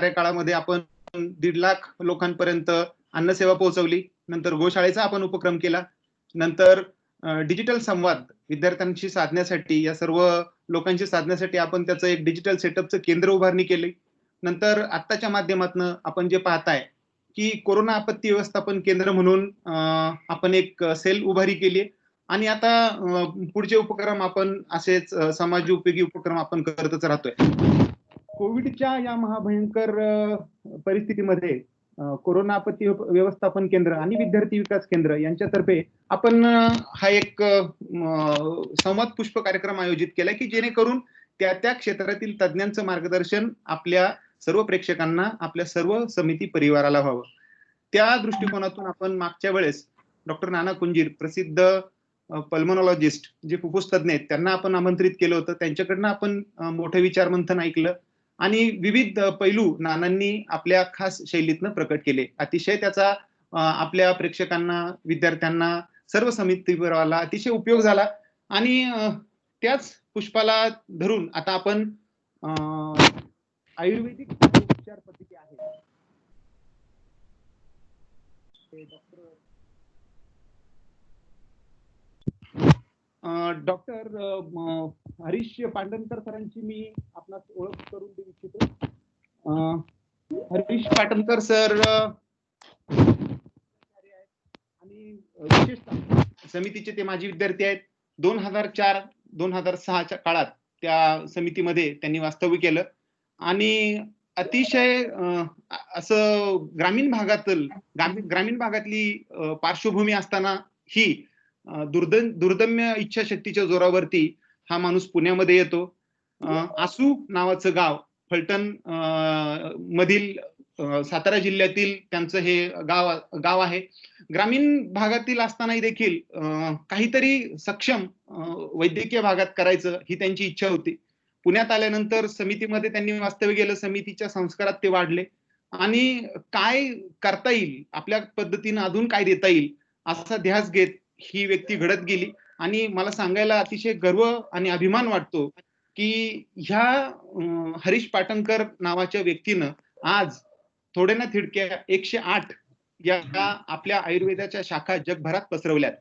कार्यकाळामध्ये आपण 1.5 लाख लोकांपर्यंत अन्नसेवा पोहोचवली. नंतर गोशाळेचा आपण उपक्रम केला. नंतर डिजिटल संवाद विद्यार्थ्यांशी साधण्यासाठी, या सर्व लोकांशी साधण्यासाठी आपण त्याचं एक डिजिटल सेटअपचं केंद्र उभारणी केली. नंतर आत्ताच्या माध्यमातून आपण जे पाहताय की कोरोना आपत्ती व्यवस्थापन केंद्र म्हणून आपण एक सेल उभारी केली आणि आता पुढचे उपक्रम आपण असेच समाज उपयोगी उपक्रम आपण करतच राहतोय. कोविडच्या या महाभयंकर परिस्थितीमध्ये कोरोना आपत्ती व्यवस्थापन केंद्र आणि विद्यार्थी विकास केंद्र यांच्यातर्फे आपण हा एक संवाद पुष्प कार्यक्रम आयोजित केला की जेणेकरून त्या त्या क्षेत्रातील तज्ञांचं मार्गदर्शन आपल्या सर्व प्रेक्षकांना, आपल्या सर्व समिती परिवाराला व्हावं. त्या दृष्टिकोनातून आपण मागच्या वेळेस डॉक्टर नाना कुंजीर, प्रसिद्ध पल्मोनॉलॉजिस्ट जे फुफ्फुस तज्ञ आहेत, त्यांना आपण आमंत्रित केलं होतं. त्यांच्याकडनं आपण मोठं विचार मंथन ऐकलं आणि विविध पैलू नानांनी आपल्या खास शैलीतनं प्रकट केले. अतिशय त्याचा आपल्या प्रेक्षकांना, विद्यार्थ्यांना, सर्व समितीवराला अतिशय उपयोग झाला आणि त्याच पुष्पाला धरून आता आपण आयुर्वेदिक उपचार पद्धती आहेत डॉक्टर हरीश पाटणकर सरांची मी आपणास ओळख करून देऊ इच्छितो. हरीश पाटणकर सर आणि विशेषतः समितीचे ते माजी विद्यार्थी आहेत. 2004-2006च्या काळात त्या समितीमध्ये त्यांनी वास्तव्य केलं आणि अतिशय असं ग्रामीण भागातली पार्श्वभूमी असताना ही दुर्दम्य इच्छाशक्तीच्या जोरावरती हा माणूस पुण्यामध्ये येतो. आसू नावाचं गाव फलटण मधील सातारा जिल्ह्यातील त्यांचं हे गाव आहे. ग्रामीण भागातील असतानाही देखील काहीतरी सक्षम वैद्यकीय भागात करायचं ही त्यांची इच्छा होती. पुण्यात आल्यानंतर समितीमध्ये त्यांनी वास्तव्य केलं. समितीच्या संस्कारात ते वाढले आणि काय करता येईल, आपल्या पद्धतीनं अजून काय देता येईल असा ध्यास घेत ही व्यक्ती घडत गेली आणि मला सांगायला अतिशय गर्व आणि अभिमान वाटतो की ह्या हरीश पाटणकर नावाच्या व्यक्तीनं आज थोड्या ना थिडक्या 108 या आपल्या आयुर्वेदाच्या शाखा जगभरात पसरवल्यात.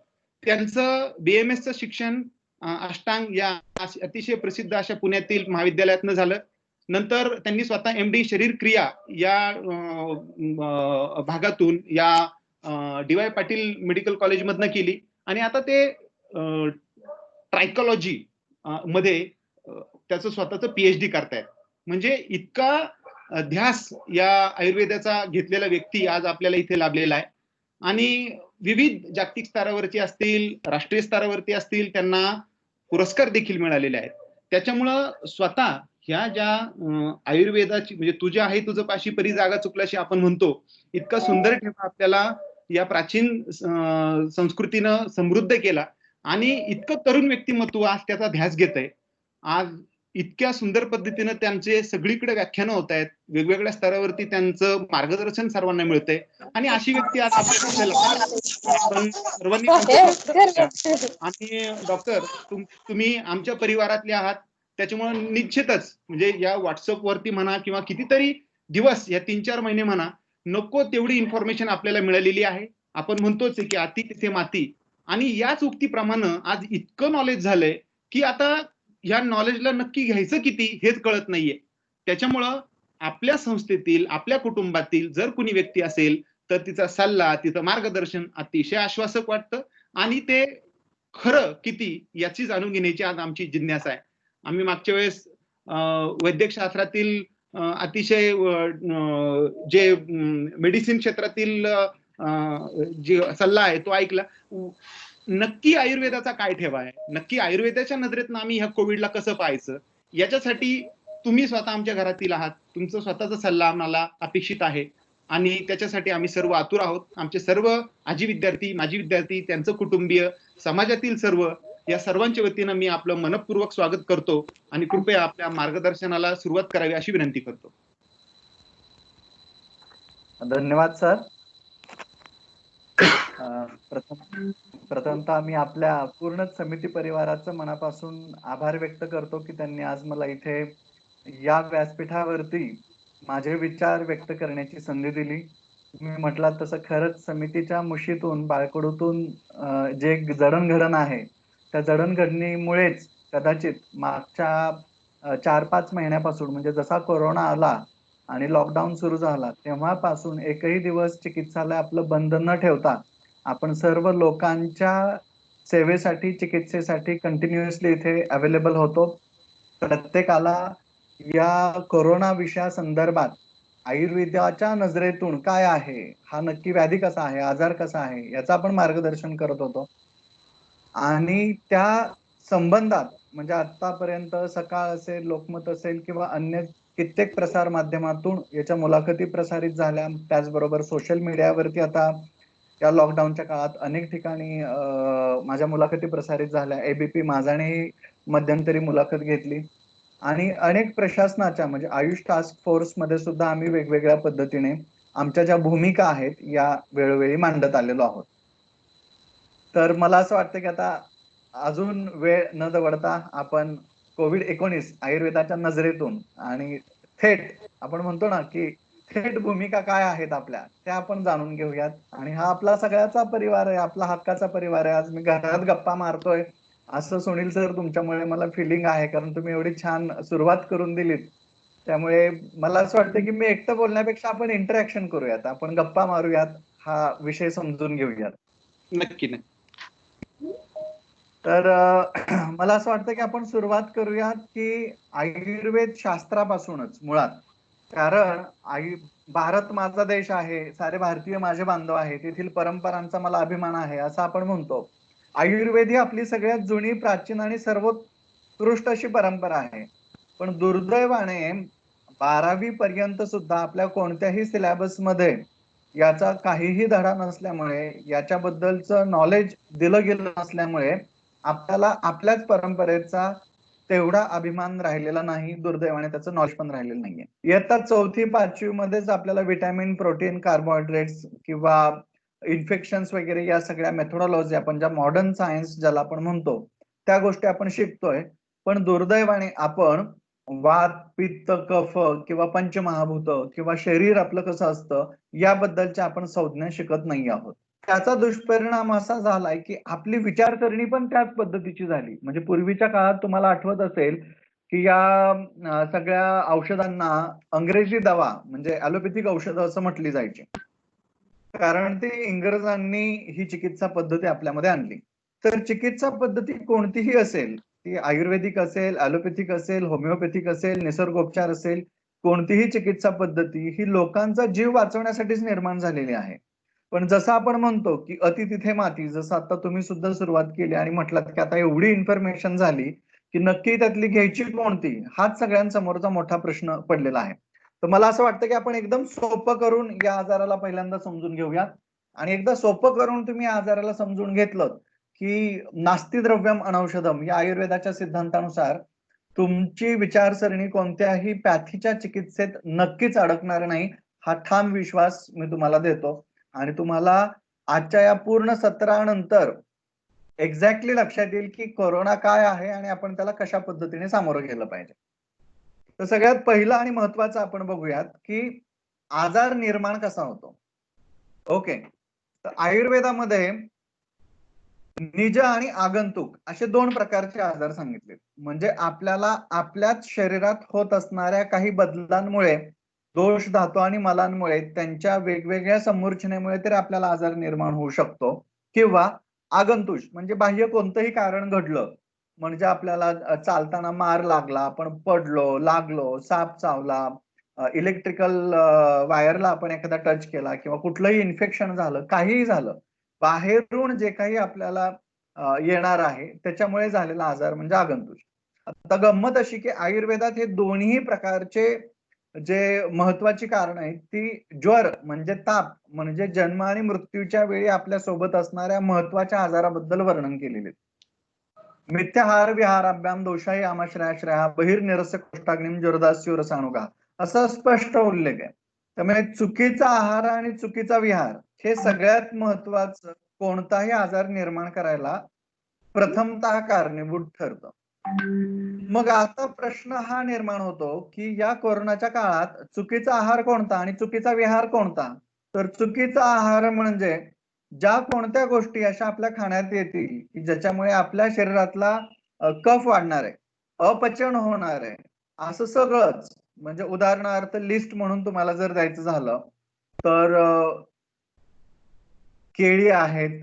त्यांचं BMSचं शिक्षण अष्टांग या अतिशय प्रसिद्ध अशा पुण्यातील महाविद्यालयातनं झालं. नंतर त्यांनी स्वतः MD शरीर क्रिया या भागातून या DY पाटील मेडिकल कॉलेजमधनं केली आणि आता ते ट्रायकोलॉजी मध्ये त्याचं स्वतःचं PhD करतायत. म्हणजे इतका ध्यास या आयुर्वेदाचा घेतलेला व्यक्ती आज आपल्याला इथे लाभलेला आहे आणि विविध जागतिक स्तरावरती असतील, राष्ट्रीय स्तरावरती असतील, त्यांना पुरस्कार देखील मिळालेले आहेत. त्याच्यामुळं स्वतः ह्या ज्या आयुर्वेदाची म्हणजे तुझ्या आहे तुझं पाशी परी जागा चुकल्याशी आपण म्हणतो, इतका सुंदर ठेवा आपल्याला या प्राचीन संस्कृतीनं समृद्ध केला आणि इतकं तरुण व्यक्तिमत्व आज त्याचा ध्यास घेत आहे. आज इतक्या सुंदर पद्धतीनं त्यांचे सगळीकडे व्याख्यानं होत आहेत, वेगवेगळ्या स्तरावरती त्यांचं मार्गदर्शन सर्वांना मिळतंय आणि अशी व्यक्ती आज आपण सर्वांनी आणि डॉक्टर तुम्ही आमच्या परिवारातले आहात. त्याच्यामुळे निश्चितच म्हणजे या व्हॉट्सअपवरती म्हणा किंवा कितीतरी दिवस या 3-4 महिने म्हणा, नको तेवढी इन्फॉर्मेशन आपल्याला मिळालेली आहे. आपण म्हणतोच की अति तिथे माती आणि याच उक्तीप्रमाणे आज इतकं नॉलेज झालंय की आता या नॉलेजला नक्की घ्यायचं किती हेच कळत नाहीये. त्याच्यामुळं आपल्या संस्थेतील, आपल्या कुटुंबातील जर कुणी व्यक्ती असेल तर तिचा सल्ला, तिचं मार्गदर्शन अतिशय आश्वासक वाटतं आणि ते खरं किती याची जाणून घेण्याची आज आमची जिज्ञासा आहे. आम्ही मागच्या वेळेस वैद्यकशास्त्रातील अतिशय जे मेडिसिन क्षेत्रातील जे सल्ला आहे तो ऐकला. नक्की आयुर्वेदाचा काय ठेवा आहे, नक्की आयुर्वेदाच्या नजरेतनं आम्ही ह्या कोविडला कसं पाहायचं, याच्यासाठी तुम्ही स्वतः आमच्या घरातील आहात. तुमचा स्वतःचा सल्ला आम्हाला अपेक्षित आहे आणि त्याच्यासाठी आम्ही सर्व आतुर आहोत. आमचे सर्व आजी विद्यार्थी, माजी विद्यार्थी, त्यांचं कुटुंबीय, समाजातील सर्व या सर्वांच्या वतीनं मी आपलं मनपूर्वक स्वागत करतो आणि कृपया आपल्या मार्गदर्शनाला सुरुवात करावी अशी विनंती करतो. धन्यवाद सर. प्रथमतः आम्ही आपल्या पूर्ण समिती परिवाराचं मनापासून आभार व्यक्त करतो की त्यांनी आज मला इथे या व्यासपीठावरती माझे विचार व्यक्त करण्याची संधी दिली. तुम्ही म्हटलात तसं खरंच समितीच्या मुशीतून, बाळकडूतून जे जडणघडण आहे, त्या जडणघडणीमुळेच कदाचित मागच्या 4-5 महिन्यापासून म्हणजे जसा कोरोना आला आणि लॉकडाऊन सुरू झाला, तेव्हापासून एकही दिवस चिकित्सालय आपलं बंद न ठेवता आपण सर्व लोकांच्या सेवेसाठी, चिकित्सेसाठी कंटिन्युअसली इथे अवेलेबल होतो. प्रत्येकाला या कोरोना विषयासंदर्भात आयुर्वेदाच्या नजरेतून काय आहे, हा नक्की व्याधी कसा आहे, आजार कसा आहे, याचं आपण मार्गदर्शन करत होतो. आणि त्या संबंधात म्हणजे आतापर्यंत सकाळ असेल, लोकमत असेल किंवा अन्य कित्येक प्रसार माध्यमातून याच्या मुलाखती प्रसारित झाल्या. त्याचबरोबर सोशल मीडियावरती आता या लॉकडाऊनच्या काळात अनेक ठिकाणी माझ्या मुलाखती प्रसारित झाल्या. एबीपी माझानेही मध्यंतरी मुलाखत घेतली आणि अनेक प्रशासनाच्या म्हणजे आयुष टास्क फोर्समध्ये सुद्धा आम्ही वेगवेगळ्या पद्धतीने आमच्या ज्या भूमिका आहेत या वेळोवेळी मांडत आलेलो आहोत. तर मला असं वाटतं की आता अजून वेळ न दवडता आपण COVID-19 आयुर्वेदाच्या नजरेतून आणि थेट आपण म्हणतो ना की थेट भूमिका काय आहेत आपल्या त्या आपण जाणून घेऊयात. आणि हा आपला सगळ्याचा परिवार आहे, आपला हक्काचा परिवार आहे. आज मी घरात गप्पा मारतोय असं सुनील सर तुमच्यामुळे मला फिलिंग आहे, कारण तुम्ही एवढी छान सुरुवात करून दिलीत. त्यामुळे मला असं वाटतं की मी एकटं बोलण्यापेक्षा आपण इंटरॅक्शन करूयात, आपण गप्पा मारूयात, हा विषय समजून घेऊयात. नक्की नक्की. तर मला असं वाटतं की आपण सुरुवात करूयात की आयुर्वेद शास्त्रापासूनच मुळात. कारण भारत माझा देश आहे, सारे भारतीय माझे बांधव आहेत, येथील परंपरांचा मला अभिमान आहे असं आपण म्हणतो. आयुर्वेद ही आपली सगळ्यात जुनी, प्राचीन आणि सर्वोत्कृष्ट अशी परंपरा आहे. पण दुर्दैवाने 12वी पर्यंत सुद्धा आपल्या कोणत्याही सिलेबस मध्ये याचा काहीही धडा नसल्यामुळे, याच्याबद्दलचं नॉलेज दिलं गेलं नसल्यामुळे आपल्याला आपल्याच परंपरेचा तेवढा अभिमान राहिलेला नाही. दुर्दैवाने त्याचं नॉलेज पण राहिलेलं नाहीये. इयत्ता 4थी-5वी मध्येच आपल्याला व्हिटॅमिन, प्रोटीन, कार्बोहायड्रेट्स किंवा इन्फेक्शन्स वगैरे या सगळ्या मेथोडॉलॉजी आपण ज्या मॉडर्न सायन्स ज्याला आपण म्हणतो, त्या गोष्टी आपण शिकतोय. पण दुर्दैवाने आपण वात, पित्त, कफ किंवा पंचमहाभूत किंवा शरीर आपलं कसं असतं याबद्दलच्या आपण संज्ञा शिकत नाही आहोत. त्याचा दुष्परिणाम असा झालाय की आपली विचारसरणी पण त्याच पद्धतीची झाली. म्हणजे पूर्वीच्या काळात तुम्हाला आठवत असेल की या सगळ्या औषधांना अंग्रेजी दवा म्हणजे ॲलोपॅथिक औषधं असं म्हटली जायची. कारण ते इंग्रजांनी ही चिकित्सा पद्धती आपल्यामध्ये आणली. तर चिकित्सा पद्धती कोणतीही असेल, ती आयुर्वेदिक असेल, ॲलोपॅथिक असेल, होमिओपॅथिक असेल, निसर्गोपचार असेल, कोणतीही चिकित्सा पद्धती ही लोकांचा जीव वाचवण्यासाठीच निर्माण झालेली आहे. पण जसं आपण म्हणतो की अति तिथे माती, जसं आता तुम्ही सुद्धा सुरुवात केली आणि म्हटलात की आता एवढी इन्फॉर्मेशन झाली की नक्की त्यातली घ्यायची कोणती, हाच सगळ्यांसमोरचा मोठा प्रश्न पडलेला आहे. तर मला असं वाटतं की आपण एकदम सोपं करून या आजाराला पहिल्यांदा समजून घेऊया. आणि एकदा सोपं करून तुम्ही आजाराला समजून घेतलं की नास्ति द्रव्यम अनौषधम या आयुर्वेदाच्या सिद्धांतानुसार तुमची विचारसरणी कोणत्याही पॅथीच्या चिकित्सेत नक्कीच अडकणार नाही, हा ठाम विश्वास मी तुम्हाला देतो. आणि तुम्हाला आजच्या या पूर्ण सत्रानंतर एक्झॅक्टली लक्षात येईल की कोरोना काय आहे आणि आपण त्याला कशा पद्धतीने सामोरं गेलं पाहिजे. तर सगळ्यात पहिला आणि महत्वाचं आपण बघूयात की आजार निर्माण कसा होतो. ओके, तर आयुर्वेदामध्ये निज आणि आगंतुक असे 2 प्रकारचे आजार सांगितले. म्हणजे आपल्याला आपल्याच शरीरात होत असणाऱ्या काही बदलांमुळे, दोष, धातू आणि मलांमुळे त्यांच्या वेगवेगळ्या समूर्छनेमुळे तरी आपल्याला आजार निर्माण होऊ शकतो. किंवा आगंतुष म्हणजे बाह्य कोणतंही कारण घडलं, म्हणजे आपल्याला चालताना मार लागला, आपण पडलो, लागलो, साप चावला, इलेक्ट्रिकल वायरला आपण एखादा टच केला किंवा कुठलंही इन्फेक्शन झालं, काहीही झालं, बाहेरून जे काही आपल्याला येणार आहे त्याच्यामुळे झालेला आजार म्हणजे आगंतुष. आता गंमत अशी की आयुर्वेदात हे दोन्ही प्रकारचे जे महत्वाची कारण आहेत ती ज्वर म्हणजे ताप म्हणजे जन्म आणि मृत्यूच्या वेळी आपल्या सोबत असणाऱ्या महत्वाच्या आजाराबद्दल वर्णन केलेले. मिथ्याहार विहाराभ्याम दोषाही आमाश्रयाश्रया बहिर्निरस्य कोष्ठाग्निम ज्वरदास्यो रसानुगा असा स्पष्ट उल्लेख आहे. त्यामुळे चुकीचा आहार आणि चुकीचा विहार हे सगळ्यात महत्वाचं कोणताही आजार निर्माण करायला प्रथमतः कारणीभूत ठरतं. मग आता प्रश्न हा निर्माण होतो की या कोरोनाच्या काळात चुकीचा आहार कोणता आणि चुकीचा विहार कोणता? तर चुकीचा आहार म्हणजे ज्या कोणत्या गोष्टी अशा आपल्या खाण्यात येतील की ज्याच्यामुळे आपल्या शरीरातला कफ वाढणार आहे, अपचन होणार आहे, असं सगळंच. म्हणजे उदाहरणार्थ लिस्ट म्हणून तुम्हाला जर द्यायचं झालं तर केळी आहेत,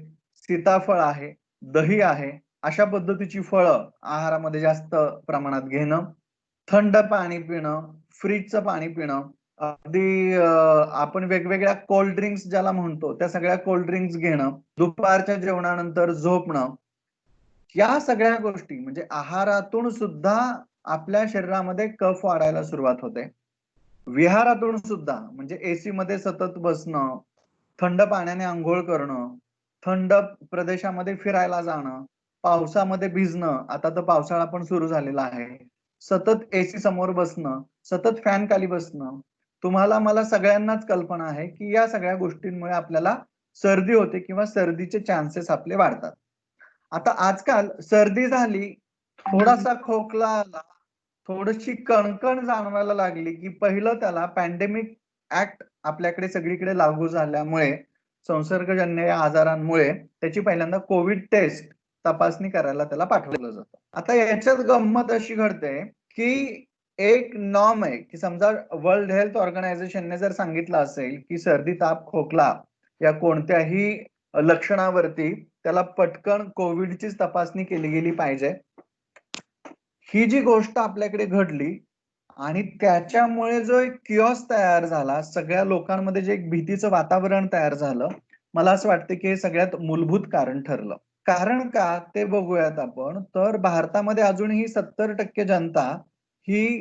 सीताफळ आहे, दही आहे, अशा पद्धतीची फळं आहारामध्ये जास्त प्रमाणात घेणं, थंड पाणी पिणं, फ्रीजचं पाणी पिणं, अगदी आपण वेगवेगळ्या कोल्ड ड्रिंक्स ज्याला म्हणतो त्या सगळ्या कोल्ड ड्रिंक्स घेणं, दुपारच्या जेवणानंतर झोपणं, या सगळ्या गोष्टी म्हणजे आहारातून सुद्धा आपल्या शरीरामध्ये कफ वाढायला सुरुवात होते. विहारातून सुद्धा म्हणजे एसी मध्ये सतत बसणं, थंड पाण्याने अंघोळ करणं, थंड प्रदेशामध्ये फिरायला जाणं, पावसामध्ये भिजणं, आता तर पावसाळा पण सुरू झालेला आहे. सतत एसी समोर बसणं, सतत फॅन खाली बसणं. तुम्हाला मला सगळ्यांनाच कल्पना आहे की या सगळ्या गोष्टींमुळे आपल्याला सर्दी होते किंवा सर्दीचे चान्सेस आपले वाढतात. आता आजकाल सर्दी झाली, थोडासा खोकला आला, थोडीशी कणकण जाणवायला लागली की पहिलं त्याला पॅन्डेमिक ऍक्ट आपल्याकडे सगळीकडे लागू झाल्यामुळे संसर्गजन्य या आजारांमुळे त्याची पहिल्यांदा कोविड टेस्ट तपासणी करायला त्याला पाठवलं जातं. आता याच्यात गंमत अशी घडते की एक नॉर्म आहे की समजा वर्ल्ड हेल्थ ऑर्गनायझेशनने जर सांगितलं असेल की सर्दी ताप खोकला या कोणत्याही लक्षणावरती त्याला पटकन कोविडचीच तपासणी केली गेली पाहिजे. ही जी गोष्ट आपल्याकडे घडली आणि त्याच्यामुळे जो एक किओस तयार झाला, सगळ्या लोकांमध्ये जे एक भीतीचं वातावरण तयार झालं, मला असं वाटतं की हे सगळ्यात मूलभूत कारण ठरलं. कारण का ते बघूयात आपण. तर भारतामध्ये अजूनही 70% जनता ही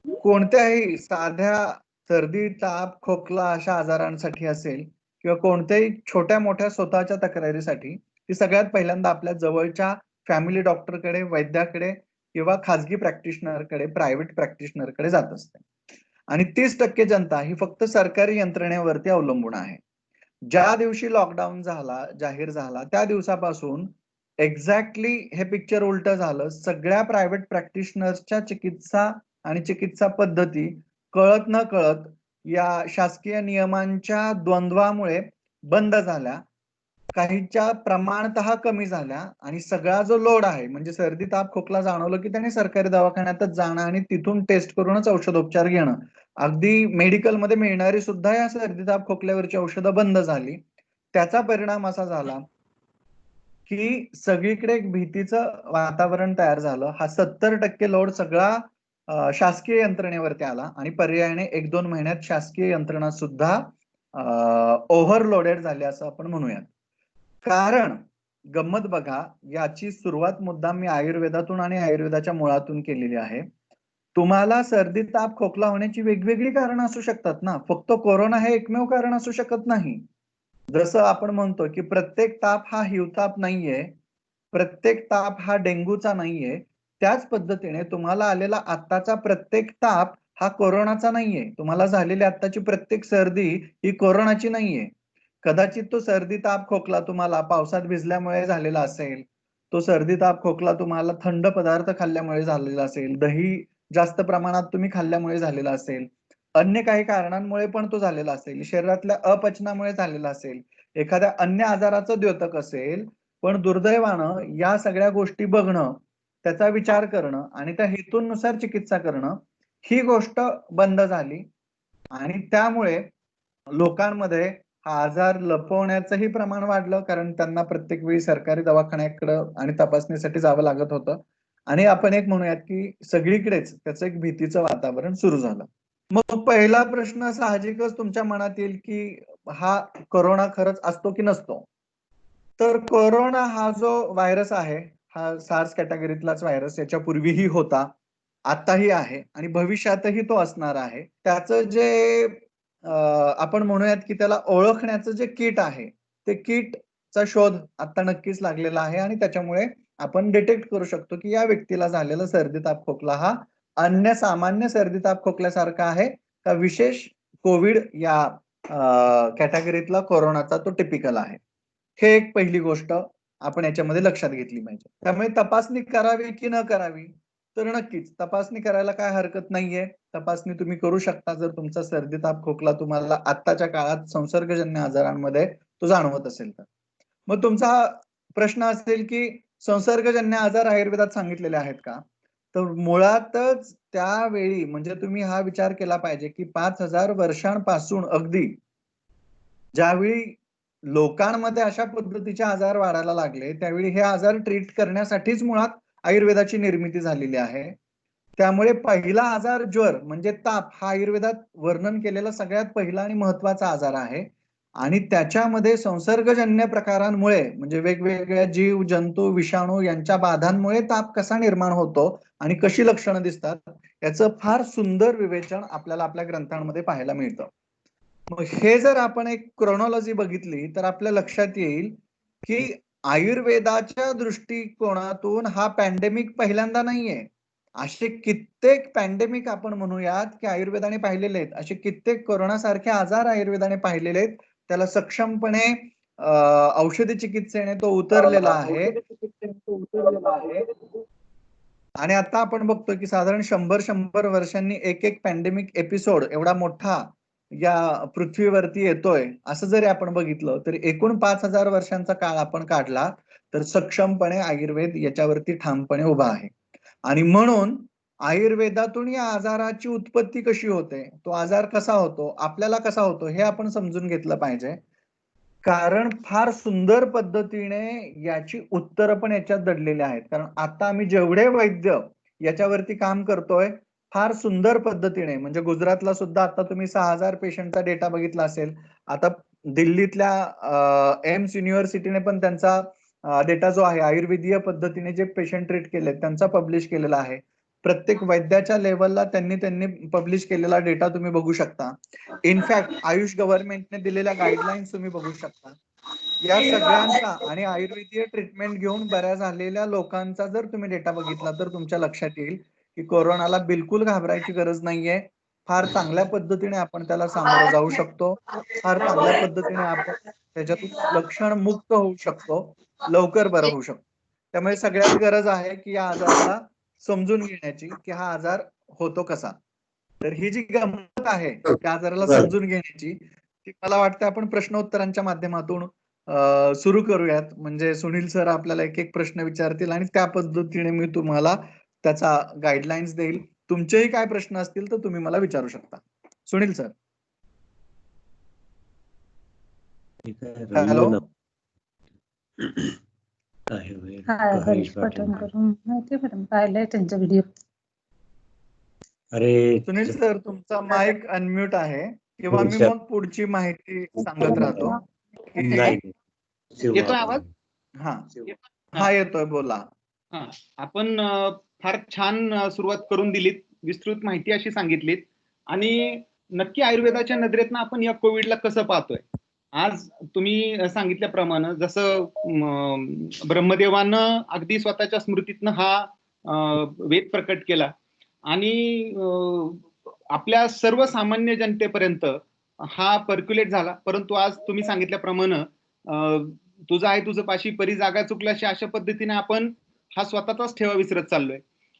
कोणत्याही साध्या सर्दी, ताप, खोकला अशा आजारांसाठी असेल किंवा कोणत्याही छोट्या-मोठ्या स्वतःच्या तक्रारीसाठी ती सगळ्यात पहिल्यांदा आपल्या जवळच्या फॅमिली डॉक्टरकडे, वैद्याकडे किंवा खाजगी प्रॅक्टिशनरकडे, प्रायव्हेट प्रॅक्टिशनरकडे जात असते. आणि 30% जनता ही फक्त सरकारी यंत्रणेवरती अवलंबून आहे. ज्या दिवशी लॉकडाऊन जाहीर झाला, त्या दिवसापासून एक्झॅक्टली हे पिक्चर उलटं झालं. सगळ्या प्रायव्हेट प्रॅक्टिशनर्सच्या चिकित्सा आणि चिकित्सा पद्धती कळत-नकळत या शासकीय नियमांच्या द्वंद्वामुळे बंद झाल्या. काहींच्या प्रमाणतः कमी झाल्या आणि सगळा जो लोड आहे म्हणजे सर्दी, ताप, खोकला जाणवलं की त्याने सरकारी दवाखान्यातच जाणं आणि तिथून टेस्ट करूनच औषधोपचार घेणं. अगदी मेडिकलमध्ये मिळणारी सुद्धा या सर्दी, ताप, खोकल्यावरची औषधं बंद झाली. त्याचा परिणाम असा झाला की सगळीकडे एक भीतीचं वातावरण तयार झालं. हा 70% लोड सगळा शासकीय यंत्रणेवरती आला आणि पर्यायाने 1-2 महिन्यात शासकीय यंत्रणा सुद्धा ओव्हरलोडेड झाली असं आपण म्हणूयात. कारण गंमत बघा, याची सुरुवात मुद्दाम मी आयुर्वेदातून आणि आयुर्वेदाच्या मुळातून केलेली आहे. तुम्हाला सर्दी, ताप, खोकला होण्याची वेगवेगळी कारणं असू शकतात ना. फक्त कोरोना हे एकमेव कारण असू शकत नाही. जसं आपण म्हणतो की प्रत्येक ताप हा हिवताप नाहीये, प्रत्येक ताप हा डेंग्यूचा नाहीये. त्याच पद्धतीने तुम्हाला आलेला आत्ताचा प्रत्येक ताप हा कोरोनाचा नाहीये. तुम्हाला झालेली आत्ताची प्रत्येक सर्दी ही कोरोनाची नाहीये. कदाचित तो सर्दी, ताप, खोकला तुम्हाला पावसात भिजल्यामुळे झालेला असेल. तो सर्दी, ताप, खोकला तुम्हाला थंड पदार्थ खाल्ल्यामुळे झालेला असेल. दही जास्त प्रमाणात तुम्ही खाल्ल्यामुळे झालेला असेल. अन्य काही कारणांमुळे पण तो झालेला असेल. शरीरातल्या अपचनामुळे झालेला असेल. एखाद्या अन्य आजाराचं द्योतक असेल. पण दुर्दैवानं या सगळ्या गोष्टी बघणं, त्याचा विचार करणं आणि त्या हेतूनुसार चिकित्सा करणं, ही गोष्ट बंद झाली आणि त्यामुळे लोकांमध्ये हा आजार लपवण्याचंही प्रमाण वाढलं कारण त्यांना प्रत्येक वेळी सरकारी दवाखान्याकडं आणि तपासणीसाठी जावं लागत होतं. आणि आपण एक म्हणूयात की सगळीकडेच त्याचं एक भीतीचं वातावरण सुरू झालं. मग पहिला प्रश्न साहजिकच तुमच्या मनात येईल की हा कोरोना खरंच असतो की नसतो? तर कोरोना हा जो व्हायरस आहे, हा सार्स कॅटेगरीतलाच व्हायरस याच्यापूर्वीही होता, आताही आहे आणि भविष्यातही तो असणार आहे. त्याचं जे आपण म्हणूयात की त्याला ओळखण्याचं जे किट आहे, ते किटचा शोध आता नक्कीच लागलेला आहे आणि त्याच्यामुळे आपण डिटेक्ट करू शकतो की या व्यक्तीला झालेला सर्दी, ताप, खोकला हा अन्य सामान्य सर्दी, ताप, खोकल्यासारखा आहे का विशेष कोविड या कॅटेगरीतला कोरोनाचा तो टिपिकल आहे. हे एक पहिली गोष्ट आपण याच्यामध्ये लक्षात घेतली पाहिजे. त्यामुळे तपासणी करावी की न करावी, तर नक्कीच तपासणी करायला काय हरकत नाहीये. तपासणी तुम्ही करू शकता जर तुमचा सर्दी ताप खोकला तुम्हाला आत्ताच्या काळात संसर्गजन्य आजारांमध्ये तो जाणवत असेल तर. मग तुमचा प्रश्न असेल की संसर्गजन्य आजार आयुर्वेदात सांगितलेले आहेत का? तर मुळातच त्यावेळी म्हणजे तुम्ही हा विचार केला पाहिजे की 5,000 वर्षांपासून अगदी ज्यावेळी लोकांमध्ये अशा पद्धतीचे आजार वाढायला लागले, त्यावेळी हे आजार ट्रीट करण्यासाठीच मुळात आयुर्वेदाची निर्मिती झालेली आहे. त्यामुळे पहिला आजार ज्वर म्हणजे ताप हा आयुर्वेदात वर्णन केलेला सगळ्यात पहिला आणि महत्वाचा आजार आहे. आणि त्याच्यामध्ये संसर्गजन्य प्रकारांमुळे म्हणजे वेगवेगळ्या जीव, जंतू, विषाणू यांच्या बाधांमुळे ताप कसा निर्माण होतो आणि कशी लक्षणं दिसतात याचं फार सुंदर विवेचन आपल्याला आपल्या ग्रंथांमध्ये पाहायला मिळतं. मग हे जर आपण एक क्रोनॉलॉजी बघितली तर आपल्या लक्षात येईल की आयुर्वेदाच्या दृष्टिकोनातून हा पॅन्डेमिक पहिल्यांदा नाहीये. असे कित्येक पॅन्डेमिक आपण म्हणूयात की आयुर्वेदाने पाहिलेले आहेत. असे कित्येक कोरोनासारखे आजार आयुर्वेदाने पाहिलेले आहेत. त्याला सक्षमपणे औषधी चिकित्सेने तो उतरलेला आहे. आणि आता आपण बघतो की साधारण 100 वर्षांनी एक पॅन्डेमिक एपिसोड एवढा मोठा या पृथ्वीवरती येतोय. असं जरी आपण बघितलं तरी एकूण 5,000 वर्षांचा काळ आपण काढला तर सक्षमपणे आयुर्वेद याच्यावरती ठामपणे उभा आहे. आणि म्हणून आयुर्वेदातून या आजाराची उत्पत्ती कशी होते, तो आजार कसा होतो, आपल्याला कसा होतो हे आपण समजून घेतलं पाहिजे. कारण फार सुंदर पद्धतीने याची उत्तरं पण याच्यात दडलेली आहेत. कारण आता आम्ही जेवढे वैद्य याच्यावरती काम करतोय फार सुंदर पद्धतीने म्हणजे गुजरातला सुद्धा आता तुम्ही 6,000 पेशंटचा डेटा बघितला असेल. आता दिल्लीतल्या एम्स युनिव्हर्सिटीने पण त्यांचा डेटा जो आहे आयुर्वेदीय पद्धतीने जे पेशंट ट्रीट केले त्यांचा पब्लिश केलेला आहे. प्रत्येक वैद्याच्या लेवलला त्यांनी पब्लिश केलेला डेटा तुम्ही बघू शकता. इनफॅक्ट आयुष गव्हर्नमेंटने दिलेल्या गाईडलाईन्स तुम्ही बघू शकता. या सगळ्यांचा आणि आयुर्वेदीय ट्रीटमेंट घेऊन बऱ्या झालेल्या लोकांचा जर तुम्ही डेटा बघितला तर तुमच्या लक्षात येईल की कोरोनाला बिलकुल घाबरायची गरज नाहीये. फार चांगल्या पद्धतीने आपण त्याला सामोरं जाऊ शकतो. फार चांगल्या पद्धतीने आपण त्याच्यातून लक्षण मुक्त होऊ शकतो. लवकर बरं होऊ शकतो. त्यामुळे सगळ्यात गरज आहे की या आजाराला समजून घेण्याची की हा आजार होतो कसा. तर ही जी गंमत आहे त्या आजाराला समजून घेण्याची ती मला वाटतं आपण प्रश्नोत्तरांच्या माध्यमातून सुरू करूयात. म्हणजे सुनील सर आपल्याला एक एक प्रश्न विचारतील आणि त्या पद्धतीने मी तुम्हाला त्याचा गाईडलाईन्स देईल. तुमचेही काय प्रश्न असतील तर तुम्ही मला विचारू शकता. सुनील सर. हॅलो. हरीश पाटणकर माहिती मॅडम पाहिलंय त्यांचा व्हिडिओ. अरे सुनील सर तुमचा माईक अनम्यूट आहे किंवा मी मग पुढची माहिती सांगत राहतो. येतोय आवाज? हा येतोय बोला. आपण फार छान सुरुवात करून दिलीत. विस्तृत माहिती अशी सांगितलीत आणि नक्की आयुर्वेदाच्या नजरेतनं आपण या कोविडला कसं पाहतोय. आज तुम्ही सांगितल्याप्रमाणे जसं ब्रह्मदेवानं अगदी स्वतःच्या स्मृतीतनं हा वेद प्रकट केला आणि आपल्या सर्वसामान्य जनतेपर्यंत हा पर्क्युलेट झाला. परंतु आज तुम्ही सांगितल्याप्रमाणे तुझं आहे तुझं पाशी परी जागा चुकल्याशी अशा पद्धतीने आपण हा स्वतःचाच ठेवा विसरत चाललोय.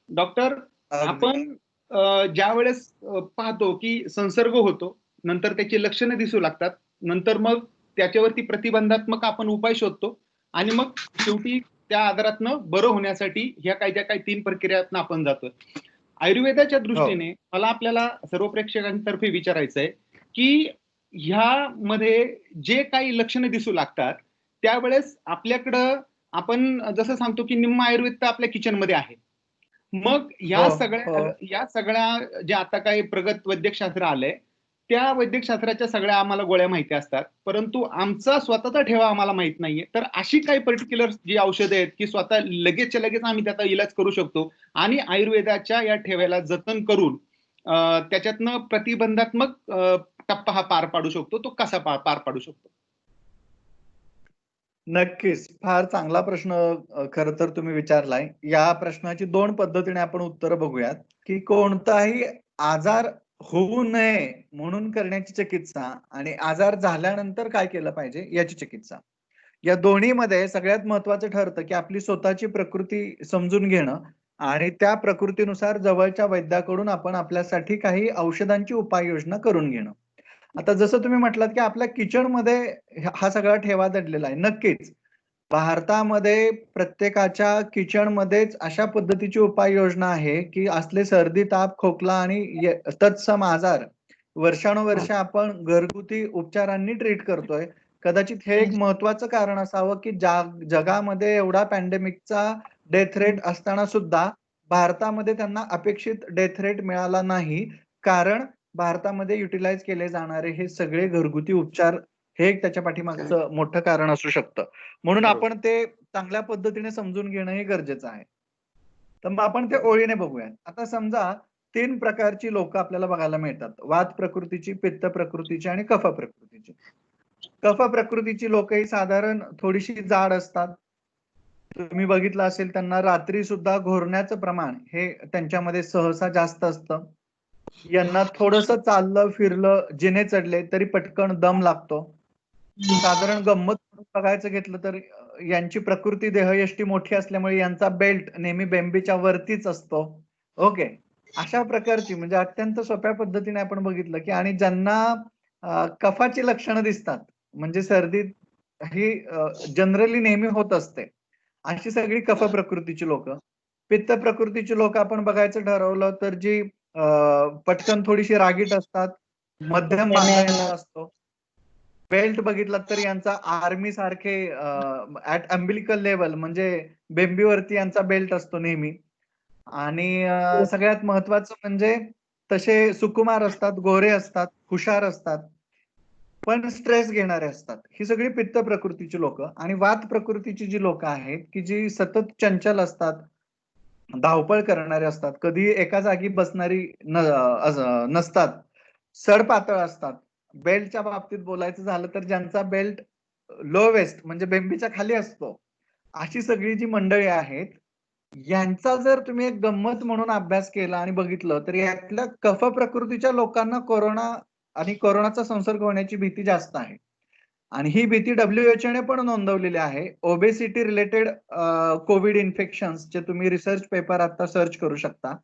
डॉक्टर आपण ज्या वेळेस पाहतो की संसर्ग होतो नंतर त्याची लक्षणं दिसू लागतात नंतर मग त्याच्यावरती प्रतिबंधात्मक आपण उपाय शोधतो आणि मग शेवटी त्या आजारातनं बरं होण्यासाठी ह्या ज्या काही 3 प्रक्रियातनं आपण जातोय. आयुर्वेदाच्या दृष्टीने मला आपल्याला सर्व प्रेक्षकांतर्फे विचारायचं आहे की ह्यामध्ये जे काही लक्षणं दिसू लागतात त्यावेळेस आपल्याकडं आपण जसं सांगतो की निम्म आयुर्वेद तर आपल्या किचनमध्ये आहे. मग या सगळ्या जे आता काही प्रगत वैद्यकशास्त्र आलंय त्या वैद्यकशास्त्राच्या सगळ्या आम्हाला गोळ्या माहिती असतात परंतु आमचा स्वतःचा ठेवा आम्हाला माहित नाहीये. तर अशी काही पर्टिक्युलर जी औषधं आहेत की स्वतः लगेचच्या लगेच आम्ही त्याचा इलाज करू शकतो आणि आयुर्वेदाच्या या ठेव्याला जतन करून त्याच्यातनं प्रतिबंधात्मक टप्पा हा पार पाडू शकतो. तो कसा पार पाडू शकतो? नक्कीच. फार चांगला प्रश्न खरं तर तुम्ही विचारलाय. या प्रश्नाची 2 पद्धतीने आपण उत्तर बघूयात की कोणताही आजार होऊ नये म्हणून करण्याची चिकित्सा आणि आजार झाल्यानंतर काय केलं पाहिजे याची चिकित्सा. या दोन्हीमध्ये सगळ्यात महत्वाचं ठरतं की आपली स्वतःची प्रकृती समजून घेणं आणि त्या प्रकृतीनुसार जवळच्या वैद्याकडून आपण आपल्यासाठी काही औषधांची उपाययोजना करून घेणं. आता जसं तुम्ही म्हटलात की आपल्या किचनमध्ये हा सगळा ठेवा दडलेला आहे. नक्कीच. भारतामध्ये प्रत्येकाच्या किचनमध्येच अशा पद्धतीची उपाययोजना आहे की असले सर्दी, ताप, खोकला आणि तत्सम आजार वर्षानुवर्ष आपण घरगुती उपचारांनी ट्रीट करतोय. कदाचित हे एक महत्वाचं कारण असावं की जगामध्ये एवढा पॅन्डेमिकचा डेथ रेट असताना सुद्धा भारतामध्ये त्यांना अपेक्षित डेथ रेट मिळाला नाही. कारण भारतामध्ये युटिलाइज केले जाणारे हे सगळे घरगुती उपचार हे एक त्याच्या पाठीमागचं मोठं कारण असू शकतं. म्हणून आपण ते चांगल्या पद्धतीने समजून घेणं हे गरजेचं आहे. तर मग आपण ते ओळीने बघूया. आता समजा 3 प्रकारची लोकं आपल्याला बघायला मिळतात. वात प्रकृतीची, पित्त प्रकृतीची आणि कफ प्रकृतीची. कफ प्रकृतीची लोक ही साधारण थोडीशी जाड असतात. तुम्ही बघितलं असेल त्यांना रात्री सुद्धा घोरण्याचं प्रमाण हे त्यांच्यामध्ये सहसा जास्त असतं. यांना थोडंसं चाललं, फिरलं, जिने चढले तरी पटकन दम लागतो. साधारण गंमत म्हणून बघायचं घेतलं तर यांची प्रकृती देहयष्टी मोठी असल्यामुळे यांचा बेल्ट नेहमी बेंबीच्या वरतीच असतो. ओके. अशा प्रकारची म्हणजे अत्यंत सोप्या पद्धतीने आपण बघितलं की आणि ज्यांना कफाची लक्षणं दिसतात म्हणजे सर्दी ही जनरली नेहमी होत असते. अशी सगळी कफ प्रकृतीची लोकं. पित्त प्रकृतीची लोकं आपण बघायचं ठरवलं तर जी पटकन थोडीशी रागीट असतात. मध्यम बांधा यांचा असतो. बेल्ट बघितला तर यांचा आर्मी सारखे ॲट अम्बिलिकल लेवल म्हणजे बेंबीवरती यांचा बेल्ट असतो नेहमी. आणि सगळ्यात महत्वाचं म्हणजे तसे सुकुमार असतात, गोरे असतात, हुशार असतात. पण स्ट्रेस घेणारे असतात. ही सगळी पित्त प्रकृतीची लोकं आणि वात प्रकृतीची जी लोकं आहेत, की जी सतत चंचल असतात, धावपळ करणारे असतात, कधी एका जागी बसणारी नसतात, सडपातळ असतात. बेल्टच्या बाबतीत बोलायचं झालं तर ज्यांचा बेल्ट लो वेस्ट म्हणजे बेंबीच्या खाली असतो, अशी सगळी जी मंडळी आहेत, यांचा जर तुम्ही एक गंमत म्हणून अभ्यास केला आणि बघितलं, तर यातल्या कफ प्रकृतीच्या लोकांना कोरोना आणि कोरोनाचा संसर्ग होण्याची भीती जास्त आहे. आणि ही भीती WHO ने पण नोंदवलेली आहे. ओबेसिटी रिलेटेड कोविड इन्फेक्शन्सचे तुम्ही रिसर्च पेपर आता सर्च करू शकता.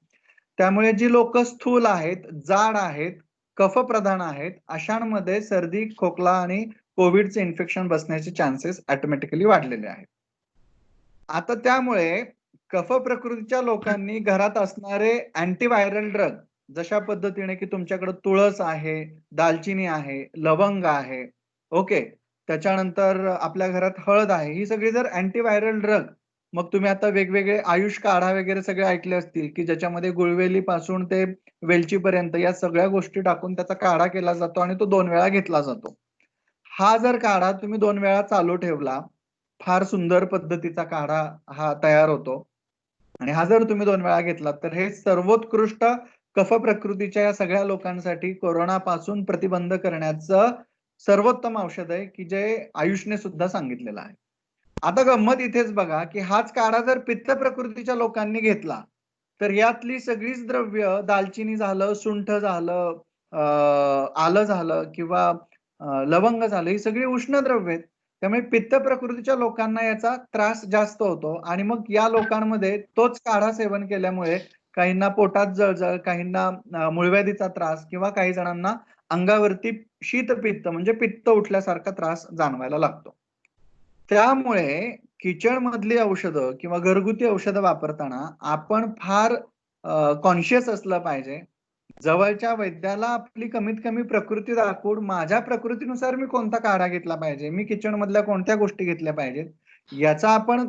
त्यामुळे जी लोकं स्थूल आहेत, जाड आहेत, कफप्रधान आहेत, अशांमध्ये सर्दी, खोकला आणि कोविडचे इन्फेक्शन बसण्याचे चान्सेस ऑटोमॅटिकली वाढलेले आहेत. आता त्यामुळे कफ प्रकृतीच्या लोकांनी घरात असणारे अँटीव्हायरल ड्रग जशा पद्धतीने की तुमच्याकडे तुळस आहे, दालचिनी आहे, लवंग आहे, ओके. त्याच्यानंतर आपल्या घरात हळद आहे. ही सगळी जर अँटीव्हायरल ड्रग मग तुम्ही आता वेगवेगळे आयुष काढा वगैरे सगळे ऐकले असतील, की ज्याच्यामध्ये गुळवेलीपासून ते वेलचीपर्यंत या सगळ्या गोष्टी टाकून त्याचा काढा केला जातो आणि तो 2 वेळा घेतला जातो. हा जर काढा तुम्ही 2 वेळा चालू ठेवला, फार सुंदर पद्धतीचा काढा हा तयार होतो. आणि हा जर तुम्ही 2 वेळा घेतला तर हे सर्वोत्कृष्ट कफ प्रकृतीच्या या सगळ्या लोकांसाठी कोरोनापासून प्रतिबंध करण्याचं सर्वोत्तम औषध आहे, की जे आयुषने सुद्धा सांगितलेलं आहे. आता गंमत इथेच बघा, की हाच काढा जर पित्त प्रकृतीच्या लोकांनी घेतला, तर यातली सगळीच द्रव्य दालचिनी झालं, सुंठ झालं, आलं झालं किंवा लवंग झालं, ही सगळी उष्ण द्रव्य आहेत. त्यामुळे पित्त प्रकृतीच्या लोकांना याचा त्रास जास्त होतो आणि मग या लोकांमध्ये तोच काढा सेवन केल्यामुळे काहींना पोटात जळजळ, काहींना मूळव्याधीचा त्रास किंवा काही जणांना अंगावरती शीतपित्त म्हणजे पित्त उठल्यासारखा त्रास जाणवायला लागतो. त्यामुळे किचन मधली औषधं किंवा घरगुती औषधं वापरताना आपण फार कॉन्शियस असलं पाहिजे. जवळच्या वैद्याला आपली कमीत कमी प्रकृती दाखवून माझ्या प्रकृतीनुसार मी कोणता काढा घेतला पाहिजे, मी किचन मधल्या कोणत्या गोष्टी घेतल्या पाहिजेत, याचा आपण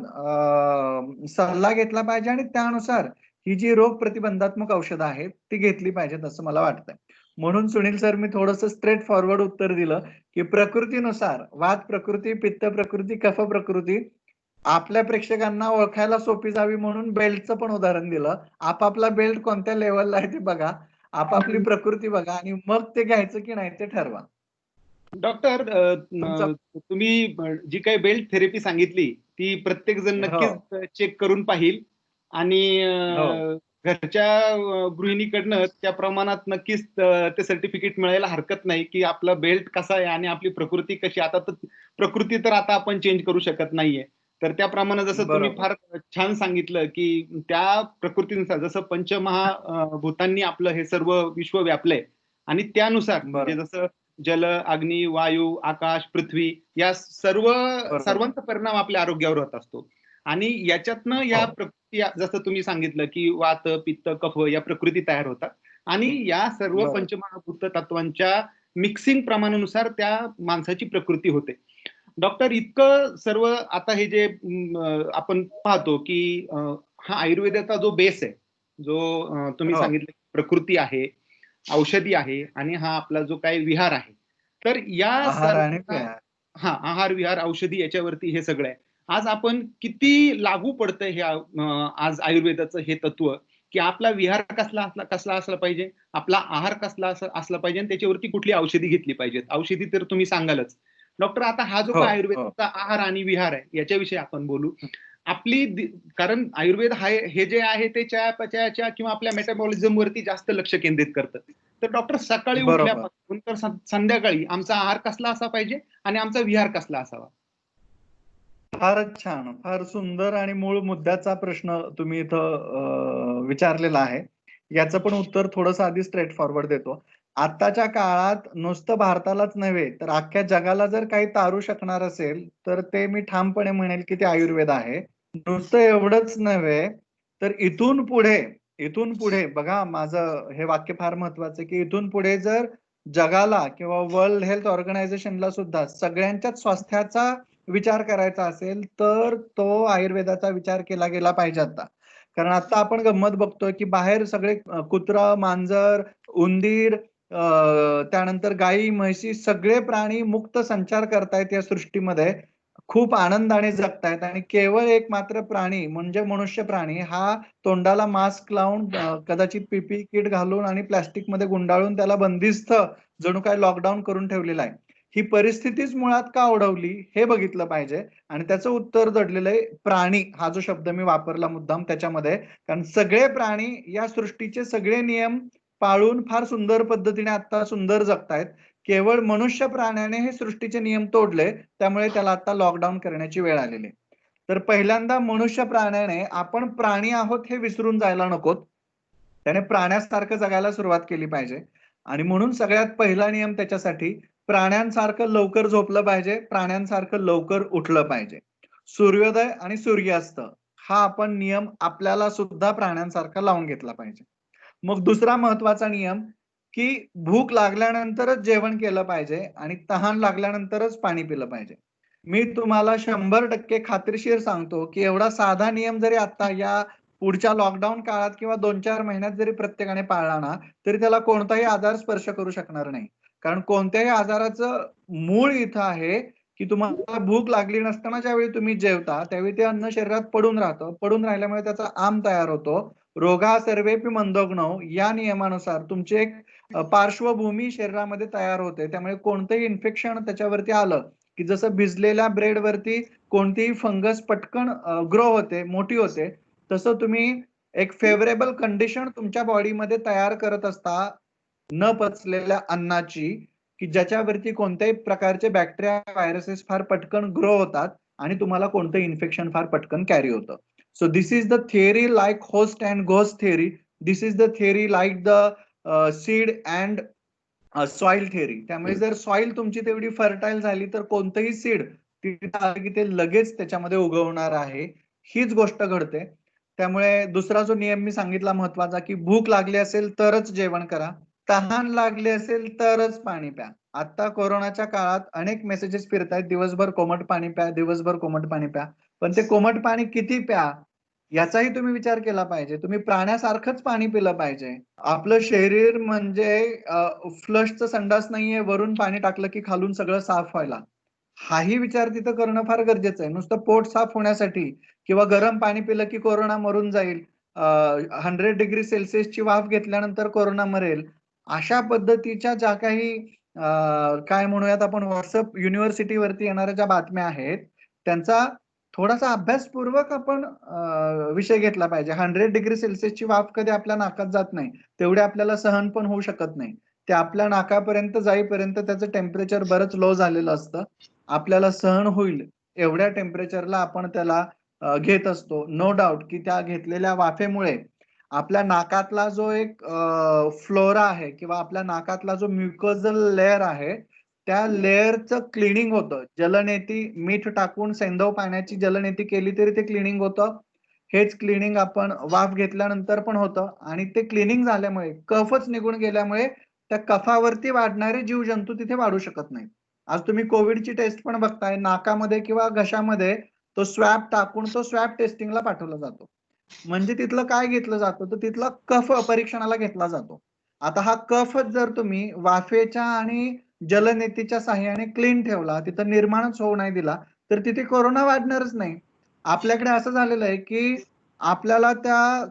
सल्ला घेतला पाहिजे आणि त्यानुसार ही जी रोग प्रतिबंधात्मक औषधं आहेत ती घेतली पाहिजेत असं मला वाटतंय. म्हणून सुनील सर मी थोडंसं स्ट्रेट फॉरवर्ड उत्तर दिलं, की प्रकृतीनुसार वात प्रकृती, पित्त प्रकृती, कफ प्रकृती आपल्या प्रेक्षकांना ओळखायला सोपी जावी म्हणून बेल्टचं पण उदाहरण दिलं. आपापला बेल्ट कोणत्या लेव्हलला आहे ते बघा, आपापली प्रकृती बघा आणि मग ते घ्यायचं की नाही ते ठरवा. डॉक्टर, तुम्ही जी काही बेल्ट थेरपी सांगितली ती प्रत्येक जण हो. नक्कीच चेक करून पाहिल आणि हो. घरच्या गृहिणीकडनं त्या प्रमाणात नक्कीच ते सर्टिफिकेट मिळायला हरकत नाही की आपला बेल्ट कसा आहे आणि आपली प्रकृती कशी. आता तर प्रकृती तर आता आपण चेंज करू शकत नाहीये. तर त्याप्रमाणे जसं तुम्ही बरोबर. फार छान सांगितलं की त्या प्रकृतीनुसार जसं पंचमहाभूतांनी आपलं हे सर्व विश्व व्यापलंय आणि त्यानुसार म्हणजे बरोबर. जसं जल, अग्नी, वायू, आकाश, पृथ्वी या बरोबर. सर्वांचा परिणाम आपल्या आरोग्यावर होत असतो. आणि याच्यातनं या हो. प्रकृती जसं तुम्ही सांगितलं की वात, पित्त, कफ या प्रकृती तयार होतात आणि या सर्व बरोबर. पंचमहाभूत तत्वांच्या मिक्सिंग प्रमाणानुसार त्या माणसाची प्रकृती होते. डॉक्टर, इतकं सर्व आता हे जे आपण पाहतो की हा आयुर्वेदाचा जो बेस आहे, जो तुम्ही हो. सांगितलं प्रकृती आहे, औषधी आहे आणि हा आपला जो काही विहार आहे, तर या आहार आणि विहार. हा आहार विहार औषधी याच्यावरती हे सगळं आहे. आज आपण किती लागू पडतंय हे आज आयुर्वेदाचं हे तत्व की आपला विहार कसला असला पाहिजे, आपला आहार कसला असला पाहिजे आणि त्याच्यावरती कुठली औषधी घेतली पाहिजेत. औषधी तर तुम्ही सांगालच. डॉक्टर, आता हा जो हो. काय हो. आयुर्वेदाचा आहार आणि विहार आहे याच्याविषयी आपण बोलू. कारण आयुर्वेद हे जे आहे ते चयापचयाच्या किंवा आपल्या मेटाबॉलिझम वरती जास्त लक्ष केंद्रित करतं. तर डॉक्टर, सकाळी बरोबर. उठल्यापासून तर संध्याकाळी आमचा आहार कसला असा पाहिजे आणि आमचा विहार कसला असावा? फारच छान. फार सुंदर आणि मूळ मुद्द्याचा प्रश्न तुम्ही इथं विचारलेला आहे. याचं पण उत्तर थोडंसं आधी स्ट्रेट फॉरवर्ड देतो. आत्ताच्या काळात नुसतं भारतालाच नव्हे, तर अख्ख्या जगाला जर काही तारू शकणार असेल, तर ते मी ठामपणे म्हणेल की ते आयुर्वेद आहे. नुसतं एवढंच नव्हे, तर इथून पुढे बघा, माझं हे वाक्य फार महत्वाचं आहे, की इथून पुढे जर जगाला किंवा वर्ल्ड हेल्थ ऑर्गनायझेशनला सुद्धा सगळ्यांच्याच स्वास्थ्याचा विचार करायचा असेल, तर तो आयुर्वेदाचा विचार केला गेला पाहिजे आता. कारण आता आपण गंमत बघतोय, की बाहेर सगळे कुत्रा, मांजर, उंदीर, त्यानंतर गायी, म्हशी सगळे प्राणी मुक्त संचार करतायत या सृष्टीमध्ये. खूप आनंदाने जगतायत आणि केवळ एक मात्र प्राणी म्हणजे मनुष्य प्राणी हा तोंडाला मास्क लावून, कदाचित पीपीई किट घालून आणि प्लास्टिकमध्ये गुंडाळून त्याला बंदिस्त जणू काय लॉकडाऊन करून ठेवलेला आहे. ही परिस्थितीच मुळात का ओढवली हे बघितलं पाहिजे आणि त्याचं उत्तर दडलेलं आहे प्राणी हा जो शब्द मी वापरला मुद्दाम त्याच्यामध्ये. कारण सगळे प्राणी या सृष्टीचे सगळे नियम पाळून फार सुंदर पद्धतीने आता सुंदर जगतायत. केवळ मनुष्य प्राण्याने हे सृष्टीचे नियम तोडले, त्यामुळे त्याला आता लॉकडाऊन करण्याची वेळ आलेली. तर पहिल्यांदा मनुष्य प्राण्याने आपण प्राणी आहोत हे विसरून जायला नकोत. त्याने प्राण्यासारखं जगायला सुरुवात केली पाहिजे आणि म्हणून सगळ्यात पहिला नियम त्याच्यासाठी प्राण्यांसारखं लवकर झोपलं पाहिजे, प्राण्यांसारखं लवकर उठलं पाहिजे. सूर्योदय आणि सूर्यास्त हा आपण नियम आपल्याला सुद्धा प्राण्यांसारखा लावून घेतला पाहिजे. मग दुसरा महत्वाचा नियम, की भूक लागल्यानंतरच जेवण केलं पाहिजे आणि तहान लागल्यानंतरच पाणी पिलं पाहिजे. मी तुम्हाला 100% खात्रीशीर सांगतो, की एवढा साधा नियम जरी आता या पुढच्या लॉकडाऊन काळात किंवा 2-4 महिन्यात जरी प्रत्येकाने पाळला ना, तरी त्याला कोणताही आजार स्पर्श करू शकणार नाही. कारण कोणत्याही आजाराचं मूळ इथं आहे, की तुम्हाला भूक लागली नसताना ज्यावेळी तुम्ही जेवता, त्यावेळी ते अन्न शरीरात पडून राहतं. पडून राहिल्यामुळे त्याचा आम तयार होतो. रोगा सर्वेपि मंदोग्नौ या नियमानुसार तुमची एक पार्श्वभूमी शरीरामध्ये तयार होते. त्यामुळे कोणतंही इन्फेक्शन त्याच्यावरती आलं, की जसं भिजलेल्या ब्रेडवरती कोणतीही फंगस पटकन ग्रो होते, मोठी होते. तसं तुम्ही एक फेव्हरेबल कंडिशन तुमच्या बॉडीमध्ये तयार करत असता न पचलेल्या अन्नाची, की ज्याच्यावरती कोणत्याही प्रकारचे बॅक्टेरिया, व्हायरसेस फार पटकन ग्रो होतात आणि तुम्हाला कोणतं इन्फेक्शन फार पटकन कॅरी होतं. So this is the theory like host and ghost theory. This is the theory like the seed and soil theory. त्यामुळे जर सॉइल तुमची तेवढी फर्टाईल झाली तर कोणतंही सीड तिथे आलं की ते लगेच त्याच्यामध्ये उगवणार आहे. हीच गोष्ट घडते. त्यामुळे दुसरा जो नियम मी सांगितला महत्वाचा, की भूक लागली असेल तरच जेवण करा. तहान लागली असेल तरच पाणी प्या. आता कोरोनाच्या काळात अनेक मेसेजेस फिरतायत, दिवसभर कोमट पाणी प्या, दिवसभर कोमट पाणी प्या. पण ते कोमट पाणी किती प्या याचाही तुम्ही विचार केला पाहिजे. तुम्ही प्राण्यासारखंच पाणी पिलं पाहिजे. आपलं शरीर म्हणजे फ्लशचं संडास नाहीये, वरून पाणी टाकलं की खालून सगळं साफ व्हायला. हाही विचार तिथं करणं फार गरजेचं आहे. नुसतं पोट साफ होण्यासाठी किंवा गरम पाणी पिलं की कोरोना मरून जाईल, 100 डिग्री सेल्सिअसची वाफ घेतल्यानंतर कोरोना मरेल. अशा पद्धतीच्या ज्या काही काय म्हणूयात आपण WhatsApp युनिव्हर्सिटीवरती येणाऱ्या ज्या बातम्या आहेत, त्यांचा थोडासा अभ्यासपूर्वक आपण विषय घेतला पाहिजे. 100 डिग्री सेल्सिअसची वाफ कधी आपल्या नाकात जात नाही, तेवढे आपल्याला सहन पण होऊ शकत नाही. ते आपल्या नाकापर्यंत जाईपर्यंत त्याचं टेम्परेचर बरंच लो झालेलं असतं. आपल्याला सहन होईल एवढ्या टेम्परेचरला आपण त्याला घेत असतो. नो डाऊट की त्या घेतलेल्या वाफेमुळे आपल्या नाकातला जो एक फ्लोरा आहे किंवा आपल्या नाकातला जो म्युकोजल लेयर आहे, त्या लेयरचं क्लिनिंग होतं. जलनेती मीठ टाकून सैंधव पाण्याची जलनेती केली तरी ते क्लिनिंग होतं. हेच क्लिनिंग आपण वाफ घेतल्यानंतर पण होतं आणि ते क्लिनिंग झाल्यामुळे कफच निघून गेल्यामुळे त्या कफावरती वाढणारे जीवजंतू तिथे वाढू शकत नाहीत. आज तुम्ही कोविडची टेस्ट पण बघताय, नाकामध्ये किंवा घशामध्ये तो स्वॅब टाकून तो स्वॅब टेस्टिंगला पाठवला जातो. म्हणजे तिथलं काय घेतलं जातं, तर तिथला कफ परीक्षणाला घेतला जातो. आता हा कफच जर तुम्ही वाफेच्या आणि जलनेतीच्या साहाय्याने क्लीन ठेवला, तिथं निर्माणच होऊ नाही दिला, तर तिथे कोरोना वाढणारच नाही. आपल्याकडे असं झालेलं आहे, की आपल्याला त्या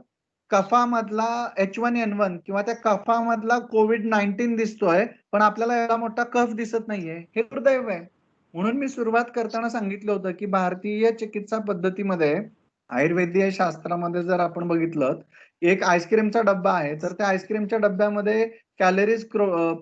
कफामधला H1N1 किंवा त्या कफामधला COVID-19 दिसतोय, पण आपल्याला एवढा मोठा कफ दिसत नाहीये. हे दुर्दैव आहे. म्हणून मी सुरुवात करताना सांगितलं होतं, की भारतीय चिकित्सा पद्धतीमध्ये आयुर्वेदीय शास्त्रामध्ये जर आपण बघितलं, एक आईस्क्रीमचा डब्बा आहे, तर त्या आईस्क्रीमच्या डब्यामध्ये कॅलरीज,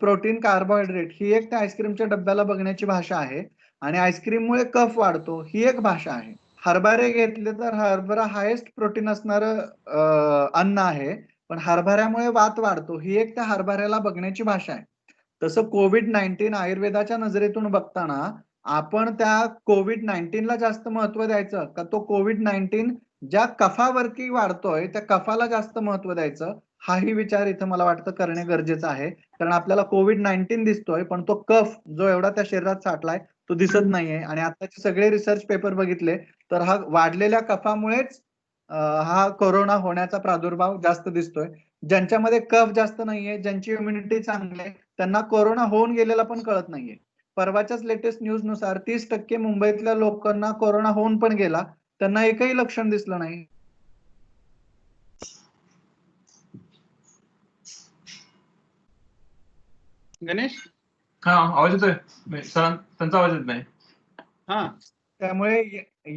प्रोटीन, कार्बोहायड्रेट ही एक त्या आईस्क्रीमच्या डब्याला बघण्याची भाषा आहे आणि आईस्क्रीममुळे कफ वाढतो ही एक भाषा आहे. हरभरे घेतले तर हरभरा हायेस्ट प्रोटीन असणारं अन्न आहे, पण हरभऱ्यामुळे वात वाढतो ही एक त्या हरभऱ्याला बघण्याची भाषा आहे. तसं COVID-19 आयुर्वेदाच्या नजरेतून बघताना आपण त्या COVID-19 ला जास्त महत्व द्यायचं का तो COVID-19 ज्या कफावरती वाढतोय त्या कफाला जास्त महत्व द्यायचं, हाही विचार इथं मला वाटतं करणे गरजेचं आहे. कारण आपल्याला COVID-19 दिसतोय, पण तो कफ जो एवढा त्या शरीरात साठलाय तो दिसत नाहीये आणि आताचे सगळे रिसर्च पेपर बघितले तर हा वाढलेल्या कफामुळेच हा कोरोना होण्याचा प्रादुर्भाव जास्त दिसतोय. ज्यांच्यामध्ये कफ जास्त नाहीये, ज्यांची इम्युनिटी चांगली आहे, त्यांना कोरोना होऊन गेलेला पण कळत नाहीये. परवाच्याच लेटेस्ट न्यूज नुसार 30% मुंबईतल्या लोकांना कोरोना होऊन पण गेला, त्यांना एकही लक्षण दिसलं नाही. गणेश, हा आवाज येतोय सर, त्यांचा आवाज येत नाही. हा, त्यामुळे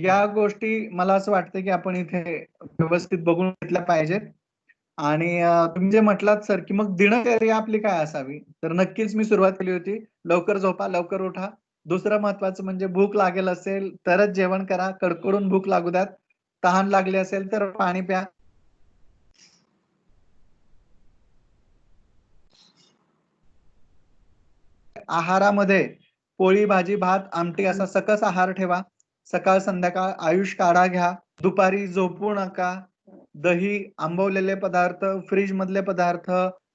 या गोष्टी मला असं वाटतं की आपण इथे व्यवस्थित बघून घेतल्या पाहिजेत. आणि तुम्ही जे म्हटलात सर की मग दिनचर्या आपली काय असावी, तर नक्कीच मी सुरुवात केली होती, लवकर झोपा, लवकर उठा. दुसरं महत्वाचं म्हणजे भूक लागेल असेल तरच जेवण करा, कडकडून भूक लागू द्यात. तहान लागली असेल तर पाणी प्या. आहारामध्ये पोळी, भाजी, भात, आमटी असा सकस आहार ठेवा. सकाळ संध्याकाळ आयुष काढा घ्या. दुपारी झोपू नका. दही, आंबवलेले पदार्थ, फ्रीज मधले पदार्थ,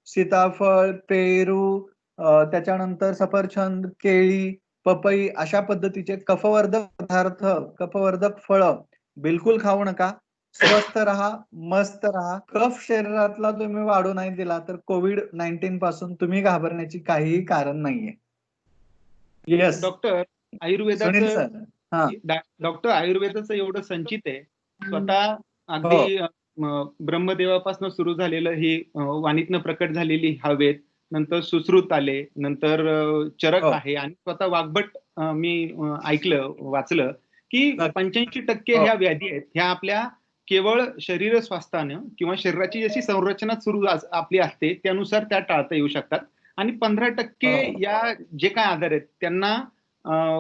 सीताफळ, पेरू, त्याच्यानंतर सफरचंद, केळी, पपई अशा पद्धतीचे कफवर्धक पदार्थ, कफवर्धक फळं बिलकुल खाऊ नका. स्वस्थ राहा, मस्त राहा. कफ शरीरातला तुम्ही वाढू नाही दिला तर COVID-19 पासून तुम्ही घाबरण्याची काहीही कारण नाहीये. येस डॉक्टर सुनील आयुर्वेदाचं सर. हा डॉक्टर आयुर्वेदाचं एवढं संचित आहे, स्वतः हो अगदी ब्रह्मदेवापासून सुरू झालेलं ही वाणीतनं प्रकट झालेली हवेत, नंतर सुश्रुत आले, नंतर चरक हो आहे आणि स्वतः वाग्भट मी ऐकलं, वाचलं की नक्की. 85% हो ह्या व्याधी आहेत ह्या आपल्या केवळ शरीर स्वास्थ्यानं किंवा शरीराची जशी संरचना सुरू आपली असते त्यानुसार त्या टाळता येऊ शकतात आणि 15% हो या जे काय आजार आहेत त्यांना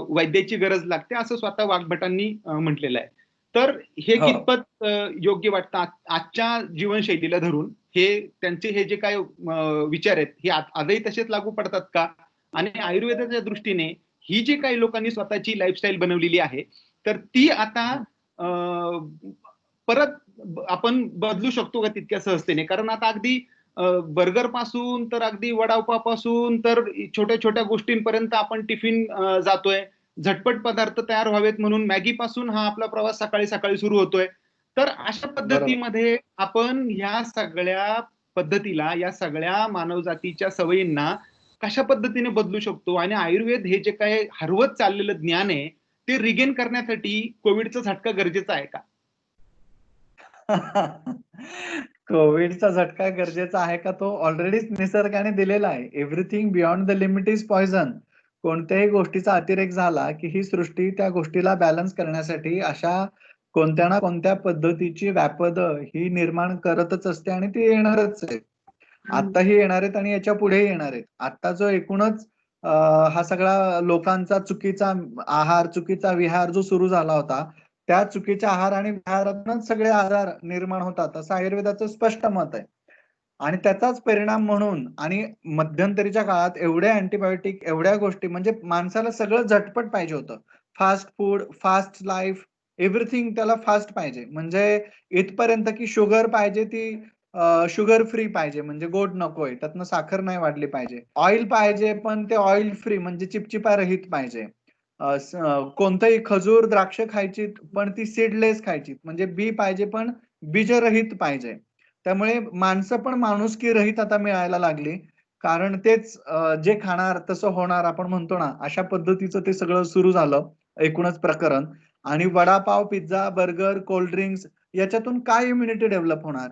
वैद्याची गरज लागते असं स्वतः वाग्भटांनी म्हटलेलं आहे. तर हे हो कितपत योग्य वाटतं आजच्या जीवनशैलीला धरून, हे त्यांचे हे जे काय विचार आहेत हे आजही तसेच लागू पडतात का? आणि आयुर्वेदाच्या दृष्टीने ही जी काही लोकांनी स्वतःची लाईफस्टाईल बनवलेली आहे तर ती आता परत आपण बदलू शकतो का तितक्या सहजतेने? कारण आता अगदी बर्गर पासून तर अगदी वडापावपासून तर छोट्या छोट्या गोष्टींपर्यंत आपण टिफिन जातोय. झटपट पदार्थ तयार व्हावेत म्हणून मॅगी पासून हा आपला प्रवास सकाळी सकाळी सुरू होतोय. तर अशा बरोबर. पद्धतीमध्ये आपण ह्या सगळ्या पद्धतीला, या सगळ्या मानवजातीच्या सवयींना कशा पद्धतीने बदलू शकतो आणि आयुर्वेद हे जे काही हरवत चाललेलं ज्ञान आहे ते रिगेन करण्यासाठी कोविडचा झटका गरजेचा आहे का? कोविडचा झटका गरजेचा आहे का? तो ऑलरेडीच निसर्गाने दिलेला आहे. Everything beyond the limit is poison. कोणत्याही गोष्टीचा अतिरेक झाला की ही सृष्टी त्या गोष्टीला बॅलन्स करण्यासाठी अशा कोणत्या ना कोणत्या पद्धतीची व्यापद ही निर्माण करतच असते आणि ती येणारच आहे. आताही येणार आहेत आणि याच्या पुढेही येणार आहेत. आता जो एकूणच हा सगळा लोकांचा चुकीचा आहार, चुकीचा विहार जो सुरू झाला होता, त्या चुकीच्या आहार आणि विहारातूनच सगळे आजार निर्माण होतात, असं आयुर्वेदाचं स्पष्ट मत आहे. आणि त्याचाच परिणाम म्हणून आणि मध्यंतरीच्या काळात एवढे अँटीबायोटिक, एवढ्या गोष्टी, म्हणजे माणसाला सगळं झटपट पाहिजे होतं. Fast food, fast life, everything त्याला फास्ट पाहिजे. म्हणजे इथपर्यंत की शुगर पाहिजे ती शुगर फ्री पाहिजे, म्हणजे गोड नकोय, त्यातनं साखर नाही वाढली पाहिजे. ऑइल पाहिजे पण ते ऑइल फ्री, म्हणजे चिपचिपा रहित पाहिजे. कोणतंही खजूर, द्राक्ष खायची पण ती सीडलेस खायची, म्हणजे बी पाहिजे पण बीजरहित पाहिजे. त्यामुळे माणसं पण माणुसकी रहित आता मिळायला लागली. कारण तेच जे खाणार तसं होणार आपण म्हणतो ना, अशा पद्धतीचं ते सगळं सुरू झालं एकूणच प्रकरण. आणि vada pav, pizza, burger, cold drinks याच्यातून काय इम्युनिटी डेव्हलप होणार?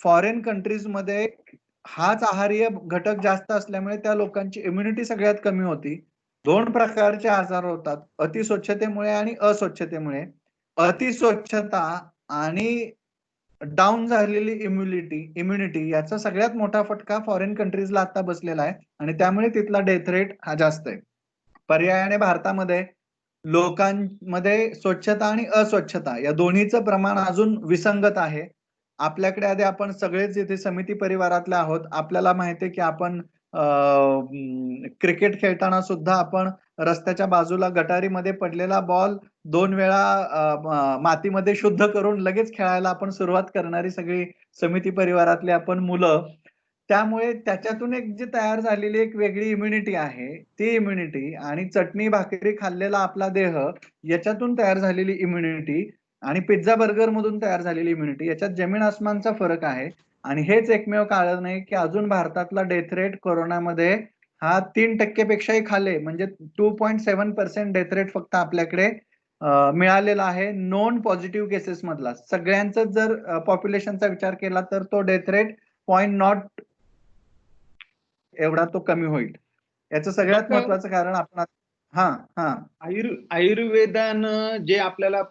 फॉरेन कंट्रीज मध्ये हाच आहारीय घटक जास्त असल्यामुळे त्या लोकांची इम्युनिटी सगळ्यात कमी होती. 2 प्रकारचे आजार होतात, अतिस्वच्छतेमुळे आणि अस्वच्छतेमुळे. अतिस्वच्छता आणि डाऊन झालेली इम्युनिटी याचा सगळ्यात मोठा फटका फॉरेन कंट्रीजला आता बसलेला आहे आणि त्यामुळे तिथला डेथ रेट हा जास्त आहे. पर्यायाने भारतामध्ये लोकांमध्ये स्वच्छता आणि अस्वच्छता या दोन्हीचं प्रमाण अजून विसंगत आहे. आपल्याकडे आधी आपण सगळेच इथे समिती परिवारातले आहोत. आपल्याला माहिती आहे की आपण क्रिकेट खेळताना सुद्धा आपण रस्त्याच्या बाजूला गटारीमध्ये पडलेला बॉल 2 वेळा मातीमध्ये शुद्ध करून लगेच खेळायला आपण सुरुवात करणारी सगळी समिती परिवारातली आपण मुलं. त्यामुळे त्याच्यातून एक जी तयार झालेली एक वेगळी इम्युनिटी आहे, ती इम्युनिटी आणि चटणी भाकरी खाल्लेला आपला देह याच्यातून तयार झालेली इम्युनिटी आणि पिझ्झा बर्गर मधून तयार झालेली इम्युनिटी याच्यात जमीन आसमानचा फरक आहे. आणि हेच एकमेव कारण आहे की अजून भारतातला डेथ रेट कोरोनामध्ये हा 3% पेक्षाही खाली, म्हणजे 2.7% डेथ रेट फक्त आपल्याकडे मिळालेला आहे नॉन पॉझिटिव्ह केसेस मधला. सगळ्यांचं जर पॉप्युलेशनचा विचार केला तर तो डेथ रेट 0.0 एवढा तो कमी होईल. याचं सगळ्यात डॉक्टर, महत्वाचं कारण आपण हा हा आयुर्वेदानं जे आपल्याला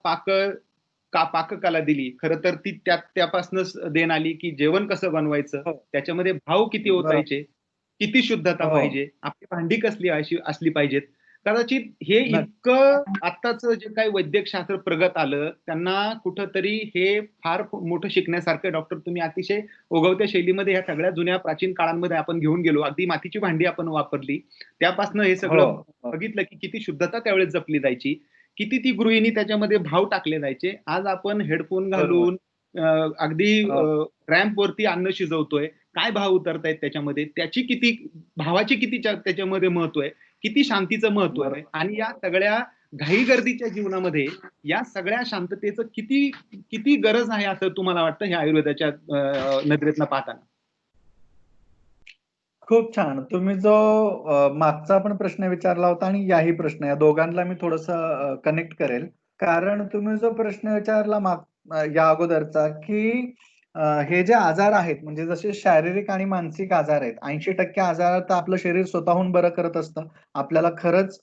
पाककला दिली, खरं तर ती त्यापासूनच देण आली की जेवण कसं बनवायचं, हो, त्याच्यामध्ये भाव किती बरोबर. ओतायचे, किती शुद्धता हो, पाहिजे, आपली भांडी कसली असली पाहिजेत. कदाचित हे नक्की. इतकं आत्ताच जे काही वैद्यकशास्त्र प्रगत आलं, त्यांना कुठंतरी हे फार मोठं शिकण्यासारखं. डॉक्टर, तुम्ही अतिशय ओघवत्या शैलीमध्ये ह्या सगळ्या जुन्या प्राचीन काळांमध्ये आपण घेऊन गेलो. अगदी मातीची भांडी आपण वापरली, त्यापासून हे हो, सगळं हो. बघितलं की किती शुद्धता त्यावेळेस जपली जायची, किती ती गृहिणी त्याच्यामध्ये भाव टाकले जायचे. आज आपण हेडफोन बरोबर. घालून अगदी हो, रॅम्प वरती अन्न शिजवतोय. काय भाव उतरतायत त्याच्यामध्ये, त्याची किती भावाची किती त्याच्यामध्ये महत्व आहे, किती शांतीचं महत्व आहे. बरोबर. आणि या सगळ्या घाई गर्दीच्या जीवनामध्ये या सगळ्या शांततेचं किती किती गरज आहे असं तुम्हाला वाटतं ह्या आयुर्वेदाच्या नजरेतनं पाहताना? खूप छान. तुम्ही जो मागचा पण प्रश्न विचारला होता आणि याही प्रश्न, या दोघांना मी थोडंसं कनेक्ट करेल. कारण तुम्ही जो प्रश्न विचारला या अगोदरचा की हे जे आजार आहेत, म्हणजे जसे शारीरिक आणि मानसिक आजार आहेत, 80% आजार तर आपलं शरीर स्वतःहून बरं करत असतं. आपल्याला खरंच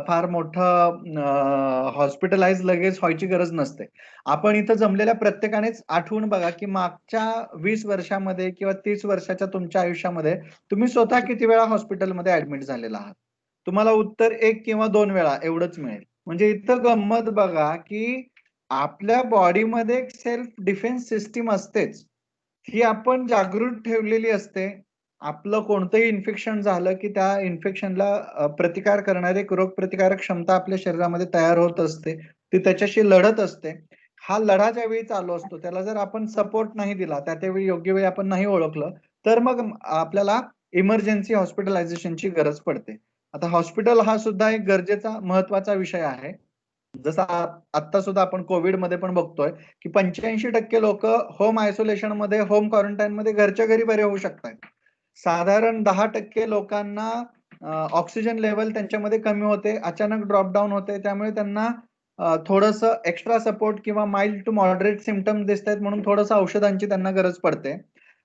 फार मोठं हॉस्पिटलाइज लगेच व्हायची गरज नसते. आपण इथं जमलेल्या प्रत्येकानेच आठवून बघा की मागच्या 20 वर्षामध्ये किंवा 30 वर्षाच्या तुमच्या आयुष्यामध्ये तुम्ही स्वतः किती वेळा हॉस्पिटलमध्ये ऍडमिट झालेला आहात? तुम्हाला उत्तर 1 किंवा 2 वेळा एवढंच मिळेल. म्हणजे इथं गंमत बघा की आपल्या बॉडीमध्ये एक सेल्फ डिफेन्स सिस्टीम असतेच. ही आपण जागृत ठेवलेली असते. आपलं कोणतंही इन्फेक्शन झालं की त्या इन्फेक्शनला प्रतिकार करणारी एक रोगप्रतिकारक क्षमता आपल्या शरीरामध्ये तयार होत असते. ती त्याच्याशी लढत असते. हा लढा ज्यावेळी चालू असतो त्याला जर आपण सपोर्ट नाही दिला, त्यावेळी योग्य वेळी आपण नाही ओळखलं, तर मग आपल्याला इमर्जन्सी हॉस्पिटलायझेशनची गरज पडते. आता हॉस्पिटल हा सुद्धा एक गरजेचा महत्वाचा विषय आहे. जसं आता सुद्धा आपण कोविडमध्ये पण बघतोय की 85% लोक होम आयसोलेशन मध्ये, होम क्वारंटाईन मध्ये घरच्या घरी बरे होऊ शकतात. साधारण 10% लोकांना ऑक्सिजन लेवल त्यांच्यामध्ये कमी होते, अचानक ड्रॉपडाऊन होते. त्यामुळे त्यांना थोडंसं एक्स्ट्रा सपोर्ट किंवा माइल्ड टू मॉडरेट सिम्पटम्स दिसत आहेत म्हणून थोडंसं औषधांची त्यांना गरज पडते.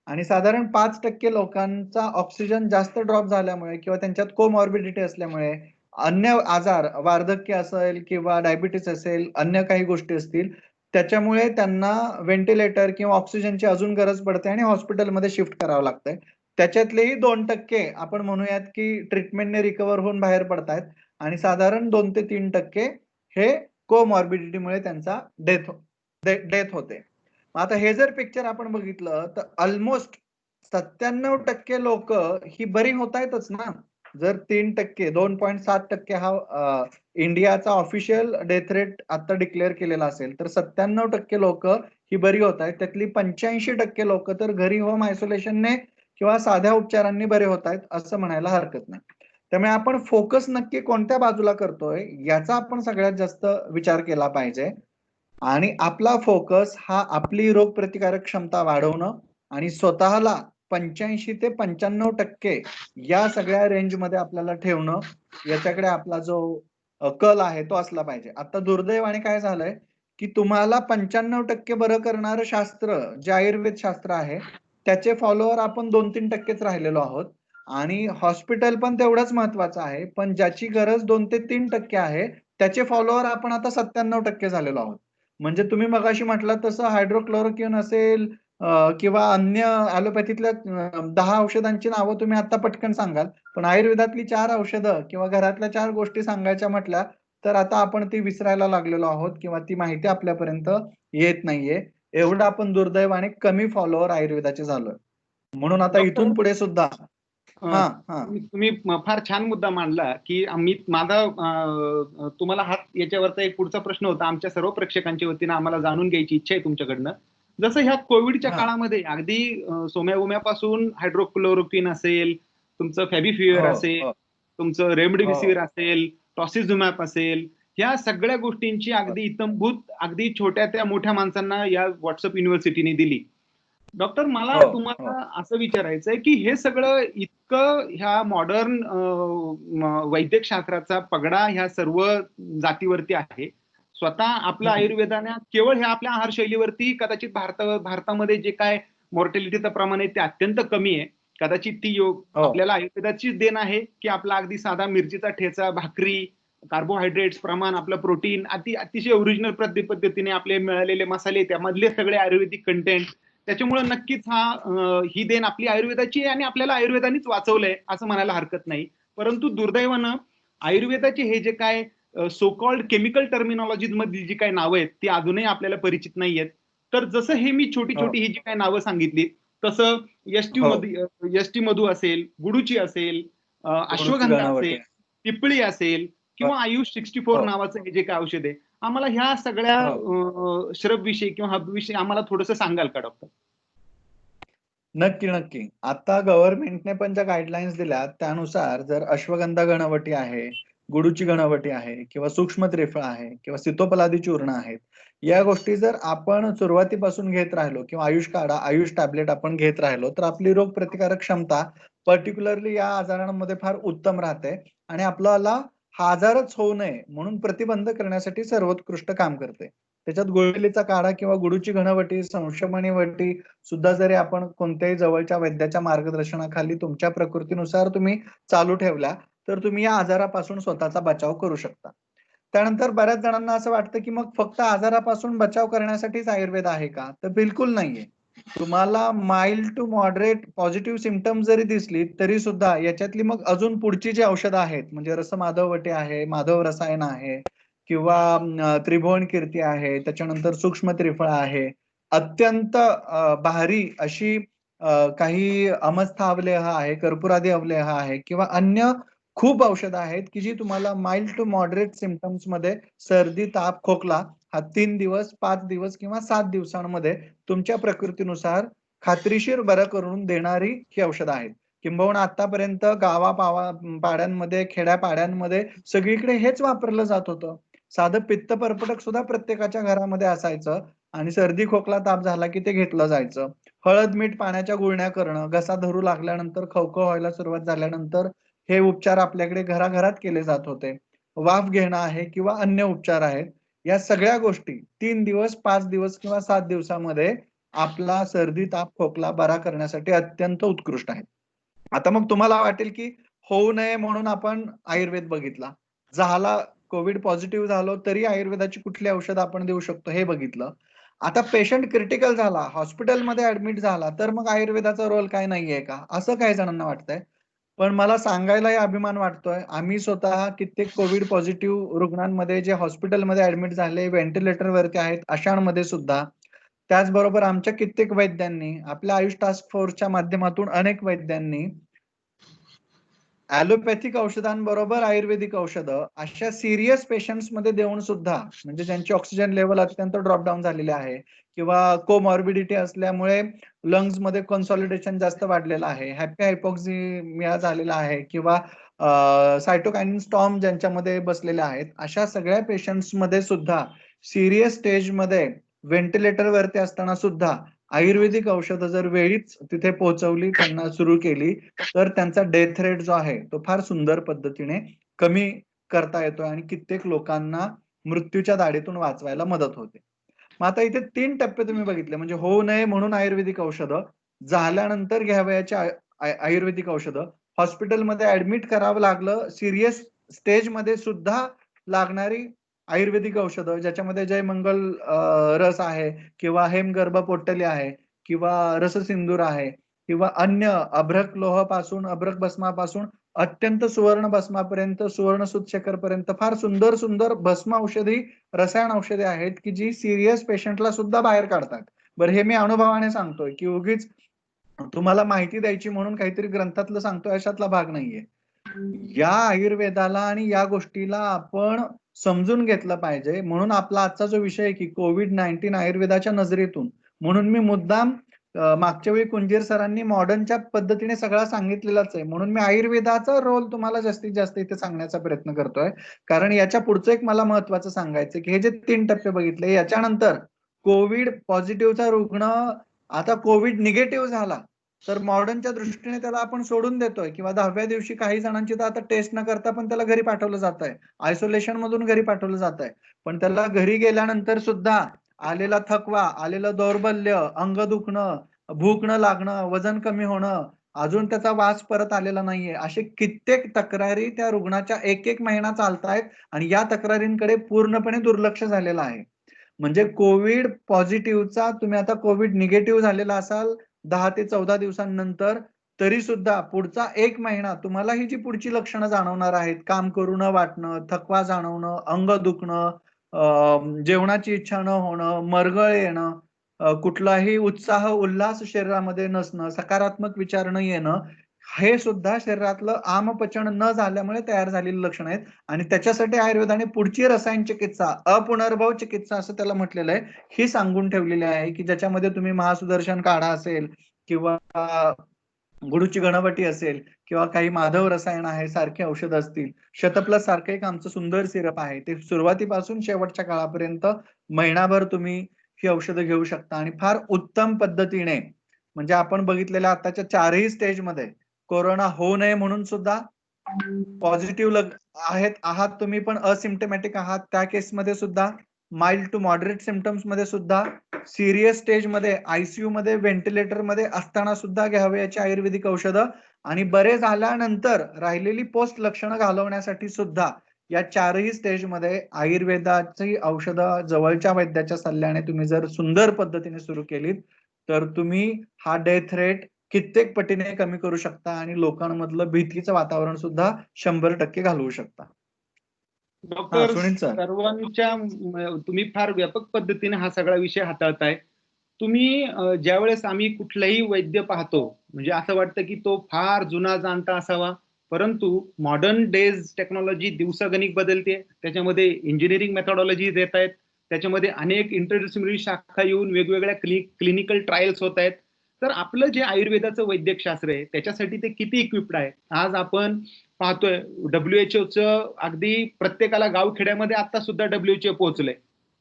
आणि साधारण 5% लोकांचा ऑक्सिजन जास्त ड्रॉप झाल्यामुळे किंवा त्यांच्यात कोमॉर्बिडिटी असल्यामुळे, अन्य आजार, वार्धक्य असेल किंवा डायबिटीस असेल, अन्य काही गोष्टी असतील, त्याच्यामुळे त्यांना व्हेंटिलेटर किंवा ऑक्सिजनची अजून गरज पडते आणि हॉस्पिटलमध्ये शिफ्ट करावं लागतंय. त्याच्यातलेही 2% आपण म्हणूयात की ट्रीटमेंटने रिकव्हर होऊन बाहेर पडतायत आणि साधारण 2 ते 3% हे कोमॉर्बिडिटीमुळे त्यांचा डेथ होते. आता हे जर पिक्चर आपण बघितलं तर ऑलमोस्ट 97% लोक ही बरी होत आहेतच ना. जर 3%, 2.7% हा इंडियाचा ऑफिशियल डेथ रेट आता डिक्लेअर केलेला असेल तर 97% लोक ही बरी होत आहेत. त्यातली 85% लोक तर घरी होम आयसोलेशनने किंवा साध्या उपचारांनी बरे होत आहेत असं म्हणायला हरकत नाही. त्यामुळे आपण फोकस नक्की कोणत्या बाजूला करतोय याचा आपण सगळ्यात जास्त विचार केला पाहिजे आणि आपला फोकस हा आपली रोगप्रतिकारक क्षमता वाढवणं आणि स्वतःला 85 ते 95% या सगळ्या रेंजमध्ये आपल्याला ठेवणं याच्याकडे आपला जो कल आहे तो असला पाहिजे. आता दुर्दैवाने काय झालंय की तुम्हाला 95% बरं करणारं शास्त्र जे आयुर्वेद शास्त्र आहे त्याचे फॉलोअर आपण 2-3%च राहिलेलो आहोत आणि हॉस्पिटल पण तेवढंच महत्वाचं आहे, पण ज्याची गरज 2 ते 3% आहे त्याचे फॉलोअर आपण आता 97% झालेलो आहोत. म्हणजे तुम्ही मगाशी म्हटलात तसं हायड्रोक्लोरोक्विन असेल किंवा अन्य ॲलोपॅथीतल्या 10 औषधांची नावं तुम्ही आता पटकन सांगाल, पण आयुर्वेदातली 4 औषधं किंवा घरातल्या 4 गोष्टी सांगायच्या म्हटल्या तर आता आपण ती विसरायला लागलेलो आहोत किंवा ती माहिती आपल्यापर्यंत येत नाहीये. एवढं आपण दुर्दैवाने कमी फॉलोअर आयुर्वेदाचे झालोय. म्हणून आता डॉक्टर इथून पुढे सुद्धा तुम्ही फार छान मुद्दा मांडला की माझा तुम्हाला याच्यावरचा एक पुढचा प्रश्न होता. आमच्या सर्व प्रेक्षकांच्या वतीनं आम्हाला जाणून घ्यायची इच्छा आहे तुमच्याकडनं. जसं ह्या कोविडच्या काळामध्ये अगदी सोम्या हायड्रोक्लोरोक्विन असेल, तुमचं फॅबिफिवर असेल, तुमचं रेमडेसिवीर असेल, टॉसिझुमॅब असेल, ह्या सगळ्या गोष्टींची अगदी इत्थंभूत अगदी छोट्या त्या मोठ्या माणसांना या व्हॉट्सअप युनिव्हर्सिटीने दिली. डॉक्टर मला तुम्हाला असं विचारायचंय की हे सगळं इतकं ह्या मॉडर्न वैद्यक शास्त्राचा पगडा ह्या सर्व जातीवरती आहे. स्वतः आपलं आयुर्वेदाने केवळ ह्या आपल्या आहारशैलीवरती कदाचित भारतामध्ये जे काय मॉर्टॅलिटीचं प्रमाण आहे ते अत्यंत कमी आहे. कदाचित ती आपल्याला आयुर्वेदाचीच देण आहे की आपला अगदी साधा मिरचीचा ठेचा, भाकरी, कार्बोहायड्रेट्स प्रमाण, आपलं प्रोटीन, अतिशय ओरिजिनल पद्धतीने आपले मिळालेले मसाले, त्यामधले सगळे आयुर्वेदिक कंटेंट, त्याच्यामुळे नक्कीच ही देण आपली आयुर्वेदाची आहे आणि आपल्याला आयुर्वेदानेच वाचवलंय असं म्हणायला हरकत नाही. परंतु दुर्दैवानं आयुर्वेदाचे हे जे काय सो कॉल्ड केमिकल टर्मिनॉलॉजी मधली जी काही नावं आहेत ती अजूनही आपल्याला परिचित नाहीयेत. तर जसं हे मी छोटी ही जी काही नावं सांगितली तसं यष्टी मधू असेल, गुडूची असेल, अश्वगंधा असेल, पिपळी असेल किंवा आयुष 64 नावाचं हे जे काय औषध आहे, आम्हाला ह्या सगळ्या श्रब विषयी किंवा हब विषयी आम्हाला थोडंसं सांगाल का डॉक्टर? नक्की. आता गव्हर्नमेंटने पण ज्या गाईडलाईन्स दिल्या त्यानुसार जर अश्वगंधा घनवटी आहे, गुडूची घनवटी आहे किंवा सूक्ष्म त्रिफळ आहे किंवा सितोपलादी चूर्ण आहेत, या गोष्टी जर आपण सुरुवातीपासून घेत राहिलो किंवा आयुष काढा, आयुष टॅबलेट आपण घेत राहिलो तर आपली रोगप्रतिकारक क्षमता पर्टिक्युलरली या आजारांमध्ये फार उत्तम राहते आणि आपल्याला हा आजारच होऊ नये म्हणून प्रतिबंध करण्यासाठी सर्वोत्कृष्ट काम करते. त्याच्यात गुळवेलीचा काढा किंवा गुडूची घनवटी, संशमनी वटी सुद्धा जरी आपण कोणत्याही जवळच्या वैद्याच्या मार्गदर्शनाखाली तुमच्या प्रकृतीनुसार तुम्ही चालू ठेवल्या तर तुम्ही या आजारापासून स्वतःचा बचाव करू शकता. त्यानंतर बऱ्याच जणांना असं वाटतं की मग फक्त आजारापासून बचाव करण्यासाठीच आयुर्वेद आहे का? तर बिलकुल नाहीये. तुम्हाला mild to moderate positive symptoms जरी दिसली तरी सुद्धा याच्यातली मग अजून पुढची जी औषधं आहेत म्हणजे रसमाधववटी आहे, माधव रसायन आहे किंवा त्रिभुवन कीर्ती आहे, त्याच्यानंतर सूक्ष्म त्रिफळ आहे, अत्यंत भारी अशी काही अमस्था अवलेह आहे, कर्पुरादी अवलेह आहे किंवा अन्य खूप औषधं आहेत की जी तुम्हाला माइल्ड टू मॉडरेट सिम्पटम्स मध्ये सर्दी, ताप, खोकला हा 3 दिवस, 5 दिवस किंवा 7 दिवसांमध्ये तुमच्या प्रकृतीनुसार खात्रीशीर बरं करून देणारी ही औषधं आहेत. किंबहुना आतापर्यंत पाड्यांमध्ये, खेड्यापाड्यांमध्ये सगळीकडे हेच वापरलं जात होतं. साधं पित्त परपटक सुद्धा प्रत्येकाच्या घरामध्ये असायचं आणि सर्दी, खोकला, ताप झाला की ते घेतलं जायचं. हळद, मीठ पाण्याच्या गुळण्या करणं, घसा धरू लागल्यानंतर, खवखव व्हायला सुरुवात झाल्यानंतर हे उपचार आपल्याकडे घराघरात केले जात होते. वाफ घेणं आहे किंवा अन्य उपचार आहेत. या सगळ्या गोष्टी 3 दिवस, 5 दिवस किंवा 7 दिवसामध्ये आपला सर्दी, ताप, खोकला बरा करण्यासाठी अत्यंत उत्कृष्ट आहेत. आता मग तुम्हाला वाटेल की होऊ नये म्हणून आपण आयुर्वेद बघितला. झाला कोविड पॉझिटिव्ह झालो तरी आयुर्वेदाची कुठली औषध आपण देऊ शकतो हे बघितलं. आता पेशंट क्रिटिकल झाला, हॉस्पिटलमध्ये ऍडमिट झाला, तर मग आयुर्वेदाचा रोल काय नाहीये का, असं काही जणांना वाटतंय. पण मला सांगायलाही अभिमान वाटतोय, आम्ही स्वतः कित्येक कोविड पॉझिटिव्ह रुग्णांमध्ये जे हॉस्पिटलमध्ये ऍडमिट झाले, व्हेंटिलेटरवरती आहेत अशांमध्ये सुद्धा, त्याचबरोबर आमच्या कित्येक वैद्यांनी, आपल्या आयुष टास्क फोर्सच्या माध्यमातून अनेक वैद्यांनी ॲलोपॅथिक औषधांबरोबर आयुर्वेदिक औषधं अशा सिरियस पेशंट्स मध्ये देऊन सुद्धा, म्हणजे ज्यांची ऑक्सिजन लेवल अत्यंत ड्रॉप डाऊन झालेले आहे किंवा कोमॉर्बिडिटी असल्यामुळे लंग्स मध्ये कन्सॉलिडेशन जास्त वाढलेलं आहे, हॅपी हायपॉक्सिमिया झालेला आहे किंवा सायटोकायनिन स्टॉर्म ज्यांच्यामध्ये बसलेले आहेत, अशा सगळ्या पेशंट्स मध्ये सुद्धा सिरियस स्टेज मध्ये व्हेंटिलेटर वरती असताना सुद्धा आयुर्वेदिक औषधं जर वेळीच तिथे पोहोचवली, त्यांना सुरू केली, तर त्यांचा डेथ रेट जो आहे तो फार सुंदर पद्धतीने कमी करता येतो आणि कित्येक लोकांना मृत्यूच्या दाढेतून वाचवायला मदत होते. मग आता इथे 3 टप्पे तुम्ही बघितले, म्हणजे होऊ नये म्हणून आयुर्वेदिक औषधं, झाल्यानंतर घ्यावयाची आयुर्वेदिक औषधं, हॉस्पिटलमध्ये ऍडमिट करावं लागलं सिरियस स्टेजमध्ये सुद्धा लागणारी आयुर्वेदिक औषधं, ज्याच्यामध्ये जयमंगल रस आहे किंवा हेमगर्भ पोट्टली आहे किंवा रससिंदूर आहे किंवा अन्य अभ्रक लोहापासून, अभ्रक भस्मापासून अत्यंत सुवर्ण भस्मापर्यंत, सुवर्ण सूतशेखर पर्यंत फार सुंदर सुंदर भस्म औषधी, रसायन औषधे आहेत की जी सिरियस पेशंटला सुद्धा बाहेर काढतात. बरं, हे मी अनुभवाने सांगतोय की उगीच तुम्हाला माहिती द्यायची म्हणून काहीतरी ग्रंथातलं सांगतोय अशातला भाग नाहीये. या आयुर्वेदाला आणि या गोष्टीला आपण समजून घेतलं पाहिजे. म्हणून आपला आजचा जो विषय आहे की कोविड-19 आयुर्वेदाच्या नजरेतून, म्हणून मी मुद्दाम मागच्या वेळी कुंजीर सरांनी मॉडर्नच्या पद्धतीने सगळं सांगितलेलंच आहे. म्हणून मी आयुर्वेदाचा रोल तुम्हाला जास्तीत जास्त इथे सांगण्याचा प्रयत्न करतोय. कारण याच्या पुढचं एक मला महत्वाचं सांगायचं की हे जे 3 टप्पे बघितले, याच्यानंतर कोविड पॉझिटिव्हचा रुग्ण आता कोविड निगेटिव्ह झाला, तर मॉडर्नच्या दृष्टीने त्याला आपण सोडून देतोय किंवा 10व्या दिवशी काही जणांची तर आता टेस्ट न करता पण त्याला घरी पाठवलं जात आहे, आयसोलेशन मधून घरी पाठवलं जात आहे. पण त्याला घरी गेल्यानंतर सुद्धा आलेला थकवा, आलेलं दौर्बल्य, अंग दुखणं, भूक न लागणं, वजन कमी होणं, अजून त्याचा वास परत आलेला नाहीये, असे कित्येक तक्रारी त्या रुग्णाच्या 1-1 महिना चालतायत आणि या तक्रारींकडे पूर्णपणे दुर्लक्ष झालेलं आहे. म्हणजे कोविड पॉझिटिव्हचा तुम्ही आता कोविड निगेटिव्ह झालेला असाल 10 ते 14 दिवसांनंतर, तरी सुद्धा पुढचा 1 महिना तुम्हाला ही जी पुढची लक्षणं जाणवणार आहेत, काम करू न वाटणं, थकवा जाणवणं, अंग दुखणं, जेवणाची इच्छा न होणं, मरगळ येणं, कुठलाही उत्साह, उल्हास शरीरामध्ये नसणं, सकारात्मक विचार न येणं, हे सुद्धा शरीरातलं आमपचन न झाल्यामुळे तयार झालेली लक्षणं आहेत. आणि त्याच्यासाठी आयुर्वेदाने पुढची रसायन चिकित्सा, अपुनर्भव चिकित्सा असं त्याला म्हटलेलं आहे, ही सांगून ठेवलेली आहे की ज्याच्यामध्ये तुम्ही महासुदर्शन काढा असेल किंवा गुडूची गणवटी असेल किंवा काही माधव रसायन आहे सारखे औषध असतील, शतप्लस सारखं एक आमचं सुंदर सिरप आहे, ते सुरुवातीपासून शेवटच्या काळापर्यंत महिनाभर तुम्ही ही औषधं घेऊ शकता आणि फार उत्तम पद्धतीने, म्हणजे आपण बघितलेल्या आताच्या 4ही स्टेजमध्ये कोरोना होऊ नये म्हणून सुद्धा पॉझिटिव्ह आहात तुम्ही पण असिम्प्टमॅटिक आहात, त्या केसमध्ये सुद्धा माइल्ड टू मॉडरेट सिम्पटम्स मध्ये सुद्धा, सिरियस स्टेज मध्ये आयसीयू मध्ये व्हेंटिलेटर मध्ये असताना सुद्धा घ्यावयाची आयुर्वेदिक औषधं आणि बरे झाल्यानंतर राहिलेली पोस्ट लक्षणं घालवण्यासाठी सुद्धा या 4ही स्टेज मध्ये आयुर्वेदाची औषधं जवळच्या वैद्याच्या सल्ल्याने तुम्ही जर सुंदर पद्धतीने सुरू केलीत, तर तुम्ही हा डेथ रेट कित्येक पटीने कमी करू शकता आणि लोकांमधलं भीतीचं वातावरण सुद्धा 100% घालवू शकता. Doctor, Sunil sir. सर्वांच्या तुम्ही फार व्यापक पद्धतीने हा सगळा विषय हाताळताय. तुम्ही ज्यावेळेस आम्ही कुठलाही वैद्य पाहतो, म्हणजे असं वाटतं की तो फार जुना जाणता असावा, परंतु मॉडर्न डेज टेक्नॉलॉजी दिवसागणिक बदलते, त्याच्यामध्ये इंजिनिअरिंग मेथॉडॉलॉजीज येत आहेत, त्याच्यामध्ये अनेक इंटरडिसिप्लिनरी शाखा येऊन वेगवेगळ्या क्लिनिकल ट्रायल्स होत आहेत. तर आपलं जे आयुर्वेदाचं वैद्यकशास्त्र आहे त्याच्यासाठी ते किती इक्विप्ड आहे. आज आपण पाहतोय WHO अगदी प्रत्येकाला गावखेड्यामध्ये आता सुद्धा WHO पोहोचलंय.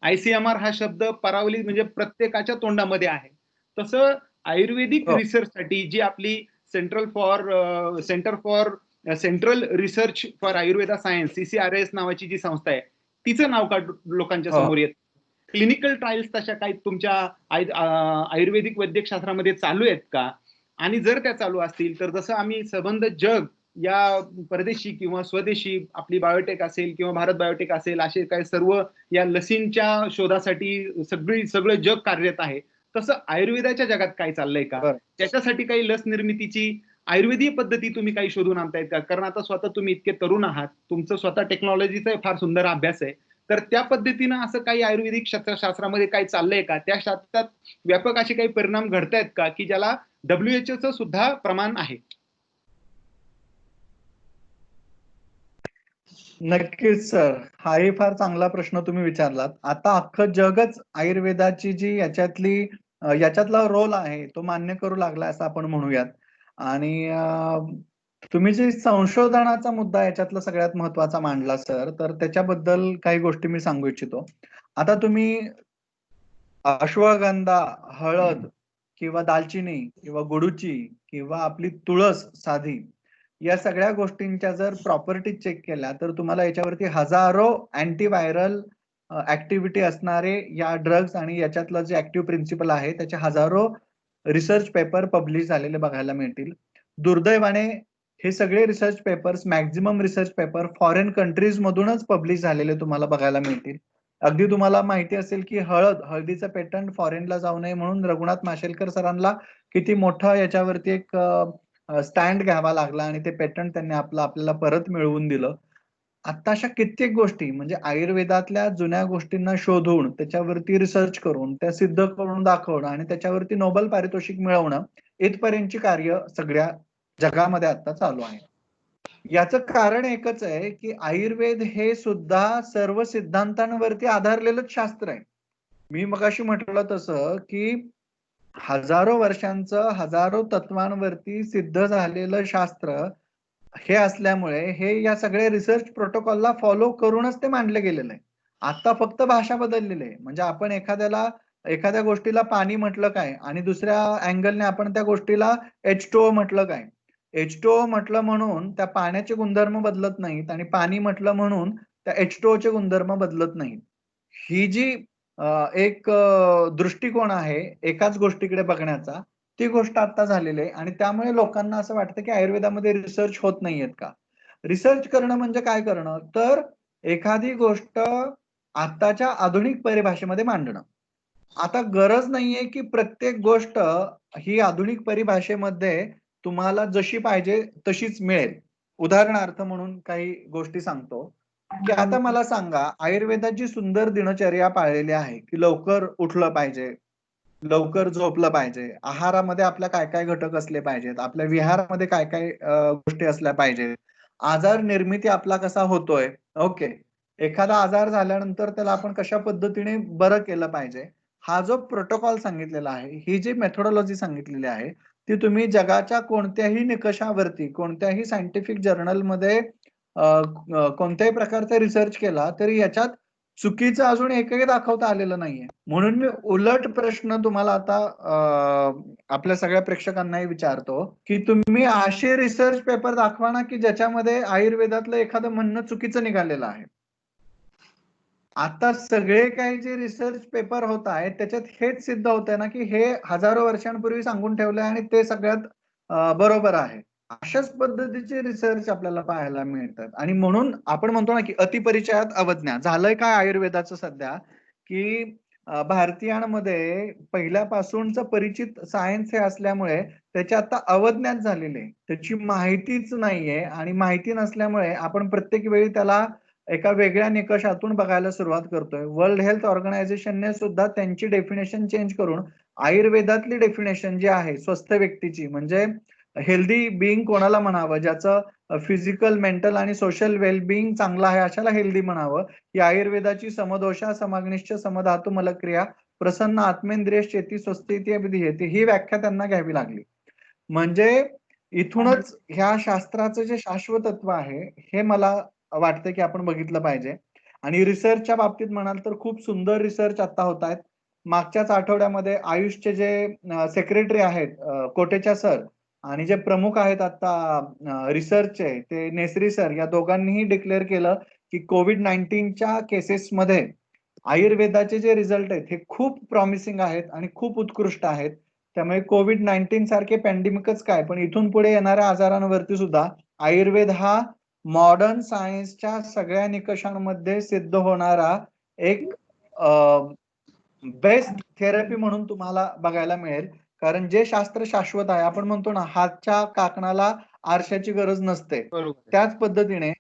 ICMR हा शब्द परावली म्हणजे प्रत्येकाच्या तोंडामध्ये आहे. तसं आयुर्वेदिक रिसर्चसाठी जी आपली centre for central research for Ayurveda science CCRS नावाची जी संस्था आहे, तिचं नाव का लोकांच्या समोर येत. क्लिनिकल ट्रायल्स तशा काही तुमच्या आयुर्वेदिक वैद्यकशास्त्रामध्ये चालू आहेत का? आणि जर त्या चालू असतील तर जसं आम्ही संबंध जग या परदेशी किंवा स्वदेशी आपली बायोटेक असेल किंवा भारत बायोटेक असेल असे काय सर्व या लसींच्या शोधासाठी सगळं जग कार्यरत आहे, तसं आयुर्वेदाच्या जगात काय चाललंय का? त्याच्यासाठी काही लस निर्मितीची आयुर्वेदीय पद्धती तुम्ही काही शोधून आणतायत का? कारण आता स्वतः तुम्ही इतके तरुण आहात, तुमचं स्वतः टेक्नॉलॉजीचा फार सुंदर अभ्यास आहे, तर त्या पद्धतीनं असं काही आयुर्वेदिक शास्त्रामध्ये काही चाललंय का? त्या शास्त्रात व्यापक असे काही परिणाम घडतायत का की ज्याला WHO सुद्धा प्रमाण आहे? नक्कीच सर, हाही फार चांगला प्रश्न तुम्ही विचारलात. आता अख्खं जगच आयुर्वेदाची जी याच्यातला रोल आहे तो मान्य करू लागला असं आपण म्हणूयात. आणि तुम्ही जे संशोधनाचा मुद्दा याच्यातला सगळ्यात महत्वाचा मांडला सर, तर त्याच्याबद्दल काही गोष्टी मी सांगू इच्छितो. आता तुम्ही अश्वगंधा, हळद किंवा दालचिनी किंवा गुडूची किंवा आपली तुळस साधी, या सगळ्या गोष्टींच्या जर प्रॉपर्टी चेक केल्या तर तुम्हाला याच्यावरती हजारो अँटीव्हायरल ऍक्टिव्हिटी असणारे या ड्रग्ज आणि याच्यातलं जे ऍक्टिव्ह प्रिन्सिपल आहे त्याचे हजारो रिसर्च पेपर पब्लिश झालेले बघायला मिळतील. दुर्दैवाने हे सगळे research papers, maximum research paper foreign countries मधूनच पब्लिश झालेले तुम्हाला बघायला मिळतील. अगदी तुम्हाला माहिती असेल की हळदीचं पेटंट फॉरेनला जाऊ नये म्हणून रघुनाथ माशेलकर सरांना किती मोठा याच्यावरती एक स्टँड घ्यावा लागला आणि ते पेटंट त्यांनी आपल्याला परत मिळवून दिलं. आता अशा कित्येक गोष्टी म्हणजे आयुर्वेदातल्या जुन्या गोष्टींना शोधून त्याच्यावरती रिसर्च करून त्या सिद्ध करून दाखवणं आणि त्याच्यावरती नोबेल पारितोषिक मिळवणं इथपर्यंतची कार्य सगळ्या जगामध्ये आता चालू आहे. याचं कारण एकच आहे की आयुर्वेद हे सुद्धा सर्व सिद्धांतांवरती आधारलेलंच शास्त्र आहे. मी मगाशी म्हटलं तसं की हजारो वर्षांचं, हजारो तत्वांवरती सिद्ध झालेलं शास्त्र हे असल्यामुळे हे या सगळ्या रिसर्च प्रोटोकॉलला फॉलो करूनच ते मांडलं गेलेलं आहे. आता फक्त भाषा बदललेली आहे. म्हणजे आपण एखाद्या गोष्टीला पाणी म्हटलं काय आणि दुसऱ्या अँगलने आपण त्या गोष्टीला H2O म्हटलं काय. H2O म्हटलं म्हणून त्या पाण्याचे गुणधर्म बदलत नाहीत आणि पाणी म्हटलं म्हणून त्या H2O चे गुणधर्म बदलत नाहीत. ही जी एक दृष्टिकोन आहे एकाच गोष्टीकडे बघण्याचा, ती गोष्ट आता झालेली आहे आणि त्यामुळे लोकांना असं वाटतं की आयुर्वेदामध्ये रिसर्च होत नाहीयेत का? रिसर्च करणं म्हणजे काय करणं? तर एखादी गोष्ट आताच्या आधुनिक परिभाषेमध्ये मांडणं. आता गरज नाहीये की प्रत्येक गोष्ट ही आधुनिक परिभाषेमध्ये तुम्हाला जशी पाहिजे तशीच मिळेल. उदाहरणार्थ म्हणून काही गोष्टी सांगतो, की आता मला सांगा आयुर्वेदाची सुंदर दिनचर्या पाळलेली आहे, की लवकर उठलं पाहिजे, लवकर झोपलं पाहिजे, आहारामध्ये आपल्या काय काय घटक असले पाहिजेत, आपल्या विहारामध्ये काय काय गोष्टी असल्या पाहिजेत, आजार निर्मिती आपला कसा होतोय, ओके, एखादा आजार झाल्यानंतर त्याला आपण कशा पद्धतीने बरं केलं पाहिजे, हा जो प्रोटोकॉल सांगितलेला आहे, ही जी मेथोडॉलॉजी सांगितलेली आहे, ती तुम्ही जगाच्या कोणत्याही निकषावरती, कोणत्याही सायंटिफिक जर्नलमध्ये कोणत्याही प्रकारचा रिसर्च केला तरी याच्यात चुकीचं अजून एकही दाखवता आलेलं नाहीये. म्हणून मी उलट प्रश्न तुम्हाला आता आपल्या सगळ्या प्रेक्षकांनाही विचारतो की तुम्ही असे रिसर्च पेपर दाखवा ना की ज्याच्यामध्ये आयुर्वेदातलं एखादं म्हणणं चुकीचं निघालेलं आहे. आता सगळे काही जे रिसर्च पेपर होत आहेत त्याच्यात हेच सिद्ध होत आहे ना की हे हजारो वर्षांपूर्वी सांगून ठेवलंय आणि ते सगळ्यात बरोबर आहे. अशाच पद्धतीचे रिसर्च आपल्याला पाहायला मिळतात आणि म्हणून आपण म्हणतो ना की अतिपरिचयात अवज्ञा झालंय काय आयुर्वेदाचं सध्या की भारतीयांमध्ये पहिल्यापासूनच परिचित सायन्स हे असल्यामुळे त्याची आता अवज्ञात झालेली, त्याची माहितीच नाहीये आणि माहिती नसल्यामुळे आपण प्रत्येक वेळी त्याला एका वेगळ्या निकषातून बघायला सुरुवात करतोय. वर्ल्ड हेल्थ ऑर्गनायझेशनने सुद्धा त्यांची डेफिनेशन चेंज करून आयुर्वेदातली डेफिनेशन जी आहे स्वस्थ व्यक्तीची म्हणजे हेल्दी बिईंग कोणाला म्हणावं, ज्याचं फिजिकल, मेंटल आणि सोशल वेलबिईंग चांगलं आहे अशाला हेल्दी म्हणावं. ही आयुर्वेदाची समदोषा समग्निश्च समधातू मलक्रिया प्रसन्न आत्मेंद्रिय चेती स्वस्थिती विधीयते ही व्याख्या त्यांना घ्यावी लागली. म्हणजे इथूनच ह्या शास्त्राचं जे शाश्वतत्व आहे हे मला वाटतं की आपण बघितलं पाहिजे. आणि रिसर्चच्या बाबतीत म्हणाल तर खूप सुंदर रिसर्च आता होत आहेत. मागच्याच आठवड्यामध्ये आयुषचे जे सेक्रेटरी आहेत कोटेचा सर आणि जे प्रमुख आहेत आता रिसर्चचे ते नेसरी सर, या दोघांनीही डिक्लेअर केलं की कोविड-19च्या केसेसमध्ये आयुर्वेदाचे जे रिझल्ट आहेत हे खूप प्रॉमिसिंग आहेत आणि खूप उत्कृष्ट आहेत. त्यामुळे कोविड-19 सारखे पॅन्डेमिकच काय पण इथून पुढे येणाऱ्या आजारांवरती सुद्धा आयुर्वेद हा मॉडर्न सायन्सच्या सगळ्या निकषांमध्ये सिद्ध होणारा एक बेस्ट थेरपी म्हणून तुम्हाला बघायला मिळेल. कारण जे शास्त्र शाश्वत आहे, आपण म्हणतो ना हातच्या काकणाला आरशाची गरज नसते, बरोबर आहे. त्याच पद्धतीने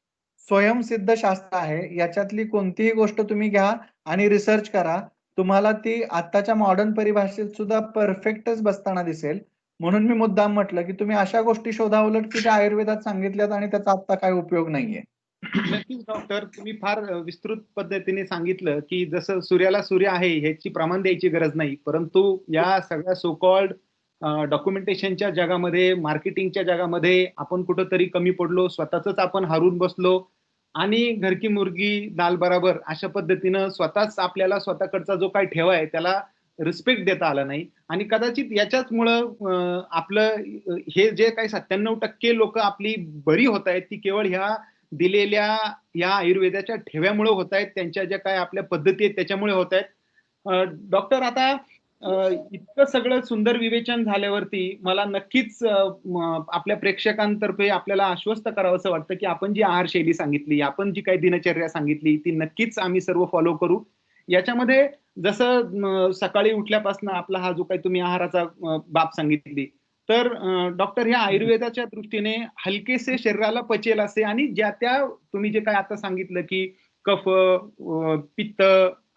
स्वयंसिद्ध शास्त्र आहे. याच्यातली कोणतीही गोष्ट तुम्ही घ्या आणि रिसर्च करा, तुम्हाला ती आत्ताच्या मॉडर्न परिभाषेत सुद्धा परफेक्टच बसताना दिसेल. म्हणून मी मुद्दाम म्हटलं की तुम्ही अशा गोष्टी शोधा उलट की त्या आयुर्वेदात सांगितल्यात आणि त्याचा आता काय उपयोग नाहीये. नक्कीच डॉक्टर, तुम्ही फार विस्तृत पद्धतीने सांगितलं की जसं सूर्याला सूर्य आहे ह्याची प्रमाण द्यायची गरज नाही, परंतु या सगळ्या सो कॉल्ड डॉक्युमेंटेशनच्या जगामध्ये, मार्केटिंगच्या जगामध्ये आपण कुठंतरी कमी पडलो, स्वतःच आपण हारून बसलो आणि घर की मुर्गी दाल बराबर अशा पद्धतीनं स्वतःच आपल्याला स्वतःकडचा जो काही ठेवा आहे त्याला रिस्पेक्ट देता आला नाही. आणि कदाचित याच्याचमुळं आपलं हे जे काही 97% लोक आपली बरी होत आहेत ती केवळ ह्या दिलेल्या या आयुर्वेदाच्या ठेव्यामुळे होत आहेत, त्यांच्या ज्या काय आपल्या पद्धती आहेत त्याच्यामुळे होत आहेत. डॉक्टर, आता इतकं सगळं सुंदर विवेचन झाल्यावरती मला नक्कीच आपल्या प्रेक्षकांतर्फे आपल्याला आश्वस्त करावंसं वाटतं की आपण जी आहारशैली सांगितली, आपण जी काही दिनचर्या सांगितली ती नक्कीच आम्ही सर्व फॉलो करू. याच्यामध्ये जसं सकाळी उठल्यापासून आपला हा जो काही तुम्ही आहाराचा बाब सांगितली, तर डॉक्टर ह्या आयुर्वेदाच्या दृष्टीने हलकेसे शरीराला पचेल असे आणि ज्या त्या तुम्ही जे काय आता सांगितलं की कफ, पित्त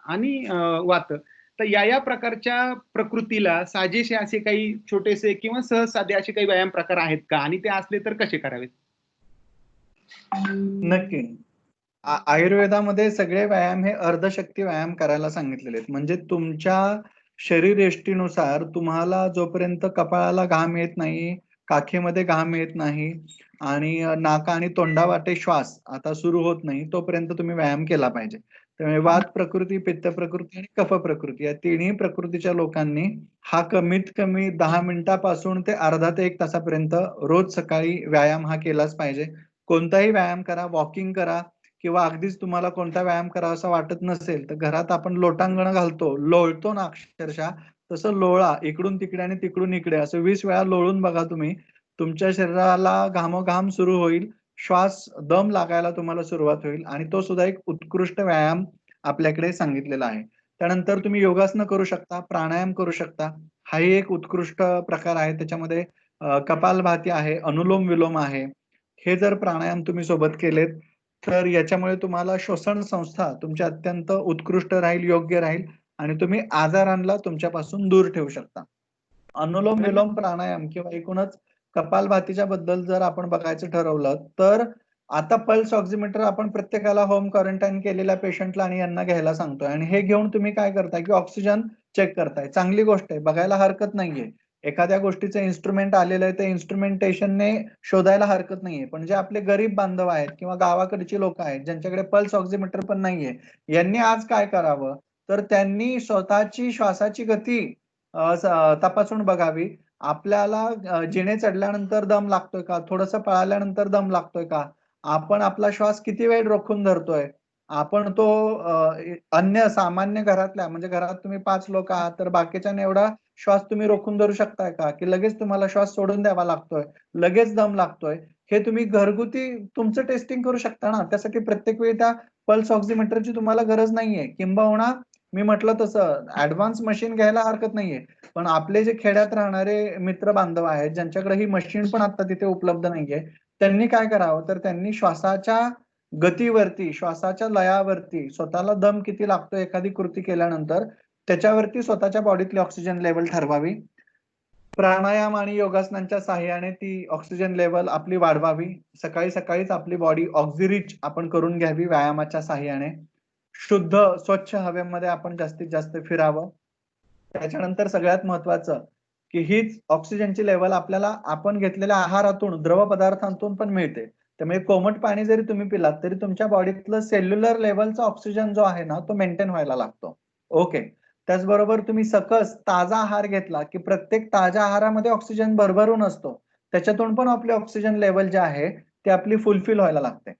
आणि वात, तर या प्रकारच्या प्रकृतीला साजेसे असे काही छोटेसे किंवा सहज साधे असे काही व्यायाम प्रकार आहेत का, आणि ते असले तर कसे करावेत? नक्की. आयुर्वेदामध्ये सगळे व्यायाम हे अर्धशक्ती व्यायाम करायला सांगितलेले आहेत. म्हणजे तुमच्या शरीरयष्टीनुसार तुम्हाला जोपर्यंत कपाळाला घाम येत नाही, काखेमध्ये घाम येत नाही आणि नाका आणि तोंडावाटे श्वास आता सुरू होत नाही, तोपर्यंत तुम्ही व्यायाम केला पाहिजे. त्यामुळे वात प्रकृती, पित्त प्रकृती आणि कफ प्रकृती या तिन्ही प्रकृतीच्या लोकांनी हा कमीत कमी 10 मिनिटापासून ते अर्धा ते 1 तासापर्यंत रोज सकाळी व्यायाम हा केलाच पाहिजे. कोणताही व्यायाम करा, वॉकिंग करा किंवा अगदीच तुम्हाला कोणता व्यायाम करावासा वाटत नसेल, तर घरात आपण लोटांगण घालतो, लोळतो ना अक्षरशः, तसं लोळा. इकडून तिकडे आणि तिकडून इकडे असं 20 वेळा लोळून बघा तुम्ही. तुमच्या शरीराला घामोघाम सुरू होईल. श्वास, दम लागायला तुम्हाला सुरुवात होईल आणि तो सुद्धा एक उत्कृष्ट व्यायाम आपल्याकडे सांगितलेला आहे. त्यानंतर तुम्ही योगासनं करू शकता, प्राणायाम करू शकता. हाही एक उत्कृष्ट प्रकार आहे. त्याच्यामध्ये कपालभाती आहे, अनुलोम-विलोम आहे. हे जर प्राणायाम तुम्ही सोबत केलेत, तर याच्यामुळे तुम्हाला श्वसन संस्था तुमची अत्यंत उत्कृष्ट राहील, योग्य राहील आणि तुम्ही आजारांना तुमच्यापासून दूर ठेवू शकता. अनुलोम-विलोम प्राणायाम किंवा एकूणच कपालभातीच्या बद्दल जर आपण बघायचं ठरवलं, तर आता पल्स ऑक्सिमीटर आपण प्रत्येकाला होम क्वारंटाईन केलेल्या पेशंटला आणि यांना घ्यायला सांगतोय आणि हे घेऊन तुम्ही काय करताय की ऑक्सिजन चेक करताय. चांगली गोष्ट आहे, बघायला हरकत नाहीये. एखाद्या गोष्टीचं इन्स्ट्रुमेंट आलेलं आहे, ते इन्स्ट्रुमेंटेशनने शोधायला हरकत नाहीये. पण जे आपले गरीब बांधव आहेत किंवा गावाकडची लोक आहेत, ज्यांच्याकडे पल्स ऑक्सिमीटर पण नाहीये, यांनी आज काय करावं? तर त्यांनी स्वतःची श्वासाची गती तपासून बघावी. आपल्याला जिने चढल्यानंतर दम लागतोय का? थोडंसं पळाल्यानंतर दम लागतोय का? आपण आपला श्वास किती वेळ रोखून धरतोय? आपण तो अन्य सामान्य घरातल्या म्हणजे घरात तुम्ही 5 लोक आहात, तर बाकीच्यांना एवढा श्वास तुम्ही रोखून धरू शकताय का? की लगेच तुम्हाला श्वास सोडून द्यावा लागतोय, लगेच दम लागतोय. हे तुम्ही घरगुती तुमचं टेस्टिंग करू शकता ना. त्यासाठी प्रत्येक वेळी त्या पल्स ऑक्सिमीटरची तुम्हाला गरज नाहीये. किंबहुना मी म्हटलं तसं ॲडव्हान्स मशीन घ्यायला हरकत नाहीये. पण आपले जे खेड्यात राहणारे मित्र बांधव आहेत, ज्यांच्याकडे ही मशीन पण आता तिथे उपलब्ध नाहीये, त्यांनी काय करावं? तर त्यांनी श्वासाच्या गतीवरती, श्वासाच्या लयावरती, स्वतःला दम किती लागतो एखादी कृती केल्यानंतर, त्याच्यावरती स्वतःच्या बॉडीतली ऑक्सिजन लेव्हल ठरवावी. प्राणायाम आणि योगासनांच्या साहाय्याने ती ऑक्सिजन लेव्हल आपली वाढवावी. सकाळी-सकाळीच आपली बॉडी ऑक्सिरिच आपण करून घ्यावी व्यायामाच्या साहाय्याने. शुद्ध, स्वच्छ हवेमध्ये आपण जास्तीत जास्त फिरावं. त्याच्यानंतर सगळ्यात महत्त्वाचं, की हीच ऑक्सिजनची लेव्हल आपल्याला आपण घेतलेल्या आहारातून, द्रव पदार्थांतून पण मिळते. त्यामुळे कोमट पाणी जरी तुम्ही पिलात, तरी तुमच्या बॉडीतलं सेल्युलर लेव्हलचा ऑक्सिजन जो आहे ना, तो मेंटेन व्हायला लागतो. ओके. त्याचबरोबर तुम्ही सकस, ताजा आहार घेतला, की प्रत्येक ताज्या आहारामध्ये ऑक्सिजन भरभरून असतो. त्याच्यातून पण आपली ऑक्सिजन लेव्हल जी आहे, ती आपली फुलफिल व्हायला लागते.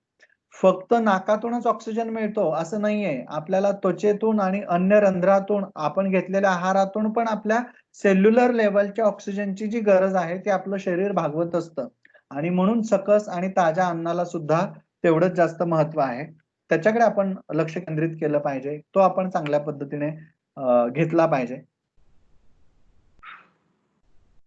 फक्त नाकातूनच ऑक्सिजन मिळतो असं नाहीये. आपल्याला त्वचेतून आणि अन्य रंध्रातून आपण घेतलेल्या आहारातून पण आपल्या सेल्युलर लेव्हलच्या ऑक्सिजनची जी गरज आहे, ती आपलं शरीर भागवत असतं. आणि म्हणून सकस आणि ताज्या अन्नाला सुद्धा तेवढंच जास्त महत्व आहे. त्याच्याकडे आपण लक्ष केंद्रित केलं पाहिजे. तो आपण चांगल्या पद्धतीने घेतला पाहिजे.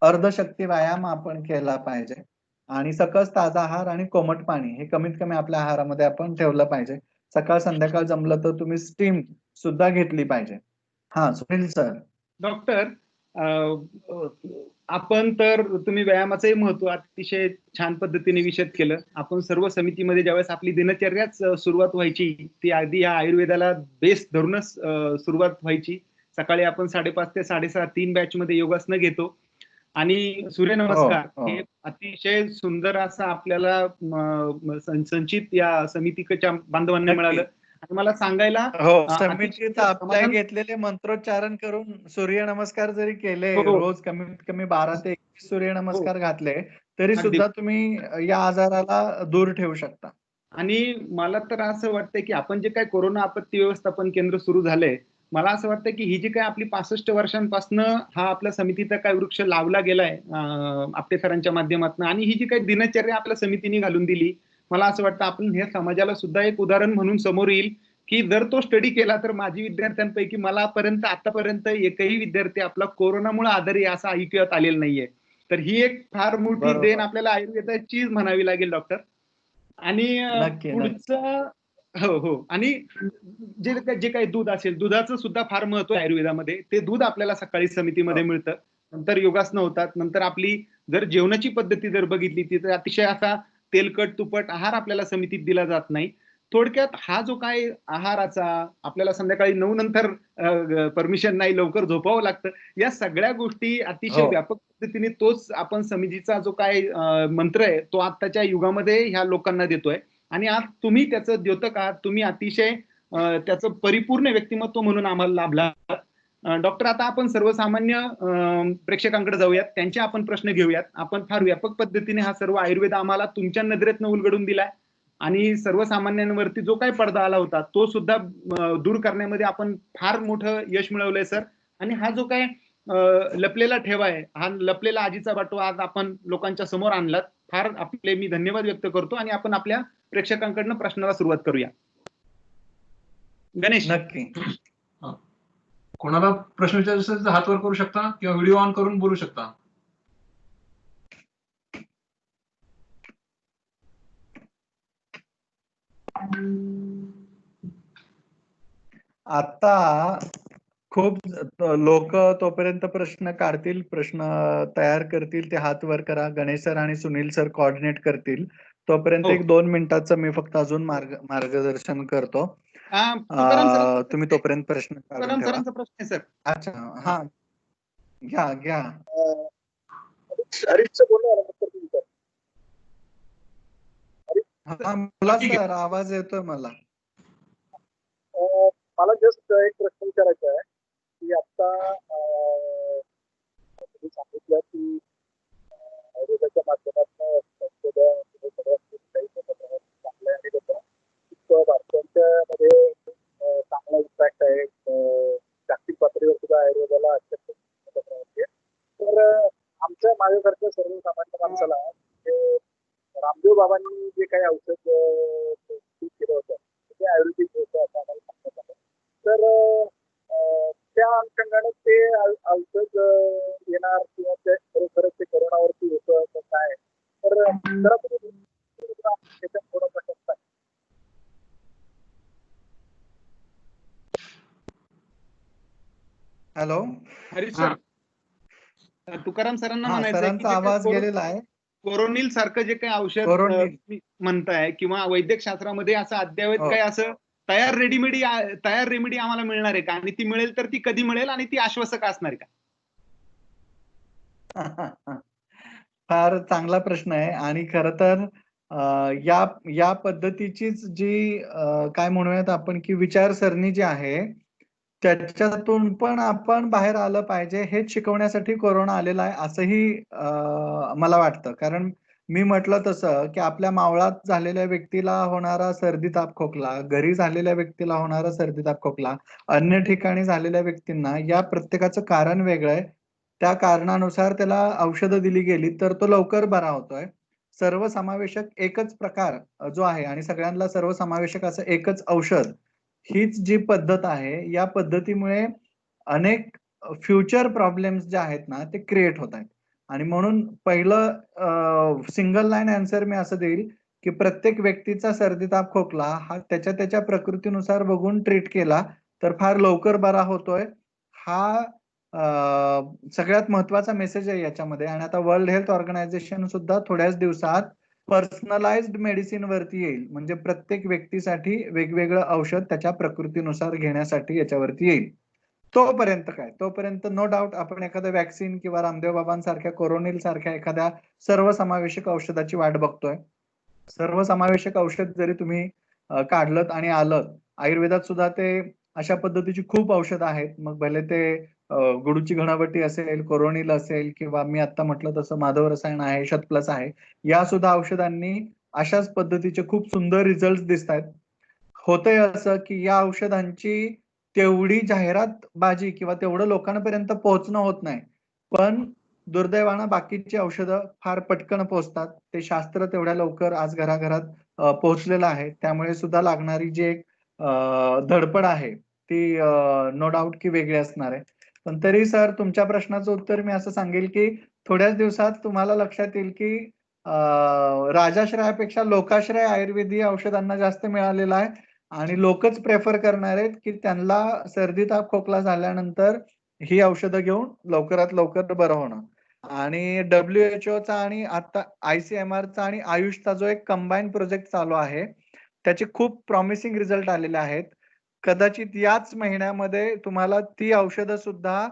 अर्धशक्ती व्यायाम आपण केला पाहिजे आणि सकस ताजा आहार आणि कोमट पाणी हे कमीत कमी आपल्या आहारामध्ये आपण ठेवलं पाहिजे. सकाळ संध्याकाळ जमलं तर तुम्ही स्टीम सुद्धा घेतली पाहिजे. हा, सुनील सर. डॉक्टर, आपण तर तुम्ही व्यायामाचंही महत्व अतिशय छान पद्धतीने विशद केलं. आपण सर्व समितीमध्ये ज्यावेळेस आपली दिनचर्याच सुरुवात व्हायची ती अगदी या आयुर्वेदाला बेस धरूनच सुरुवात व्हायची. सकाळी आपण 5:30 ते 6:30 3 बॅच मध्ये योगासनं घेतो आणि सूर्यनमस्कार हे अतिशय सुंदर असं आपल्याला संचित या समितीच्या बांधवांना मिळालं. आणि मला सांगायला समितीत आपल्या घेतलेले मंत्रोच्चारण करून सूर्यनमस्कार जरी केले, रोज कमीत कमी 12 ते 21 सूर्यनमस्कार घातले तरी सुद्धा तुम्ही या आजाराला दूर ठेवू शकता. आणि मला तर असं वाटतंय की आपण जे काही कोरोना आपत्ती व्यवस्थापन केंद्र सुरू झालंय, मला असं वाटतं की ही जी काही आपली 65 वर्षांपासून हा आपल्या समितीचा काय वृक्ष लावला गेलाय आपटे सरांच्या माध्यमातून, आणि ही जी काही दिनचर्या आपल्या समितीने घालून दिली, मला असं वाटतं आपण हे समाजाला सुद्धा एक उदाहरण म्हणून समोर येईल की जर तो स्टडी केला तर माझी विद्यार्थ्यांपैकी मला आतापर्यंत एकही विद्यार्थी आपला कोरोनामुळे आजारी असा ऐकण्यात आलेला नाहीये. तर ही एक फार मोठी देण आपल्याला आयुर्वेदाचीच म्हणावी लागेल डॉक्टर. आणि पुढचं हो आणि जे काही दूध असेल, दुधाचं सुद्धा फार महत्व आहे आयुर्वेदामध्ये. ते दूध आपल्याला सकाळी समितीमध्ये मिळतं, नंतर योगासनं होतात, नंतर आपली जर जेवणाची पद्धती जर बघितली तर अतिशय असा तेलकट तुपट आहार आपल्याला समितीत दिला जात नाही. थोडक्यात हा जो काय आहाराचा आपल्याला संध्याकाळी 9 नंतर परमिशन नाही, लवकर झोपावं लागतं, या सगळ्या गोष्टी अतिशय व्यापक पद्धतीने तोच आपण समितीचा जो काय मंत्र आहे तो आत्ताच्या युगामध्ये ह्या लोकांना देतोय. आणि आज तुम्ही त्याचं द्योतक आहात, तुम्ही अतिशय त्याचं परिपूर्ण व्यक्तिमत्व म्हणून आम्हाला लाभला. डॉक्टर, आता आपण सर्वसामान्य प्रेक्षकांकडे जाऊयात, त्यांचे आपण प्रश्न घेऊयात. आपण फार व्यापक पद्धतीने हा सर्व आयुर्वेद आम्हाला तुमच्या नजरेतनं उलगडून दिलाय आणि सर्वसामान्यांवरती जो काही पडदा आला होता तो सुद्धा दूर करण्यामध्ये आपण फार मोठं यश मिळवलंय सर. आणि हा जो काय लपलेला ठेवा आहे, हा लपलेला आजीचा बाटवा आज आपण लोकांच्या समोर आणलात. फार आपले मी धन्यवाद व्यक्त करतो आणि आपण आपल्या प्रेक्षकांकडनं प्रश्नाला सुरुवात करूया. गणेश. नक्की. कोणाला प्रश्न विचारायचा असेल तर हात वर करू शकता किंवा व्हिडिओ ऑन करून बोलू शकता. आता खूप लोक तोपर्यंत प्रश्न काढतील, प्रश्न तयार करतील, ते हात वर करा. गणेश सर आणि सुनील सर कोऑर्डिनेट करतील. तोपर्यंत 1-2 मिनिटाचं मी फक्त अजून मार्गदर्शन करतो. तुम्ही तोपर्यंत प्रश्न काढून ठेवा. प्रश्न आहे सर. अच्छा, हा, घ्या. हा, बोला सर, आवाज येतोय मला. मला जस्ट एक प्रश्न विचारायचा आहे की आता तुम्ही सांगितलं की आयुर्वेदाच्या माध्यमातून चांगलं आहे आणि भारताच्या मध्ये चांगला इम्पॅक्ट आहे. जागतिक पातळीवर सुद्धा आयुर्वेदाला अत्यंत. तर आमच्या माझ्यासारख्या सर्वसामान्य माणसाला रामदेव बाबांनी जे काही औषध केलं होतं ते आयुर्वेदिक होतं असं आम्हाला सांगण्यात आलं. तर त्या अनुषंगाने ते औषध येणार किंवा ते खरोखरच ते कोरोनावरती होतं तर काय, तर जरा त्याच्यात थोडं प्रश्न. हॅलो, हरीश सर, तुकाराम सरांना म्हणायचं की आवाज गेलेला आहे. कोरोनिल सारखं जे काही औषध म्हणताय किंवा वैद्यक शास्त्रामध्ये असं अद्ययावत काही असं तयार रेमेडी आम्हाला मिळणार आहे का, आणि ती मिळेल तर ती कधी मिळेल आणि ती आश्वासक असणार का? फार चांगला प्रश्न आहे. आणि खर तर या पद्धतीचीच जी काय म्हणूयात आपण की विचारसरणी जी आहे त्याच्यातून पण आपण बाहेर आलं पाहिजे, हेच शिकवण्यासाठी कोरोना आलेला आहे असंही मला वाटतं. कारण मी म्हटलं तसं की आपल्या मावळात झालेल्या व्यक्तीला होणारा सर्दी ताप खोकला, घरी झालेल्या व्यक्तीला होणारा सर्दी ताप खोकला, अन्य ठिकाणी झालेल्या व्यक्तींना, या प्रत्येकाचं कारण वेगळं आहे. त्या कारणानुसार त्याला औषधं दिली गेली तर तो लवकर बरा होतोय. सर्वसमावेशक एकच प्रकार जो आहे आणि सगळ्यांना सर्वसमावेशक असं एकच औषध, हीच जी पद्धत आहे, या पद्धतीमुळे अनेक फ्युचर प्रॉब्लेम्स जे आहेत ना, ते क्रिएट होत आहेत. आणि म्हणून पहिलं सिंगल लाईन आन्सर मी असं देईल, की प्रत्येक व्यक्तीचा सर्दी, ताप, खोकला हा त्याच्या प्रकृतीनुसार बघून ट्रीट केला, तर फार लवकर बरा होतोय. हा सगळ्यात महत्त्वाचा मेसेज आहे याच्यामध्ये. आणि आता वर्ल्ड हेल्थ ऑर्गनायझेशन सुद्धा थोड्याच दिवसात पर्सनलाइज्ड मेडिसिन वरती येईल. म्हणजे प्रत्येक व्यक्तीसाठी वेगवेगळं औषध त्याच्या प्रकृतीनुसार घेण्यासाठी याच्यावरती येईल. तोपर्यंत काय? तोपर्यंत नो डाउट आपण एखादं व्हॅक्सिन किंवा रामदेव बाबांसारख्या, कोरोनिल सारख्या एखाद्या सर्वसमावेशक औषधाची वाट बघतोय. सर्वसमावेशक औषध जरी तुम्ही काढलत आणि आलं, आयुर्वेदात सुद्धा ते अशा पद्धतीची खूप औषधं आहेत. मग भले ते गुडूची घणावटी असेल, कोरोनिल असेल किंवा मी आता म्हटलं तसं माधव रसायन आहे, शतप्लस आहे. या सुद्धा औषधांनी अशाच पद्धतीचे खूप सुंदर रिझल्ट दिसतायत. होतंय असं की या औषधांची तेवढी जाहिरातबाजी किंवा तेवढं लोकांपर्यंत पोहोचणं होत नाही. पण दुर्दैवानं बाकीची औषधं फार पटकन पोहोचतात. ते शास्त्र तेवढ्या लवकर आज घराघरात पोहोचलेलं आहे. त्यामुळे सुद्धा लागणारी जी एक धडपड आहे ती नो डाउट की वेगळी असणार आहे. पण तरी सर तुमच्या प्रश्नाचं उत्तर मी असं सांगेल की थोड्याच दिवसात तुम्हाला लक्षात येईल की राजाश्रयापेक्षा लोकाश्रय आयुर्वेदीय औषधांना जास्त मिळालेलं आहे. आणि लोकच प्रेफर करणार आहेत की त्यांना सर्दी, ताप, खोकला झाल्यानंतर ही औषधं घेऊन लवकरात लवकर बरं होणं. आणि WHO आणि आता ICMRचा आणि आयुषचा जो एक कंबाईन प्रोजेक्ट चालू आहे, त्याचे खूप प्रॉमिसिंग रिझल्ट आलेले आहेत. कदाचित याच महिन्यामध्ये तुम्हाला ती औषधं सुद्धा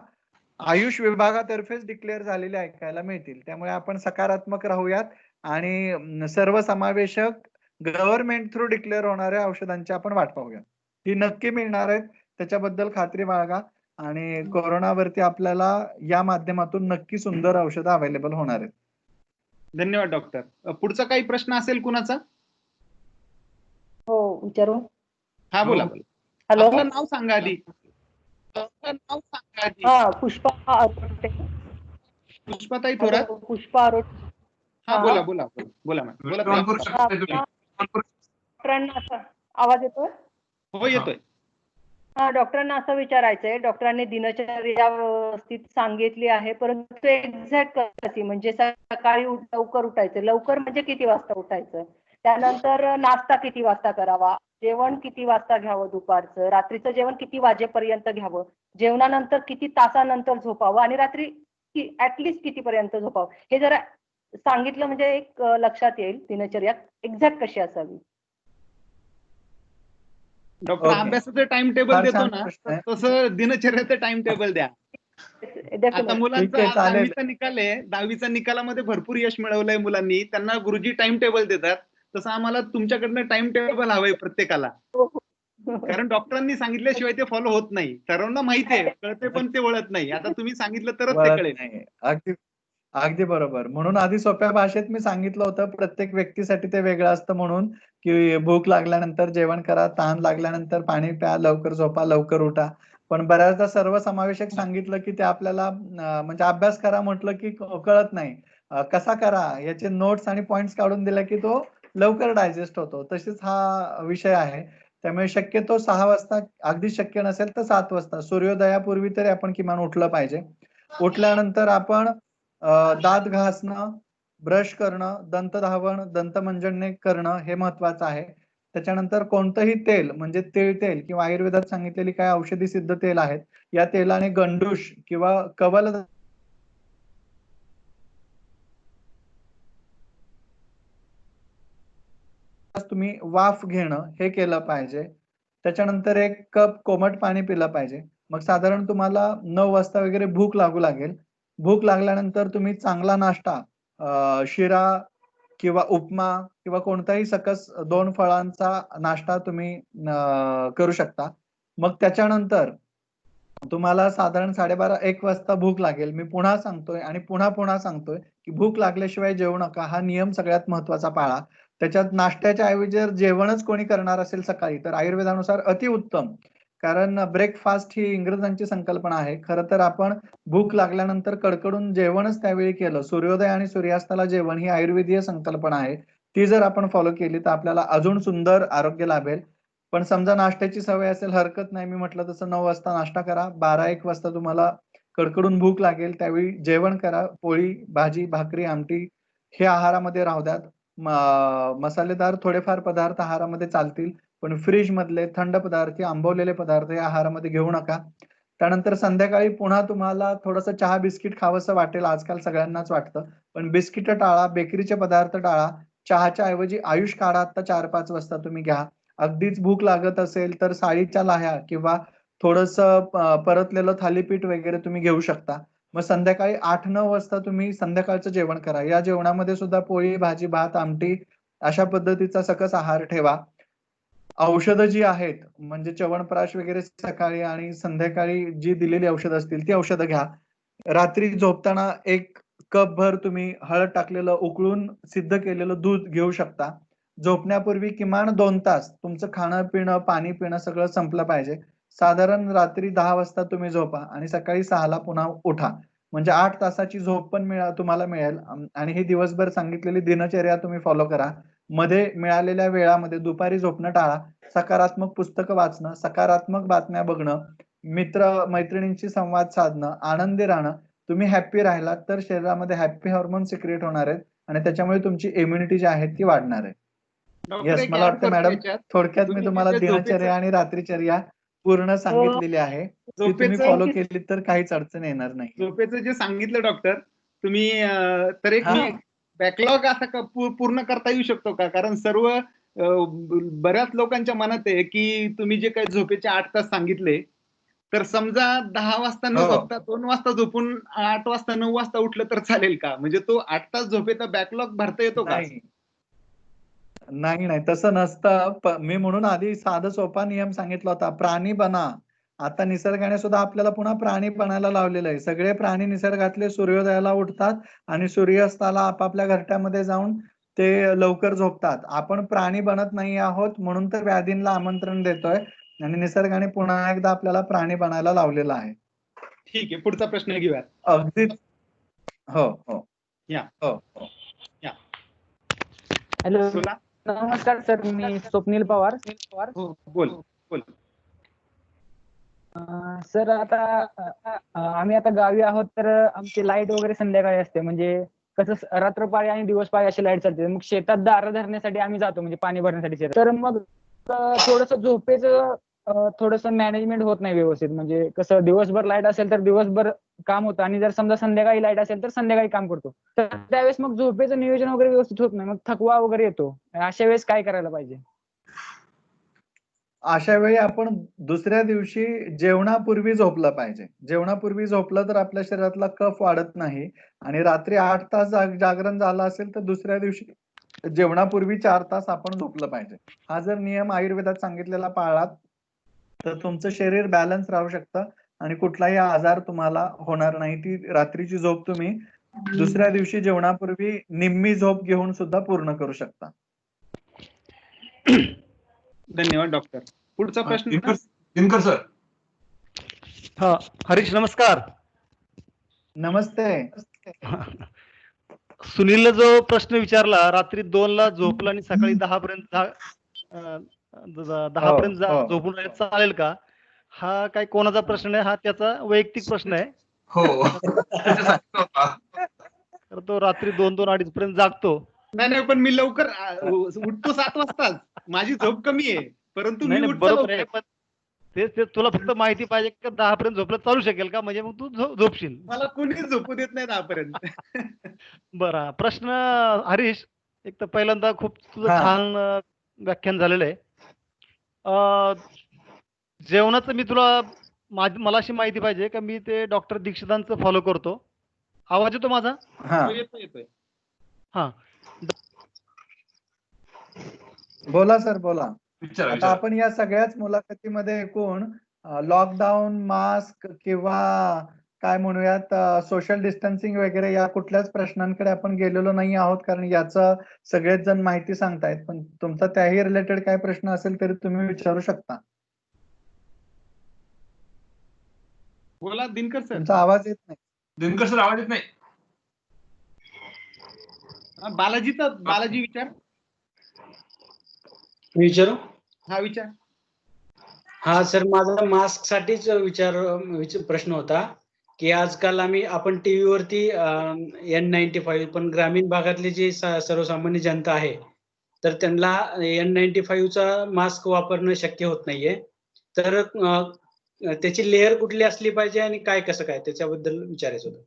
आयुष विभागातर्फेच डिक्लेअर झालेली ऐकायला मिळतील. त्यामुळे आपण सकारात्मक राहूयात आणि सर्वसमावेशक गव्हर्नमेंट थ्रू डिक्लेअर होणाऱ्या औषधांची आपण वाट पाहूया. ही नक्की मिळणार आहेत, त्याच्याबद्दल खात्री बाळगा. आणि कोरोनावरती आपल्याला या माध्यमातून नक्की सुंदर औषधं अवेलेबल होणार आहेत. धन्यवाद डॉक्टर. पुढचा काही प्रश्न असेल कुणाचा? हो, विचारू. हा बोला बोला. हॅलो. आपलं नाव सांगा आधी. हा, पुष्पा आरोटे. पुष्पाताई थोरात. हॅलो, पुष्पा आरोटे. हा बोला बोला बोला बोला मॅम. बोला कॉल करू ताई. शकता तुम्ही. कॉल करू डॉक्टरांना असा आवाज येतोय? हो येतोय. हा, डॉक्टरांना असं विचारायचंय, डॉक्टरांनी दिनचर्या व्यवस्थित सांगितली आहे, परंतु एक्झॅक्ट कशी, म्हणजे सकाळी लवकर उठायचं. लवकर म्हणजे किती वाजता उठायचं? त्यानंतर नाश्ता किती वाजता करावा? जेवण किती वाजता घ्यावं दुपारचं? रात्रीचं जेवण किती वाजेपर्यंत घ्यावं? जेवणानंतर किती तासानंतर झोपावं? आणि रात्री ऍटलिस्ट कितीपर्यंत झोपावं? हे जरा सांगितलं म्हणजे एक लक्षात येईल दिनचर्या एक्झॅक्ट कशी असावी. Doctor Okay. अभ्यासाचं टाइम टेबल फार देतो छान ना, प्रश्न आहे. तसं दिनचर्याचं टाइम टेबल द्या. आता Definitely. मुलांचा ठीक आहे, चालेल. 10वीचा निकाल आहे. 10वीचा निकालामध्ये भरपूर यश मिळवलंय मुलांनी. त्यांना गुरुजी टाइम टेबल देतात. तसं आम्हाला तुमच्याकडनं टाइम टेबल हवंय प्रत्येकाला. कारण डॉक्टरांनी सांगितल्याशिवाय ते फॉलो होत नाही. सर्वांना माहिती आहे, कळते पण ते वळत नाही. आता तुम्ही सांगितलं तरच ते वळत कळेल. नाही. अगदी अगदी बरोबर. म्हणून आधी सोप्या भाषेत मी सांगितलं होतं, प्रत्येक व्यक्तीसाठी ते वेगळं असतं म्हणून, की भूक लागल्यानंतर जेवण करा, तहान लागल्यानंतर पाणी प्या, लवकर झोपा, लवकर उठा. पण बऱ्याचदा सर्वसमावेशक सांगितलं की ते आपल्याला म्हणजे अभ्यास करा म्हटलं की कळत नाही. कसा करा याचे नोट्स आणि पॉइंट्स काढून दिले की तो लवकर डायजेस्ट होतो. तसेच हा विषय आहे. त्यामुळे शक्यतो 6 वाजता, अगदी शक्य नसेल तर 7 वाजता सूर्योदयापूर्वी तरी आपण किमान उठलं पाहिजे. उठल्यानंतर आपण दात घासणं, ब्रश करणं, दंतधावण, दंतमंजनने करणं हे महत्वाचं आहे. त्याच्यानंतर कोणतंही तेल म्हणजे तेल किंवा आयुर्वेदात सांगितलेली काही औषधी सिद्ध तेल आहेत, या तेलाने गंडूश किंवा कवल तुम्ही वाफ घेणं हे केलं पाहिजे. त्याच्यानंतर 1 कप कोमट पाणी पिलं पाहिजे. मग साधारण तुम्हाला 9 वाजता वगैरे भूक लागू लागेल. भूक लागल्यानंतर तुम्ही चांगला नाश्ता, शिरा किंवा उपमा किंवा कोणताही सकस 2 फळांचा नाश्ता तुम्ही करू शकता. मग त्याच्यानंतर तुम्हाला साधारण 12:30-1 वाजता भूक लागेल. मी पुन्हा सांगतोय आणि पुन्हा सांगतोय, की भूक लागल्याशिवाय जेवू नका. हा नियम सगळ्यात महत्त्वाचा पाळा. त्याच्यात नाश्त्याच्या ऐवजी जर जेवणच कोणी करणार असेल सकाळी, तर आयुर्वेदानुसार अतिउत्तम. कारण ब्रेकफास्ट ही इंग्रजांची संकल्पना आहे. खरं तर आपण भूक लागल्यानंतर कडकडून जेवणच त्यावेळी केलं. सूर्योदय आणि सूर्यास्ताला जेवण ही आयुर्वेदीय संकल्पना आहे. ती जर आपण फॉलो केली तर आपल्याला अजून सुंदर आरोग्य लाभेल. पण समजा नाश्त्याची सवय असेल, हरकत नाही. मी म्हटलं तसं 9 वाजता नाश्ता करा. 12-1 वाजता तुम्हाला कडकडून भूक लागेल त्यावेळी जेवण करा. पोळी, भाजी, भाकरी, आमटी हे आहारामध्ये राहू द्यात. मसालेदार थोडेफार पदार्थ आहारामध्ये चालतील. पण फ्रीज मधले थंड पदार्थ, आंबवलेले पदार्थ या आहारामध्ये घेऊ नका. त्यानंतर संध्याकाळी पुन्हा तुम्हाला थोडंसं चहा बिस्किट खावंसं वाटेल, आजकाल सगळ्यांनाच वाटतं. पण बिस्किट टाळा, बेकरीचे पदार्थ टाळा. चहाच्या ऐवजी आयुष काढा आता 4-5 वाजता तुम्ही घ्या. अगदीच भूक लागत असेल तर साळीच्या लाह्या किंवा थोडंसं परतलेलं थालीपीठ वगैरे तुम्ही घेऊ शकता. मग संध्याकाळी 8-9 वाजता तुम्ही संध्याकाळचं जेवण करा. या जेवणामध्ये सुद्धा पोळी, भाजी, भात, आमटी अशा पद्धतीचा सकस आहार ठेवा. औषधं जी आहेत म्हणजे च्यवनप्राश वगैरे सकाळी आणि संध्याकाळी जी दिलेली औषधं असतील ती औषधं घ्या. रात्री झोपताना 1 कप भर तुम्ही हळद टाकलेलं उकळून सिद्ध केलेलं दूध घेऊ शकता. झोपण्यापूर्वी किमान 2 तास तुमचं खाणं-पिणं, पाणी पिणं सगळं संपलं पाहिजे. साधारण रात्री 10 वाजता तुम्ही झोपा आणि सकाळी 6ला पुन्हा उठा. म्हणजे 8 तासाची झोप पण तुम्हाला मिळेल आणि ही दिवसभर सांगितलेली दिनचर्या तुम्ही फॉलो करा. मध्ये मिळालेल्या वेळामध्ये दुपारी झोपणं टाळा. सकारात्मक पुस्तकं वाचणं, सकारात्मक बातम्या बघणं, मित्र-मैत्रिणींशी संवाद साधणं, आनंदी राहणं. तुम्ही हॅपी राहिलात तर शरीरामध्ये हॅपी हार्मोन सिक्रिएट होणार आहेत आणि त्याच्यामुळे तुमची इम्युनिटी जी आहे ती वाढणार आहे. डॉक्टर येस, एक मला ऍड वाटतं करतो मॅडम याच्यात. थोडक्यात मी तुम्ही तुम्हाला जे दिनचर्या आणि रात्रीचर्या पूर्ण सांगितलेली आहे. ती तुम्ही झोपेचं फॉलो केली तर काहीच अडचण येणार नाही. झोपेचं जे सांगितलं डॉक्टर तुम्ही तर एक हा. मी बॅकलॉग असा पूर्ण करता येऊ शकतो का? कारण सर्व बऱ्याच लोकांच्या मनात आहे की तुम्ही जे काही झोपेचे 8 तास सांगितले तर समजा 10 वाजता न हो. झोपता 2 वाजता झोपून 8 वाजता 9 वाजता उठलं तर चालेल का? म्हणजे तो 8 तास झोपेचा बॅकलॉग भरता येतो का? नाही. नाही, नाही. तसं नसतं. मी म्हणून आधी साधा सोपा नियम सांगितला होता. प्राणी बना. आता निसर्गाने सुद्धा आपल्याला पुन्हा प्राणी बनायला लावलेलं आहे. सगळे प्राणी निसर्गातले सूर्योदयाला उठतात आणि सूर्यास्ताला आपापल्या घरट्यामध्ये जाऊन ते लवकर झोपतात. आपण प्राणी बनत नाही आहोत म्हणून तर व्याधींना आमंत्रण देतोय आणि निसर्गाने पुन्हा एकदा आपल्याला प्राणी बनायला लावलेलं आहे. ठीक आहे, पुढचा प्रश्न घेऊया. अगदीच. हो, हो. या. हो, हो. हॅलो, बोला. नमस्कार सर. मी स्वप्नील पवार. हो, बोल. सर आता आम्ही आता गावी आहोत तर आमची लाईट वगैरे संध्याकाळी असते. म्हणजे कसं रात्रपाळी आणि दिवसपाळी अशी लाईट चालते. मग शेतात दारं धरण्यासाठी आम्ही जातो म्हणजे पाणी भरण्यासाठी शेतात. तर मग थोडंसं झोपेचं थोडंसं मॅनेजमेंट होत नाही व्यवस्थित. म्हणजे कसं दिवसभर लाईट असेल तर दिवसभर काम होतं आणि जर समजा संध्याकाळी लाईट असेल तर संध्याकाळी काम करतो. तर त्यावेळेस मग झोपेचं नियोजन वगैरे व्यवस्थित होत नाही. मग थकवा वगैरे येतो. अशा वेळेस काय करायला पाहिजे? अशा वेळी आपण दुसऱ्या दिवशी जेवणापूर्वी झोपलं पाहिजे. जेवणापूर्वी झोपलं तर आपल्या शरीरातला कफ वाढत नाही आणि रात्री 8 तास जागरण झालं असेल तर दुसऱ्या दिवशी जेवणापूर्वी 4 तास आपण झोपलं पाहिजे. हा जर नियम आयुर्वेदात सांगितलेला पाळलात तर तुमचं शरीर बॅलन्स राहू शकतं आणि कुठलाही आजार तुम्हाला होणार नाही. ती रात्रीची झोप तुम्ही दुसऱ्या दिवशी जेवणापूर्वी निम्मी झोप घेऊन सुद्धा पूर्ण करू शकता. धन्यवाद डॉक्टर. पुढचा प्रश्न. दिनकर सर. हा, हरीश नमस्कार. नमस्ते. सुनीलने जो प्रश्न विचारला, रात्री 2ला झोपला आणि सकाळी 10 पर्यंत 10 पर्यंत झोपून राहिलं चालेल का? हा काय कोणाचा प्रश्न आहे? हा त्याचा वैयक्तिक प्रश्न आहे. हो. तर तो रात्री 2-2, 2:30 पर्यंत जागतो. नाही, पण मी लवकर उठतो 7 वाजताच. माझी झोप कमी आहे परंतु मी नाही, उठतो बरोबर आहे. लवकर. पण तेच तुला फक्त माहिती पाहिजे की 10 पर्यंत झोपलं चालू शकेल का? म्हणजे मग तू झोपशील. मला कोणीच झोपू देत नाही 10 पर्यंत. बरं, प्रश्न हरीश, एक तर पहिल्यांदा खूप तुझं हा. छान व्याख्यान झालेलं आहे. जेवणाचं मी तुला मला अशी माहिती पाहिजे का मी ते डॉक्टर दीक्षितांचं फॉलो करतो. आवाज येतो माझा? हा, येतोय. हा, बोला सर, बोला. विचारा आता विचारा. आपण या सगळ्याच मुलाखतीमध्ये एकूण लॉकडाऊन, मास्क किंवा काय म्हणूयात सोशल डिस्टन्सिंग वगैरे या कुठल्याच प्रश्नांकडे आपण गेलेलो नाही आहोत, कारण याचं सगळेच जण माहिती सांगतायत. पण तुमचा त्याही रिलेटेड काय प्रश्न असेल तरी तुम्ही विचारू शकता. बोला दिनकर सर. तुमचा आवाज येत नाही. दिनकर सर आवाज येत नाही. बालाजी विचार. विचारू. हा विचार. हा सर, माझा मास्क साठीच प्रश्न होता की आजकाल आपण टीव्हीवरती N95, पण ग्रामीण भागातली जी सर्वसामान्य जनता आहे तर त्यांना N95चा मास्क वापरणं शक्य होत नाहीये. तर त्याची लेअर कुठली असली पाहिजे आणि कसं काय त्याच्याबद्दल विचारायचं होतं.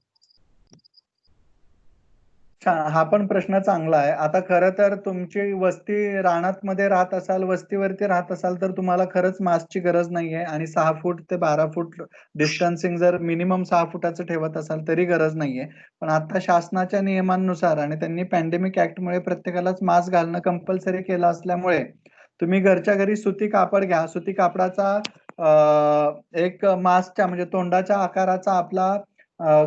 हा पण प्रश्न चांगला आहे. आता खरं तर तुमची वस्ती रानात मध्ये राहत असाल, वस्तीवरती राहत असाल तर तुम्हाला खरंच मास्कची गरज नाहीये आणि 6 फूट ते 12 फूट डिस्टन्सिंग जर मिनिमम 6 फुटाचं ठेवत असाल तरी गरज नाहीये. पण आता शासनाच्या नियमांनुसार आणि त्यांनी पॅन्डेमिक ऍक्टमुळे प्रत्येकालाच मास्क घालणं कंपल्सरी केलं असल्यामुळे तुम्ही घरच्या घरी सुती कापड घ्या. सुती कापडाचा एक मास्कच्या म्हणजे तोंडाच्या आकाराचा आपला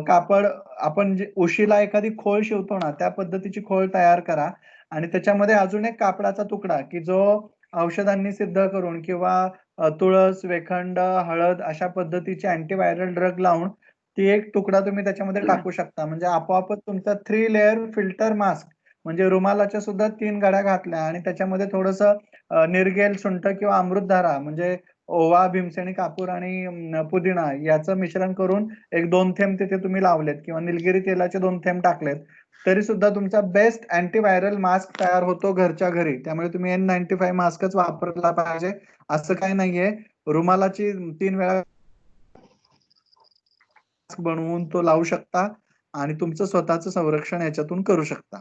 कापड, आपण जे उशीला एखादी खोळ शिवतो ना त्या पद्धतीची खोळ तयार करा आणि त्याच्यामध्ये अजून एक कापडाचा तुकडा की जो औषधांनी सिद्ध करून किंवा तुळस, वेखंड, हळद अशा पद्धतीचे अँटीव्हायरल ड्रग लावून ती एक तुकडा तुम्ही त्याच्यामध्ये टाकू शकता. म्हणजे आपोआपच तुमचा 3 लेअर फिल्टर मास्क, म्हणजे रुमालाच्या सुद्धा 3 घड्या घातल्या आणि त्याच्यामध्ये थोडंसं निर्गेल, सुंठ किंवा अमृतधारा म्हणजे ओवा, भीमसेनी कापूर आणि पुदिना याचं मिश्रण करून एक 2 थेंब तिथे तुम्ही लावलेत किंवा निलगिरी तेलाचे 2 थेंब टाकलेत तरी सुद्धा तुमचा बेस्ट अँटीव्हायरल मास्क तयार होतो घरच्या घरी. त्यामुळे तुम्ही N95 मास्कच वापरला पाहिजे असं काही नाहीये. रुमालाची 3 वेळा मास्क बनवून तो लावू शकता आणि तुमचं स्वतःचं संरक्षण याच्यातून करू शकता.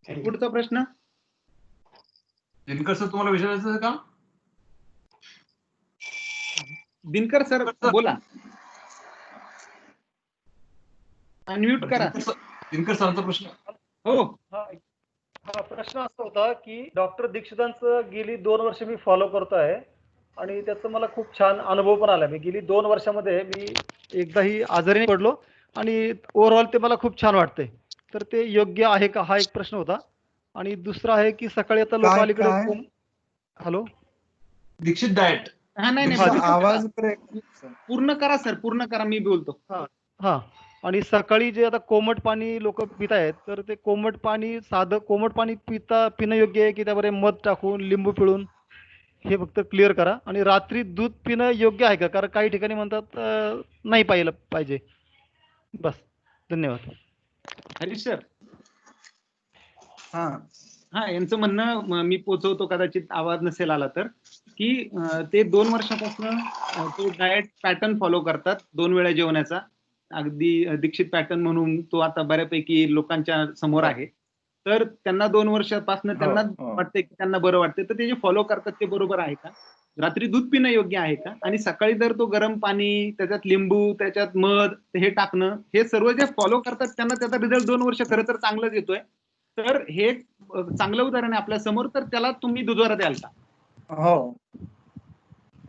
पुढचा प्रश्न. दिनकर सर तुम्हाला विचारायचं का? दिनकर सर बोला. अनम्यूट करा. दिनकर सरांचा प्रश्न. हो. हा प्रश्न असा होता की डॉक्टर दीक्षितांचं गेली 2 वर्ष मी फॉलो करतो आहे आणि त्याचा मला खूप छान अनुभव पण आला. मी गेली 2 वर्षामध्ये मी एकदाही आजारी नाही पडलो आणि ओव्हरऑल ते मला खूप छान वाटतंय. तर ते योग्य आहे का हा एक प्रश्न होता. आणि दुसरा आहे की सकाळी आता लोक अलीकडे हॅलो दीक्षित डाएट. हा नाही आवाज पूर्ण करा सर, पूर्ण करा, मी बोलतो. हा आणि सकाळी जे आता कोमट पाणी लोक पित आहेत तर ते कोमट पाणी साधं कोमट पाणी पिणं योग्य आहे की त्यामध्ये मध टाकून लिंबू पिळून, हे फक्त क्लिअर करा. आणि रात्री दूध पिणं योग्य आहे का? कारण काही ठिकाणी म्हणतात नाही पाहिलं पाहिजे. बस, धन्यवाद. हरीश सर. हा यांचं म्हणणं मी पोचवतो, कदाचित आवाज नसेल आला तर, की ते 2 वर्षापासून तो डाएट पॅटर्न फॉलो करतात 2 वेळा जेवण्याचा. अगदी दीक्षित पॅटर्न म्हणून तो आता बऱ्यापैकी लोकांच्या समोर आहे. तर त्यांना 2 वर्षापासून त्यांना वाटतंय की त्यांना बरं वाटतंय, तर ते जे फॉलो करतात ते बरोबर आहे का? रात्री दूध पिणं योग्य आहे का? आणि सकाळी जर तो गरम पाणी, त्याच्यात लिंबू, त्याच्यात मध हे टाकणं, हे सर्व जे फॉलो करतात त्यांना त्याचा रिझल्ट 2 वर्ष खरं तर चांगलाच येतोय. तर हे चांगलं उदाहरण आहे आपल्या समोर. तर त्याला तुम्ही दुजोरा द्याल का? हो.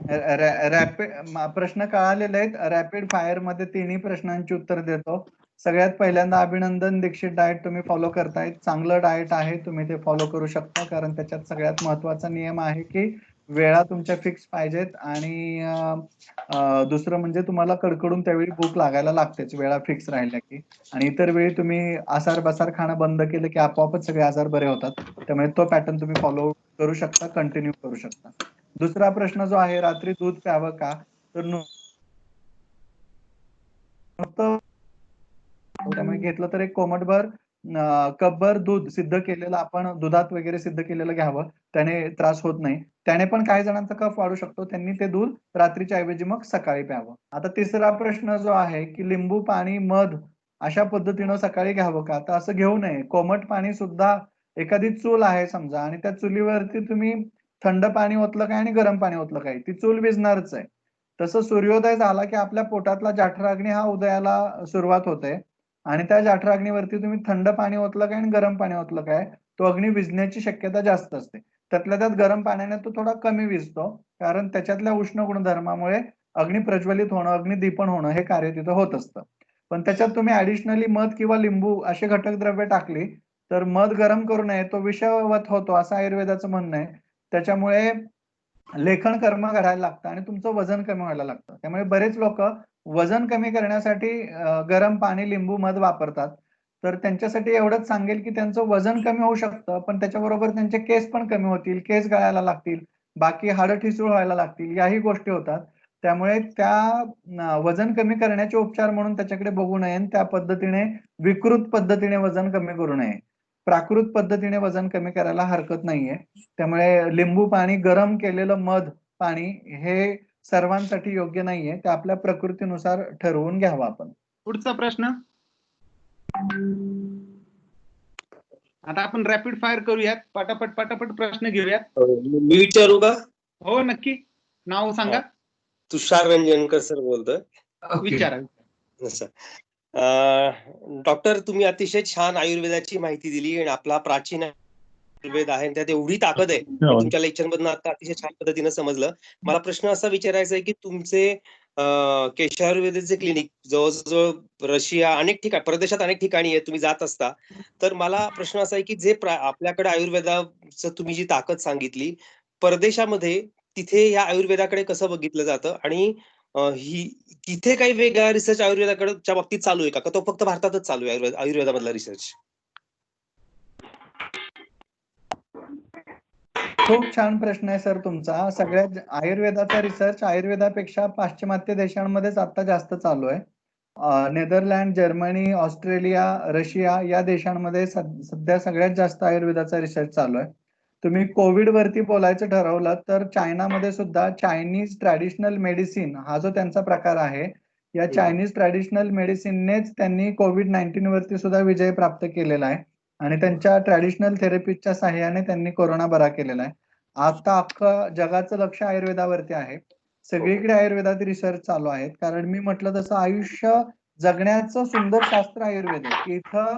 रॅपिड प्रश्न कळालेले आहेत. रॅपिड फायर मध्ये तिन्ही प्रश्नांची उत्तर देतो. सगळ्यात पहिल्यांदा अभिनंदन, दीक्षित डाएट तुम्ही फॉलो करतायत. चांगलं डाएट आहे, तुम्ही ते फॉलो करू शकता. कारण त्याच्यात सगळ्यात महत्वाचा नियम आहे की वेळा तुमच्या फिक्स पाहिजेत आणि दुसरं म्हणजे तुम्हाला कडकडून त्यावेळी भूक लागायला लागतेच वेळा फिक्स राहिल्या की. आणि इतर वेळी तुम्ही आसार बसार खाणं बंद केलं की आपोआपच सगळे आजार बरे होतात. त्यामुळे तो पॅटर्न तुम्ही फॉलो करू शकता, कंटिन्यू करू शकता. दुसरा प्रश्न जो आहे, रात्री दूध प्यावं का? तर त्यामुळे घेतलं तर एक कोमटभर कपभर दूध सिद्ध केलेलं, आपण दुधात वगैरे सिद्ध केलेलं घ्यावं. त्याने त्रास होत नाही. त्याने पण काही जणांचा कफ वाढू शकतो. त्यांनी ते दूध रात्रीच्या ऐवजी मग सकाळी प्यावं. आता तिसरा प्रश्न जो आहे की लिंबू पाणी, मध अशा पद्धतीनं सकाळी घ्यावं का? तर असं घेऊ नये. कोमट पाणी सुद्धा, एखादी चूल आहे समजा आणि त्या चुलीवरती तुम्ही थंड पाणी ओतलं काय आणि गरम पाणी ओतलं काय, ती चूल विझणारच आहे. तसं सूर्योदय झाला की आपल्या पोटातला जठराग्नी हा उदयाला सुरुवात होते आणि त्या जठराग्नीवरती तुम्ही थंड पाणी ओतलं काय आणि गरम पाणी ओतलं काय, तो अग्नी विझण्याची शक्यता जास्त असते. त्यातल्या त्यात गरम पाण्याने तो थोडा कमी विझतो, कारण त्याच्यातल्या उष्ण गुणधर्मामुळे अग्नी प्रज्वलित होणं, अग्निदीपन होणं हे कार्य तिथं होत असतं. पण त्याच्यात तुम्ही ऍडिशनली मध किंवा लिंबू असे घटक द्रव्य टाकली तर मध गरम करू नये, तो विषवत होतो असं आयुर्वेदाचं म्हणणं आहे. त्याच्यामुळे लेखन कर्म घडायला लागतं आणि तुमचं वजन कमी व्हायला लागतं. त्यामुळे बरेच लोक वजन कमी करण्यासाठी गरम पाणी, लिंबू, मध वापरतात. तर त्यांच्यासाठी एवढंच सांगेल की त्यांचं वजन कमी होऊ शकतं, पण त्याच्याबरोबर त्यांचे केस पण कमी होतील, केस गळायला लागतील, बाकी हाडं ठिसूळ व्हायला लागतील, याही गोष्टी होतात. त्यामुळे त्या वजन कमी करण्याचे उपचार म्हणून त्याच्याकडे बघू नये आणि त्या पद्धतीने विकृत पद्धतीने वजन कमी करू नये. प्राकृत पद्धतीने वजन कमी करायला हरकत नाहीये. त्यामुळे लिंबू पाणी, गरम केलेलं मध पाणी हे सर्वांसाठी योग्य नाहीये. ते आपल्या प्रकृतीनुसार ठरवून घ्यावं आपण. पुढचा प्रश्न. आता आपण रॅपिड फायर करूयात, पटापट प्रश्न घेऊयात. मी विचारू का? हो नक्की. नाव सांगा. तुषार रंजनकर सर बोलतोय. विचारा. डॉक्टर, तुम्ही अतिशय छान आयुर्वेदाची माहिती दिली आणि आपला प्राचीन आयुर्वेद आहे त्यात एवढी ताकद आहे तुमच्या लेक्चर मधून आता अतिशय छान पद्धतीने समजलं. मला प्रश्न असा विचारायचा आहे की तुमचे केशायुर्वेदाचे क्लिनिक जवळजवळ रशिया अनेक ठिकाणी, परदेशात अनेक ठिकाणी आहे, तुम्ही जात असता. तर मला प्रश्न असा आहे की जे आपल्याकडे आयुर्वेदाचं तुम्ही जी ताकद सांगितली, परदेशामध्ये तिथे या आयुर्वेदाकडे कसं बघितलं जातं आणि ही तिथे काही वेगळा रिसर्च आयुर्वेदाकडच्या बाबतीत चालू आहे का तो फक्त भारतातच चालू आहे आयुर्वेदामधला रिसर्च? खूप छान प्रश्न आहे सर तुमचा. सगळ्यात आयुर्वेदाचा रिसर्च आयुर्वेदापेक्षा पाश्चिमात्य देशांमध्येच आता जास्त चालू आहे. नेदरलँड, जर्मनी, ऑस्ट्रेलिया, रशिया या देशांमध्ये सध्या सगळ्यात जास्त आयुर्वेदाचा रिसर्च चालू आहे. तुम्ही कोविड वरती बोलायचं ठरवलं तर चायनामध्ये सुद्धा चायनीज ट्रॅडिशनल मेडिसिन हा जो त्यांचा प्रकार आहे, या चायनीज ट्रॅडिशनल मेडिसिननेच त्यांनी कोविड-19 वरती सुद्धा विजय प्राप्त केलेला आहे आणि त्यांच्या ट्रॅडिशनल थेरपीच्या सहाय्याने त्यांनी कोरोना बरा केलेला आहे. आता अख्खं जगाचं लक्ष आयुर्वेदावरती आहे. सगळीकडे आयुर्वेदात रिसर्च चालू आहेत. कारण मी म्हटलं तसं आयुष्य जगण्याचं सुंदर शास्त्र आयुर्वेद आहे, की इथं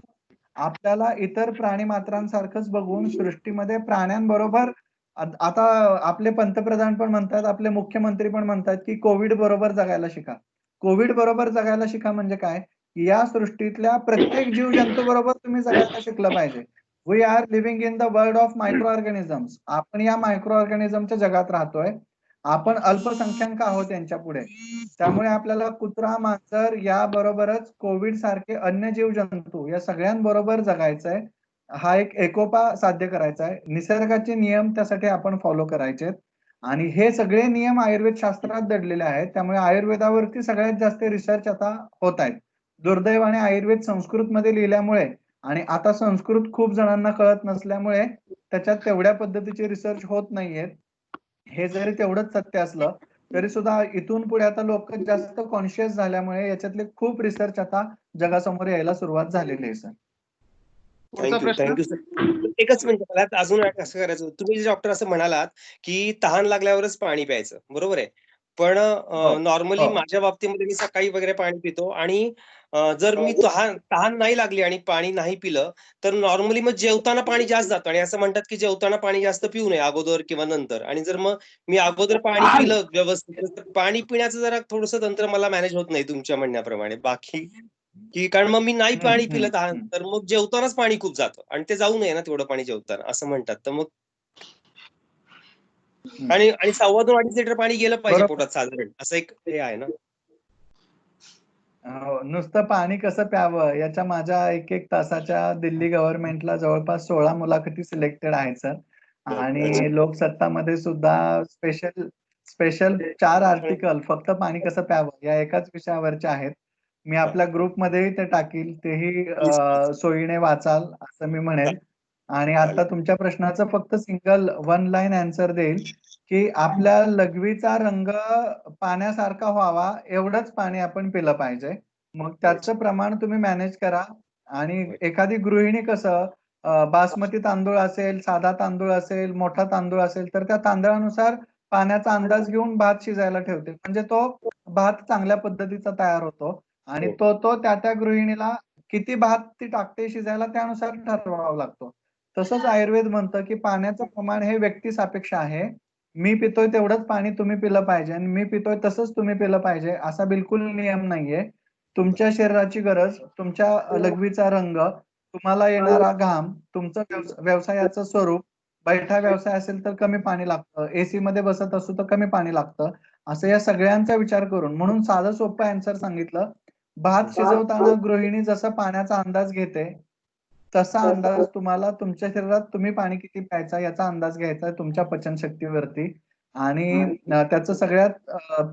आपल्याला इतर प्राणी मात्रांसारखंच बघून सृष्टीमध्ये प्राण्यांबरोबर आता आपले पंतप्रधान पण म्हणतात, आपले मुख्यमंत्री पण म्हणतात की कोविड बरोबर जगायला शिका. कोविड बरोबर जगायला शिका म्हणजे काय? या सृष्टीतल्या प्रत्येक जीवजंतू बरोबर तुम्ही जगायला शिकलं पाहिजे. We are living in the world of micro organisms. आपण या मायक्रो ऑर्गॅनिझमच्या जगात राहतोय. आपण अल्पसंख्याक आहोत यांच्या पुढे. त्यामुळे आपल्याला कुत्रा, मांजर याबरोबरच कोविड सारखे अन्य जीवजंतू या सगळ्यांबरोबर जगायचंय. हा एक एकोपा साध्य करायचा आहे. निसर्गाचे नियम त्यासाठी आपण फॉलो करायचे आणि हे सगळे नियम आयुर्वेद शास्त्रात दडलेले आहेत. त्यामुळे आयुर्वेदावरती सगळ्यात जास्त रिसर्च आता होत आहेत. दुर्दैवाने आयुर्वेद संस्कृत मध्ये लिहिल्यामुळे आणि आता संस्कृत खूप जणांना कळत नसल्यामुळे त्याच्यात तेवढ्या पद्धतीचे रिसर्च होत नाहीयेत. हे जरी तेवढंच सत्य असलं तरी सुद्धा इथून पुढे आता लोक जास्त कॉन्शियस झाल्यामुळे याच्यातले खूप रिसर्च आता जगासमोर यायला सुरुवात झालेली आहे सर. Thank you sir. एकच मिनिट, मला अजून असं करायचं होतं. तुम्ही डॉक्टर असं म्हणालात की तहान लागल्यावरच पाणी प्यायचं, बरोबर आहे. पण नॉर्मली माझ्या बाबतीमध्ये मी सकाळी वगैरे पाणी पितो आणि जर मी तहान नाही लागली आणि पाणी नाही पिलं तर नॉर्मली मग जेवताना पाणी जास्त जातं आणि असं म्हणतात की जेवताना पाणी जास्त पिऊ नये अगोदर किंवा नंतर. आणि जर मग मी अगोदर पाणी पिलं व्यवस्थित तर पाणी पिण्याचं जरा थोडंसं तंत्र मला मॅनेज होत नाही तुमच्या म्हणण्याप्रमाणे. बाकी की कारण मग मी नाही पाणी पिलं तहान तर मग जेवतानाच पाणी खूप जातं आणि ते जाऊ नये ना तेवढं पाणी जेवताना असं म्हणतात. तर मग आणि 2.5-2.5 लिटर पाणी गेलं पाहिजे पोटात साधारण, असं एक हे आहे ना. नुसतं पाणी कसं प्यावं याच्या माझ्या 1-1 तासाच्या दिल्ली गव्हर्नमेंटला जवळपास 16 मुलाखती सिलेक्टेड आहेत सर. आणि लोकसत्तामध्ये सुद्धा स्पेशल 4 आर्टिकल फक्त पाणी कसं प्यावं या एकाच विषयावरचे आहेत. मी आपल्या ग्रुपमध्येही ते टाकील, तेही सोयीने वाचाल असं मी म्हणेल. आणि आता तुमच्या प्रश्नाचं फक्त सिंगल 1 लाईन आन्सर देईल की आपल्या लघवीचा रंग पाण्यासारखा व्हावा एवढंच पाणी आपण पिलं पाहिजे. मग त्याचं प्रमाण तुम्ही मॅनेज करा. आणि एखादी गृहिणी कसं बासमती तांदूळ असेल, साधा तांदूळ असेल, मोठा तांदूळ असेल तर त्या तांदळानुसार पाण्याचा अंदाज घेऊन भात शिजायला ठेवते. म्हणजे तो भात चांगल्या पद्धतीचा तयार होतो आणि तो त्या गृहिणीला किती भात ती टाकते शिजायला त्यानुसार ठरवावा लागतो. तसंच आयुर्वेद म्हणतं की पाण्याचं प्रमाण हे व्यक्तिसापेक्ष आहे. मी पितोय तेवढंच पाणी तुम्ही पिलं पाहिजे आणि मी पितोय तसंच तुम्ही पिलं पाहिजे असा बिलकुल नियम नाहीये. तुमच्या शरीराची गरज, तुमच्या लघवीचा रंग, तुम्हाला येणारा घाम, तुमचं व्यवसायाचं स्वरूप, बैठा व्यवसाय असेल तर कमी पाणी लागतं, एसी मध्ये बसत असू तर कमी पाणी लागतं. असं या सगळ्यांचा विचार करून, म्हणून साधं सोपं आन्सर सांगितलं. भात शिजवताना गृहिणी जसा पाण्याचा अंदाज घेते तसा अंदाज तुम्हाला तुमच्या शरीरात तुम्ही पाणी किती प्यायचा याचा अंदाज घ्यायचा आहे तुमच्या पचनशक्तीवरती. आणि त्याचं सगळ्यात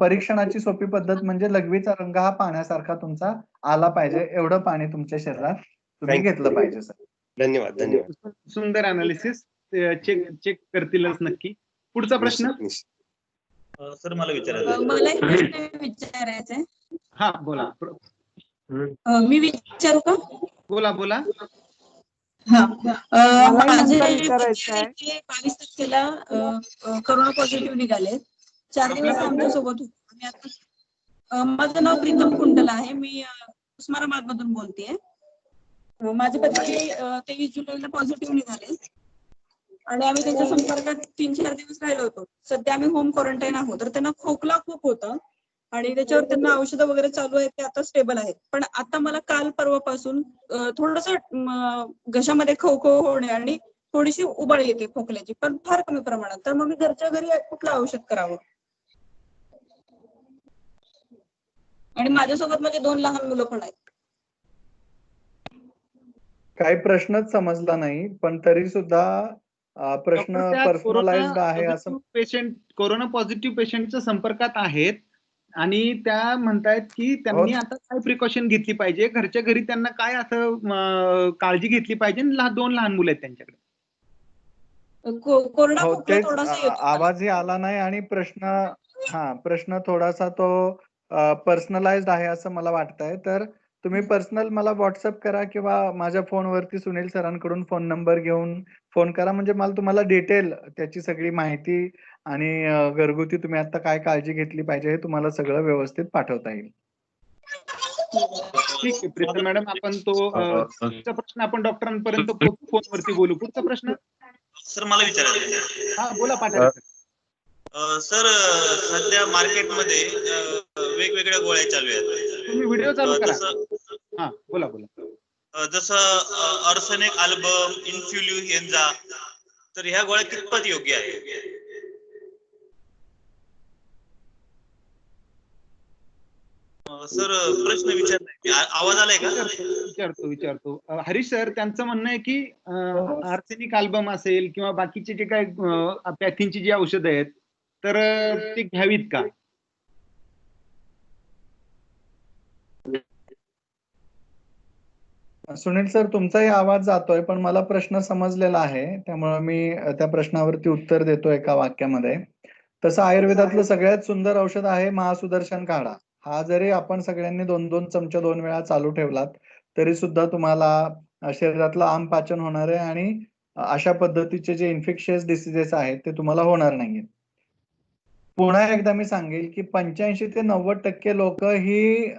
परीक्षणाची सोपी पद्धत म्हणजे लघवीचा रंग हा पाण्यासारखा तुमचा आला पाहिजे, एवढं पाणी तुमच्या शरीरात तुम्ही घेतलं पाहिजे सर. धन्यवाद धन्यवाद. सुंदर अनालिसिस. चेक करतीलच नक्की. पुढचा प्रश्न. सर मला एक प्रश्न विचारायचा आहे. हा बोला. मी विचारू का? बोला बोला. हा माझे 22% कोरोना पॉझिटिव्ह निघाले. 4 दिवस आमच्या सोबत होते. आणि आता माझं नाव प्रीतम कुंडल आहे. मी उस्मानाबाद मधून बोलतेय. माझे पती 23 जुलैला पॉझिटिव्ह निघाले आणि आम्ही त्यांच्या संपर्कात 3-4 दिवस राहिलो होतो. सध्या आम्ही होम क्वारंटाईन आहोत. तर त्यांना खोकला खूप होता आणि त्याच्यावर त्यांना औषधं वगैरे चालू आहेत, ते आता स्टेबल आहेत. पण आता मला काल परवापासून थोडस घशामध्ये खवखव होणे आणि थोडीशी उबळ येते खोकल्याची, पण फार कमी प्रमाणात. तर मग मी घरच्या घरी कुठलं औषध करावं? आणि माझ्यासोबत माझे 2 लहान मुलं पण आहेत. काही प्रश्नच समजला नाही, पण तरी सुद्धा प्रश्न पर्सनलाइज्ड आहे असं. पेशंट कोरोना पॉझिटिव्ह पेशंटच्या संपर्कात आहेत आणि त्या म्हणतायत की त्यांनी आता काय प्रिकॉशन घेतली पाहिजे, घरच्या घरी त्यांना काय असं काळजी घेतली पाहिजे. 2 लहान मुलं आहेत त्यांच्याकडे. हो तेच आवाजही आला नाही आणि प्रश्न थोडासा तो पर्सनलाइज्ड आहे असं मला वाटतंय. तर तुम्ही पर्सनल मला व्हॉट्सअप करा किंवा माझ्या फोनवरती सुनील सरांकडून फोन नंबर घेऊन फोन करा, म्हणजे मला तुम्हाला डिटेल त्याची सगळी माहिती आणि घरगुती तुम्ही आता काय काळजी घेतली पाहिजे हे तुम्हाला सगळं व्यवस्थित पाठवता येईल. ठीक आहे प्रीतम मॅडम, आपण पुढचा प्रश्न आपण डॉक्टरांपर्यंत फोनवरती बोलू. पुढचा प्रश्न. सर मला विचारायचं. हा बोला पाटील सर. सध्या मार्केटमध्ये वेगवेगळ्या गोळ्या चालू आहेत. तुम्ही व्हिडिओ चालू करा. हा बोला बोला. जसं अर्सेनिक अल्बम, इन्फ्लुएन्झा, तर ह्या गोळ्या कितपत योग्य आहे? सर प्रश्न विचारलाय. आवाज आलाय का? विचारतो. हरीश सर, त्यांचं म्हणणं आहे की आर्सेनिक अल्बम असेल किंवा बाकीचे जे काय पॅथिनची जी औषधं आहेत तर ते घ्यावीत का? सुनील सर, तुमचाही आवाज जातोय पण मला प्रश्न समजलेला आहे, त्यामुळे मी त्या प्रश्नावरती उत्तर देतो एका वाक्यामध्ये. तसं आयुर्वेदातलं सगळ्यात सुंदर औषध आहे महासुदर्शन काढा. हा जरी आपण सगळ्यांनी 2-2 चमचे 2 वेळा चालू ठेवलात तरी सुद्धा तुम्हाला शरीरातलं आम पाचन होणार आहे आणि अशा पद्धतीचे जे इन्फेक्शियस डिसीजेस आहेत ते तुम्हाला होणार नाहीये. पुन्हा एकदा मी सांगेल की 85 ते 90% लोक ही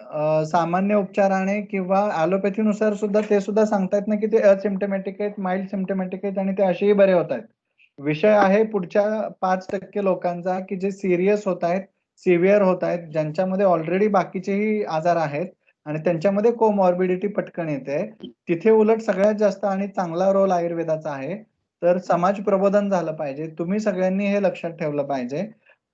सामान्य उपचाराने किंवा ॲलोपॅथीनुसार सुद्धा ते सुद्धा सांगतायत ना की ते असिम्प्टोमॅटिक आहेत, माइल्ड सिम्प्टोमॅटिक आहेत आणि ते असेही बरे होत आहेत. विषय आहे पुढच्या 5% लोकांचा की जे सिरियस होत आहेत, सिव्हिअर होत आहेत, ज्यांच्यामध्ये ऑलरेडी बाकीचेही आजार आहेत आणि त्यांच्यामध्ये कोमॉर्बिडिटी पटकन येते. तिथे उलट सगळ्यात जास्त आणि चांगला रोल आयुर्वेदाचा आहे. तर समाज प्रबोधन झालं पाहिजे. तुम्ही सगळ्यांनी हे लक्षात ठेवलं पाहिजे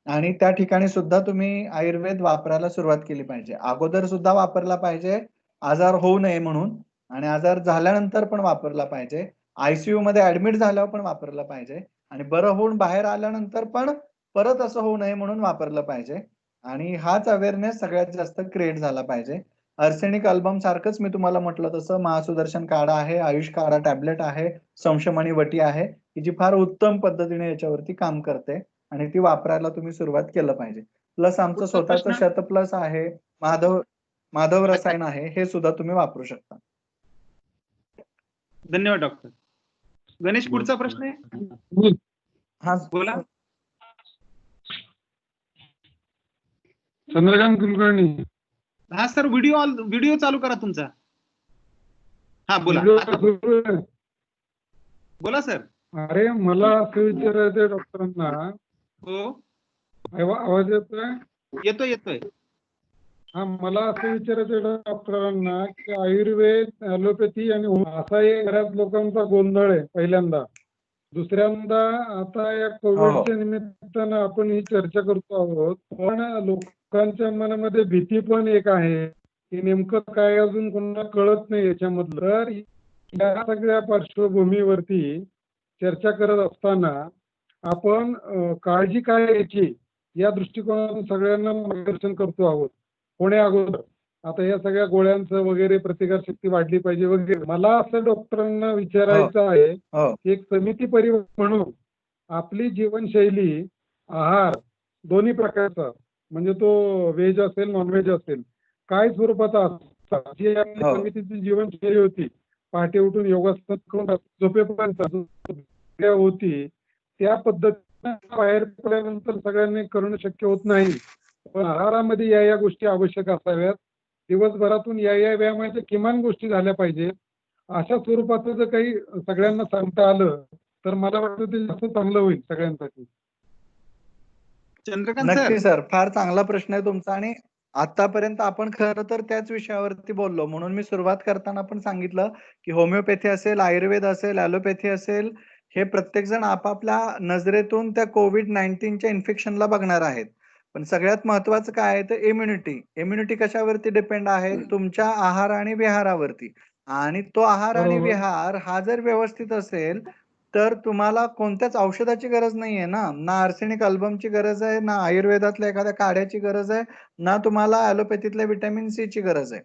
आणि त्या ठिकाणी सुद्धा तुम्ही आयुर्वेद वापरायला सुरुवात केली पाहिजे. अगोदर सुद्धा वापरला पाहिजे, आजार होऊ नये म्हणून, आणि आजार झाल्यानंतर पण वापरला पाहिजे. आयसीयू मध्ये ऍडमिट झाल्यावर पण वापरलं पाहिजे आणि बरं होऊन बाहेर आल्यानंतर पण परत असं होऊ नये म्हणून वापरलं पाहिजे. आणि हाच अवेअरनेस सगळ्यात जास्त क्रिएट झाला पाहिजे. अर्सेनिक अल्बम सारखंच मी तुम्हाला म्हटलं तसं महासुदर्शन काढा आहे, आयुष काढा टॅबलेट आहे, संशमणी वटी आहे की जी फार उत्तम पद्धतीने याच्यावरती काम करते आणि ती वापरायला तुम्ही सुरुवात केलं पाहिजे. प्लस आमचं स्वतःचं शतप्लस आहे, माधव रसायन आहे, हे सुद्धा तुम्ही वापरू शकता. धन्यवाद डॉक्टर. गणेश, पुढचा प्रश्न आहे. हा बोला. चंद्रकांत कुलकर्णी. हा सर, व्हिडिओ चालू करा तुमचा. हा बोला. बोला सर. अरे मला असं विचारायचंय डॉक्टरांना. हो आवाज येतोय? येतोय. हा, मला असं विचारायचंय डॉक्टरांना की आयुर्वेद, ॲलोपॅथी आणि असा एक बऱ्याच लोकांचा गोंधळ आहे पहिल्यांदा. दुसऱ्यांदा आता या कोविडच्या निमित्तानं आपण ही चर्चा करतो आहोत, पण लोकांच्या मनामध्ये भीती पण एक आहे की नेमकं काय अजून कोणाला कळत नाही याच्यामधलं. तर या सगळ्या पार्श्वभूमीवरती चर्चा करत असताना आपण काळजी काय घ्यायची या दृष्टिकोनातून सगळ्यांना मार्गदर्शन करतो आहोत. कोणी अगोदर आता या सगळ्या गोळ्यांचं वगैरे प्रतिकारशक्ती वाढली पाहिजे वगैरे. मला असं डॉक्टरांना विचारायचं आहे की एक समिती परिवार म्हणून आपली जीवनशैली, आहार दोन्ही प्रकारचा, म्हणजे तो व्हेज असेल नॉनव्हेज असेल, काय स्वरूपाचा असता, जी आपली समितीची जीवनशैली होती, पहाटे उठून योगासन करून झोपेपर्यंत होती, त्या पद्धतीने बाहेर पडल्यानंतर सगळ्यांनी करणं शक्य होत नाही. पण आहारामध्ये या गोष्टी आवश्यक असाव्यात. दिवसभरातून या व्यायामाच्या किमान गोष्टी झाल्या पाहिजे. अशा स्वरूपाचं जर काही सगळ्यांना सांगता आलं तर मला वाटतं ते जास्त चांगलं होईल सगळ्यांसाठी. नक्की सर, फार चांगला प्रश्न आहे तुमचा. आणि आतापर्यंत आपण खरं तर त्याच विषयावरती बोललो, म्हणून मी सुरुवात करताना पण सांगितलं की होमिओपॅथी असेल, आयुर्वेद असेल, ॲलोपॅथी असेल, हे प्रत्येक जण आपापल्या नजरेतून त्या कोविड-19च्या इन्फेक्शनला बघणार आहेत. पण सगळ्यात महत्वाचं काय आहे तर इम्युनिटी कशावरती डिपेंड आहे? तुमच्या आहार आणि विहारावरती. आणि तो आहार आणि विहार हा जर व्यवस्थित असेल तर तुम्हाला कोणत्याच औषधाची गरज नाहीये ना आर्सेनिक अल्बमची गरज आहे, ना आयुर्वेदातल्या एखाद्या काढ्याची गरज आहे, ना तुम्हाला ॲलोपॅथीतल्या व्हिटॅमिन सी ची गरज आहे.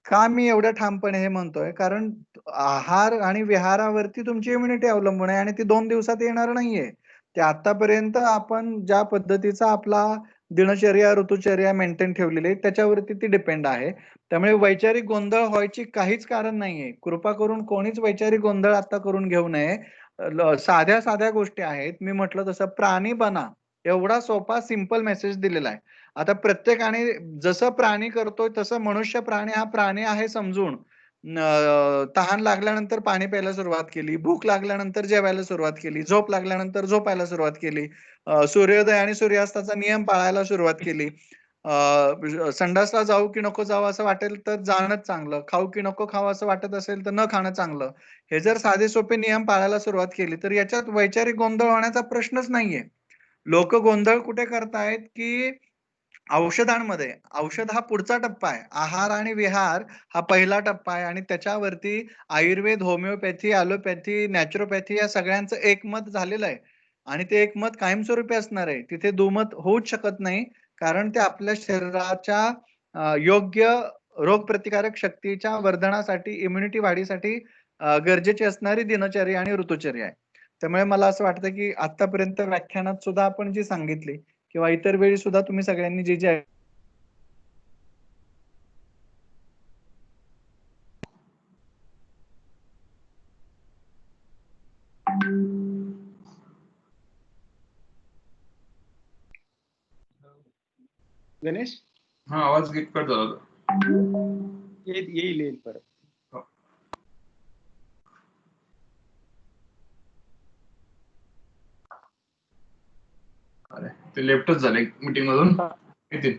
का मी एवढ्या ठामपणे हे म्हणतोय? कारण आहार आणि विहारावरती तुमची इम्युनिटी अवलंबून आहे आणि ती 2 दिवसात येणार नाहीये. ते आतापर्यंत आपण ज्या पद्धतीचा आपला दिनचर्या, ऋतुचर्या मेंटेन ठेवलेली आहे त्याच्यावरती ती डिपेंड आहे. त्यामुळे वैचारिक गोंधळ व्हायची काहीच कारण नाहीये. कृपा करून कोणीच वैचारिक गोंधळ आता करून घेऊ नये. साध्या गोष्टी आहेत. मी म्हटलं तसं प्राणी बना, एवढा सोपा सिंपल मेसेज दिलेला आहे. आता प्रत्येकाने जसं प्राणी करतोय तसं मनुष्य प्राणी हा प्राणी आहे समजून तहान लागल्यानंतर पाणी प्यायला सुरुवात केली, भूक लागल्यानंतर जेवायला सुरुवात केली, झोप लागल्यानंतर झोपायला सुरुवात केली, सूर्योदय आणि सूर्यास्ताचा नियम पाळायला सुरुवात केली. संडासला जाऊ की नको जावं असं वाटेल तर जाणंच चांगलं, खाऊ की नको खावं असं वाटत असेल तर न खाणं चांगलं. हे जर साधे सोपे नियम पाळायला सुरुवात केली तर याच्यात वैचारिक गोंधळ होण्याचा प्रश्नच नाहीये. लोक गोंधळ कुठे करतायत की औषधांमध्ये. औषध हा पुढचा टप्पा आहे. आहार आणि विहार हा पहिला टप्पा आहे आणि त्याच्यावरती आयुर्वेद, होमिओपॅथी, ॲलोपॅथी, नॅचरोपॅथी या सगळ्यांचं एकमत झालेलं आहे आणि ते एकमत कायमस्वरूपी असणार आहे. तिथे दुमत होऊच शकत नाही, कारण ते आपल्या शरीराच्या योग्य रोगप्रतिकारक शक्तीच्या वर्धनासाठी, इम्युनिटी वाढीसाठी गरजेची असणारी दिनचर्या आणि ऋतुचर्या आहे. त्यामुळे मला असं वाटतं की आतापर्यंत व्याख्यानात सुद्धा आपण जी सांगितली किंवा इतर वेळी सुद्धा तुम्ही सगळ्यांनी जे गणेश हा आवाज कट झाला होता. येईल परत. अरे ते लेफ्टच झाले मीटिंग मधून. येतील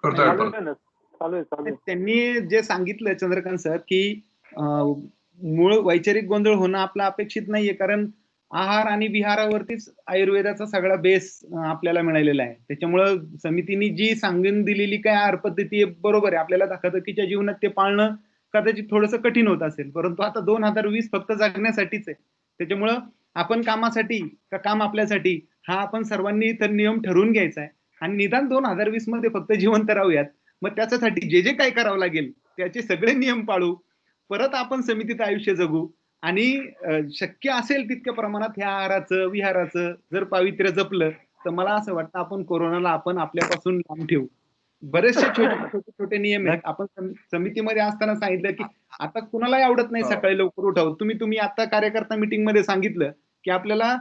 करतोय परत. त्यांनी जे सांगितलं चंद्रकांत सर की मूळ वैचारिक गोंधळ होणं आपलं अपेक्षित नाहीये, कारण आहार आणि विहारावरतीच आयुर्वेदाचा सगळा बेस आपल्याला मिळालेला आहे. त्याच्यामुळं समितीने जी सांगून दिलेली काय आहार पद्धती बरोबर आहे. आपल्याला धकाधकीच्या जीवनात ते पाळणं कदाचित थोडंसं कठीण होत असेल, परंतु आता 2020 फक्त जगण्यासाठीच आहे. त्याच्यामुळं आपण कामासाठी का काम आपल्यासाठी हा आपण सर्वांनी तर नियम ठरवून घ्यायचा आहे आणि निदान 2020 मध्ये फक्त जिवंत राहूयात. मग त्याच्यासाठी जे काय करावं लागेल त्याचे सगळे नियम पाळू, परत आपण समितीत आयुष्य जगू आणि शक्य असेल तितक्या प्रमाणात ह्या आहाराचं विहाराचं जर पावित्र्य जपलं तर मला असं वाटतं आपण कोरोनाला आपण आपल्यापासून लांब ठेवू. बरेचसे छोटे नियम आहेत. आपण समितीमध्ये असताना सांगितलं की आता कुणालाही आवडत नाही सकाळी लवकर उठावं. तुम्ही आता कार्यकर्ता मीटिंग मध्ये सांगितलं की आपल्याला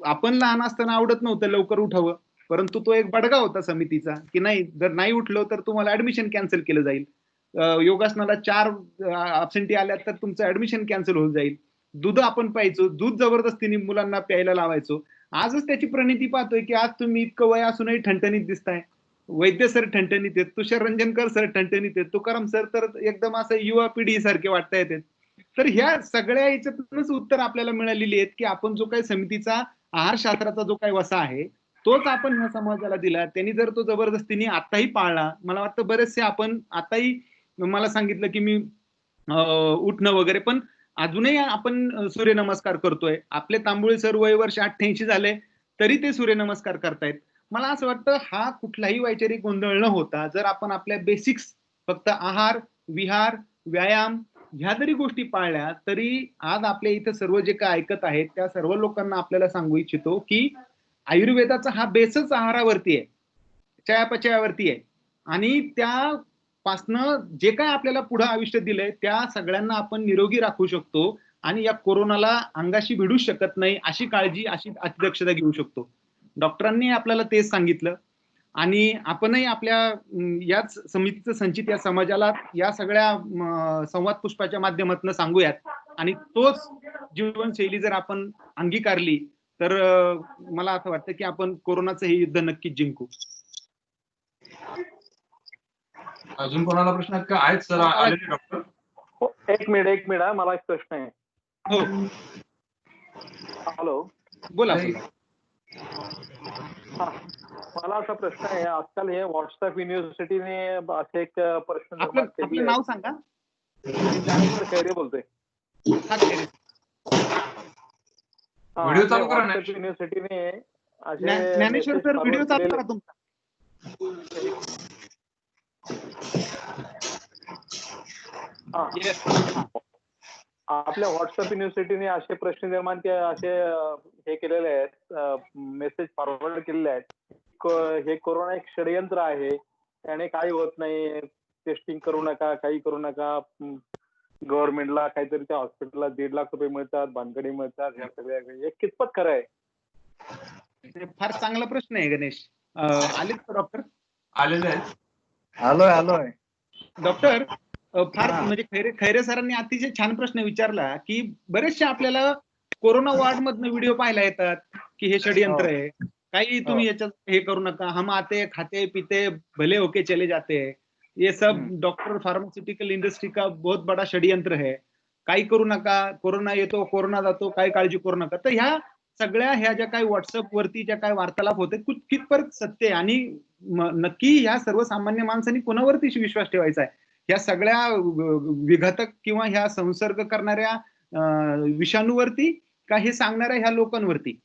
आपण लहान असताना आवडत नव्हतं लवकर उठावं, परंतु तो एक बडगा होता समितीचा की नाही, जर नाही उठलो तर तुम्हाला ऍडमिशन कॅन्सल केलं जाईल. योगासनाला 4 अब्सेंटी आल्या तर तुमचं ऍडमिशन कॅन्सल होऊन जाईल. दूध आपण प्यायचो, दूध जबरदस्तीने मुलांना प्यायला लावायचो. आजच त्याची प्रणिती पाहतोय की आज तुम्ही इतकं वय असूनही ठणठणीत दिसताय. वैद्य सर ठणठणीत आहेत, तुषार रंजनकर सर ठणठणीत आहेत, तुकाराम सर तर एकदम असं युवा पिढी सारखे वाटतायत. तर ह्या सगळ्या याच्यातूनच उत्तर आपल्याला मिळालेली आहेत की आपण जो काही समितीचा आहारशास्त्राचा जो काही वसा आहे तोच आपण ह्या समाजाला दिला. त्यांनी जर तो जबरदस्तीने आताही पाळला, मला वाटतं बरेचसे आपण आताही मला सांगितलं की मी उठणं वगैरे, पण अजूनही आपण सूर्यनमस्कार करतोय. आपले तांबोळी सर वय वर्ष 88 झाले तरी ते सूर्यनमस्कार करतायत. मला असं वाटतं हा कुठलाही वैचारिक गोंधळ न होता जर आपण आपल्या बेसिक्स फक्त आहार, विहार, व्यायाम ह्या जरी गोष्टी पाळल्या तरी आज आपल्या इथं सर्व जे काय ऐकत आहेत त्या सर्व लोकांना आपल्याला सांगू इच्छितो की आयुर्वेदाचा हा बेसच आहारावरती आहे, चयापचयावरती आहे आणि त्यापासनं जे काय आपल्याला पुढे आयुष्य दिलंय त्या सगळ्यांना आपण निरोगी राखू शकतो आणि या कोरोनाला अंगाशी भिडू शकत नाही अशी काळजी, अशी अतिदक्षता घेऊ शकतो. डॉक्टरांनी आपल्याला तेच सांगितलं आणि आपणही आपल्या याच समितीचं संचित या समाजाला या सगळ्या संवाद पुष्पाच्या माध्यमातून सांगूयात आणि तोच जीवनशैली जर आपण अंगीकारली तर मला असं वाटतं की आपण कोरोनाचं हे युद्ध नक्कीच जिंकू. अजून कोणाला प्रश्न आहेत का? आहेत सर आलेले डॉक्टर. एक मिनिट मला एक प्रश्न आहे. हो हॅलो बोला. मला असा प्रश्न आहे, आजकाल हे व्हॉट्सअप युनिव्हर्सिटीने असे एक प्रश्न निर्माण आपलं केले. नाव सांगा. खैरे बोलतोय. व्हिडिओ चालू करा. व्हॉट्सअप युनिव्हर्सिटीने ज्ञानेश्वर सर व्हिडिओ चालू करा तुमचा. आपल्या व्हॉट्सअप युनिव्हर्सिटीने असे प्रश्न निर्माण असे हे केलेले आहेत, मेसेज फॉरवर्ड केलेले आहेत. हे कोरोना एक षडयंत्र आहे, त्याने काही होत नाही, टेस्टिंग करू नका, काही करू नका. गव्हर्नमेंटला काहीतरी त्या हॉस्पिटलला 1.5 लाख रुपये मिळतात, भानगडी मिळतात, ह्या सगळ्या. हे कितपत खरं आहे? फार चांगला प्रश्न आहे गणेश. आलेत का डॉक्टर? आलेले आहेत. आलोय डॉक्टर फार म्हणजे खैरे सरांनी अतिशय छान प्रश्न विचारला की बरेचसे आपल्याला कोरोना वॉर्ड मधनं व्हिडिओ पाहायला येतात की हे षडयंत्र आहे, काही तुम्ही याच्यात हे करू नका, हम आते खाते पीते भले होके चले जाते, ये सब डॉक्टर फार्मास्युटिकल इंडस्ट्री का बहुत बड़ा षडयंत्र है, काही करू नका, कोरोना येतो कोरोना जातो, काही काळजी करू नका. तर ह्या सगळ्या ह्या ज्या काही व्हॉट्सअप वरती ज्या काही वार्तालाप होते कितपर्यंत सत्य आहे आणि नक्की ह्या सर्वसामान्य माणसांनी कोणावरती विश्वास ठेवायचा आहे? ह्या सगळ्या विघातक किंवा ह्या संसर्ग करणाऱ्या विषाणूवरती का हे सांगणाऱ्या ह्या लोकांवरती?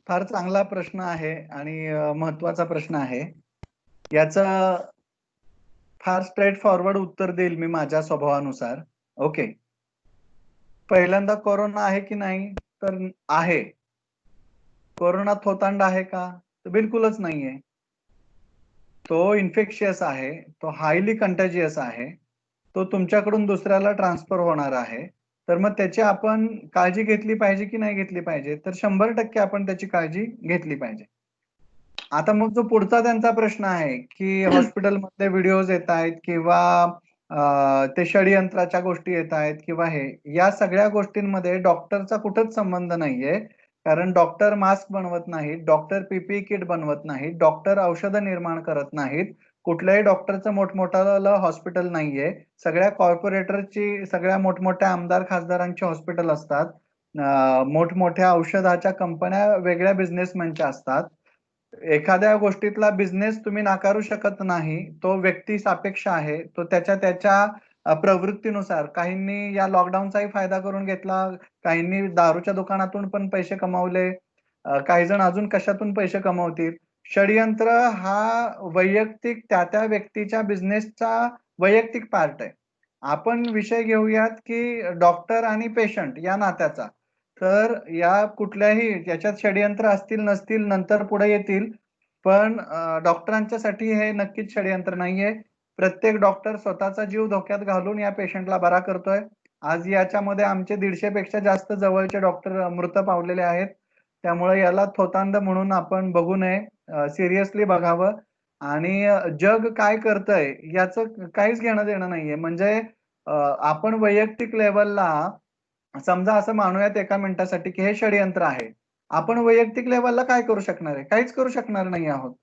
फार चांगला प्रश्न आहे आणि महत्वाचा प्रश्न आहे. याचं फार स्ट्रेट फॉरवर्ड उत्तर देईल मी माझ्या स्वभावानुसार. ओके, पहिल्यांदा कोरोना आहे की नाही तर आहे. कोरोना थोतांड आहे का? तर बिलकुलच नाहीये. तो इन्फेक्शियस आहे, तो हायली कंटेजियस आहे, तो तुमच्याकडून दुसऱ्याला ट्रान्सफर होणार आहे. तर मग त्याची आपण काळजी घेतली पाहिजे की नाही घेतली पाहिजे? तर 100% आपण त्याची काळजी घेतली पाहिजे. आता मग जो पुढचा त्यांचा प्रश्न आहे की हॉस्पिटलमध्ये व्हिडिओज येत आहेत किंवा ते षडयंत्राच्या गोष्टी येत आहेत किंवा हे, या सगळ्या गोष्टींमध्ये डॉक्टरचा कुठंच संबंध नाहीये. कारण डॉक्टर मास्क बनवत नाहीत, डॉक्टर पीपीई किट बनवत नाहीत, डॉक्टर औषधं निर्माण करत नाहीत, कुठल्याही डॉक्टरचं मोठमोठं हॉस्पिटल नाहीये. सगळ्या कॉर्पोरेटरची, सगळ्या मोठमोठ्या आमदार खासदारांची हॉस्पिटल असतात. मोठमोठ्या औषधाच्या कंपन्या वेगळ्या बिझनेसमॅनच्या असतात. एखाद्या गोष्टीतला बिझनेस तुम्ही नाकारू शकत नाही, तो व्यक्ती सापेक्ष आहे. तो त्याच्या प्रवृत्तीनुसार, काहींनी या लॉकडाऊनचाही फायदा करून घेतला, काहींनी दारूच्या दुकानातून पण पैसे कमावले, काही जण अजून कशातून पैसे कमवतील. षडयंत्र हा वैयक्तिक त्या व्यक्तीच्या बिझनेसचा वैयक्तिक पार्ट आहे. आपण विषय घेऊयात की डॉक्टर आणि पेशंट या नात्याचा. तर या कुठल्याही याच्यात षडयंत्र असतील नसतील नंतर पुढे येतील, पण डॉक्टरांच्यासाठी हे नक्कीच षडयंत्र नाहीये. प्रत्येक डॉक्टर स्वतःचा जीव धोक्यात घालून या पेशंटला बरा करतोय. आज याच्यामध्ये आमचे 150 पेक्षा जास्त जवळचे डॉक्टर मृत पावलेले आहेत. त्यामुळे याला थोतांड म्हणून आपण बघू नये, सिरियसली बघावं. आणि जग काय करतंय याचं काहीच घेणं देणं नाहीये. म्हणजे आपण वैयक्तिक लेवलला समजा असं मानूयात एका मिनिटासाठी की हे षडयंत्र आहे. आपण वैयक्तिक लेवलला काय करू शकणार आहे? काहीच करू शकणार नाही आहोत.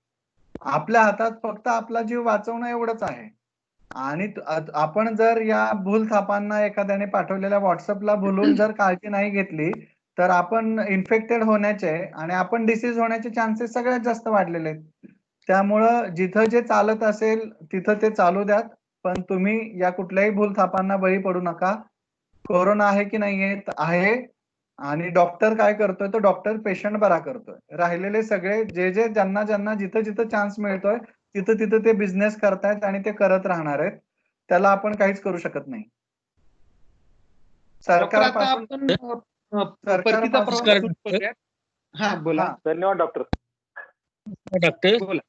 आपल्या हातात फक्त आपला जीव वाचवणं एवढंच आहे. आणि आपण जर या भूलथापांना एखाद्याने पाठवलेल्या व्हॉट्सअपला भुलून जर काळजी नाही घेतली तर आपण इन्फेक्टेड होण्याचे आणि आपण डिसीज होण्याचे चान्सेस सगळ्यात जास्त वाढलेले आहेत. त्यामुळं जिथं जे चालत असेल तिथं ते चालू द्यात, पण तुम्ही या कुठल्याही भूलथापांना बळी पडू नका. कोरोना आहे की नाही आहे आणि डॉक्टर काय करतोय, तो डॉक्टर पेशंट बरा करतोय. राहिलेले सगळे जे ज्यांना ज्यांना जिथं जिथं चान्स मिळतोय तिथं तिथं ते बिझनेस करतायत आणि ते करत राहणार आहेत. त्याला आपण काहीच करू शकत नाही. सरकारपासून परतीचा प्रवास सुरू करूयात. हा बोला. धन्यवाद डॉक्टर. डॉक्टर बोला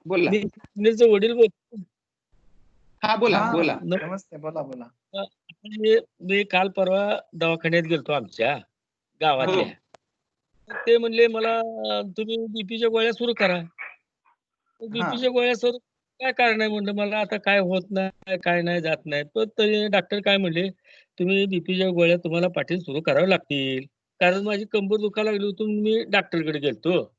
बोला. मी वडील बोलतो. हा बोला बोला. नमस्ते, बोला बोला. मी काल परवा दवाखान्यात गेलतो आमच्या गावातल्या. ते म्हणले मला तुम्ही बीपीच्या गोळ्या सुरू करा. बीपीच्या गोळ्या सुरू काय कारण आहे म्हणलं, मला आता काय होत नाही, काय नाही, जात नाही. पण तरी डॉक्टर काय म्हणले, तुम्ही बीपीच्या गोळ्या तुम्हाला पाठील सुरू कराव्या लागतील. कारण माझी कंबर दुखायला लागली होती, मी डॉक्टरकडे गेलतो.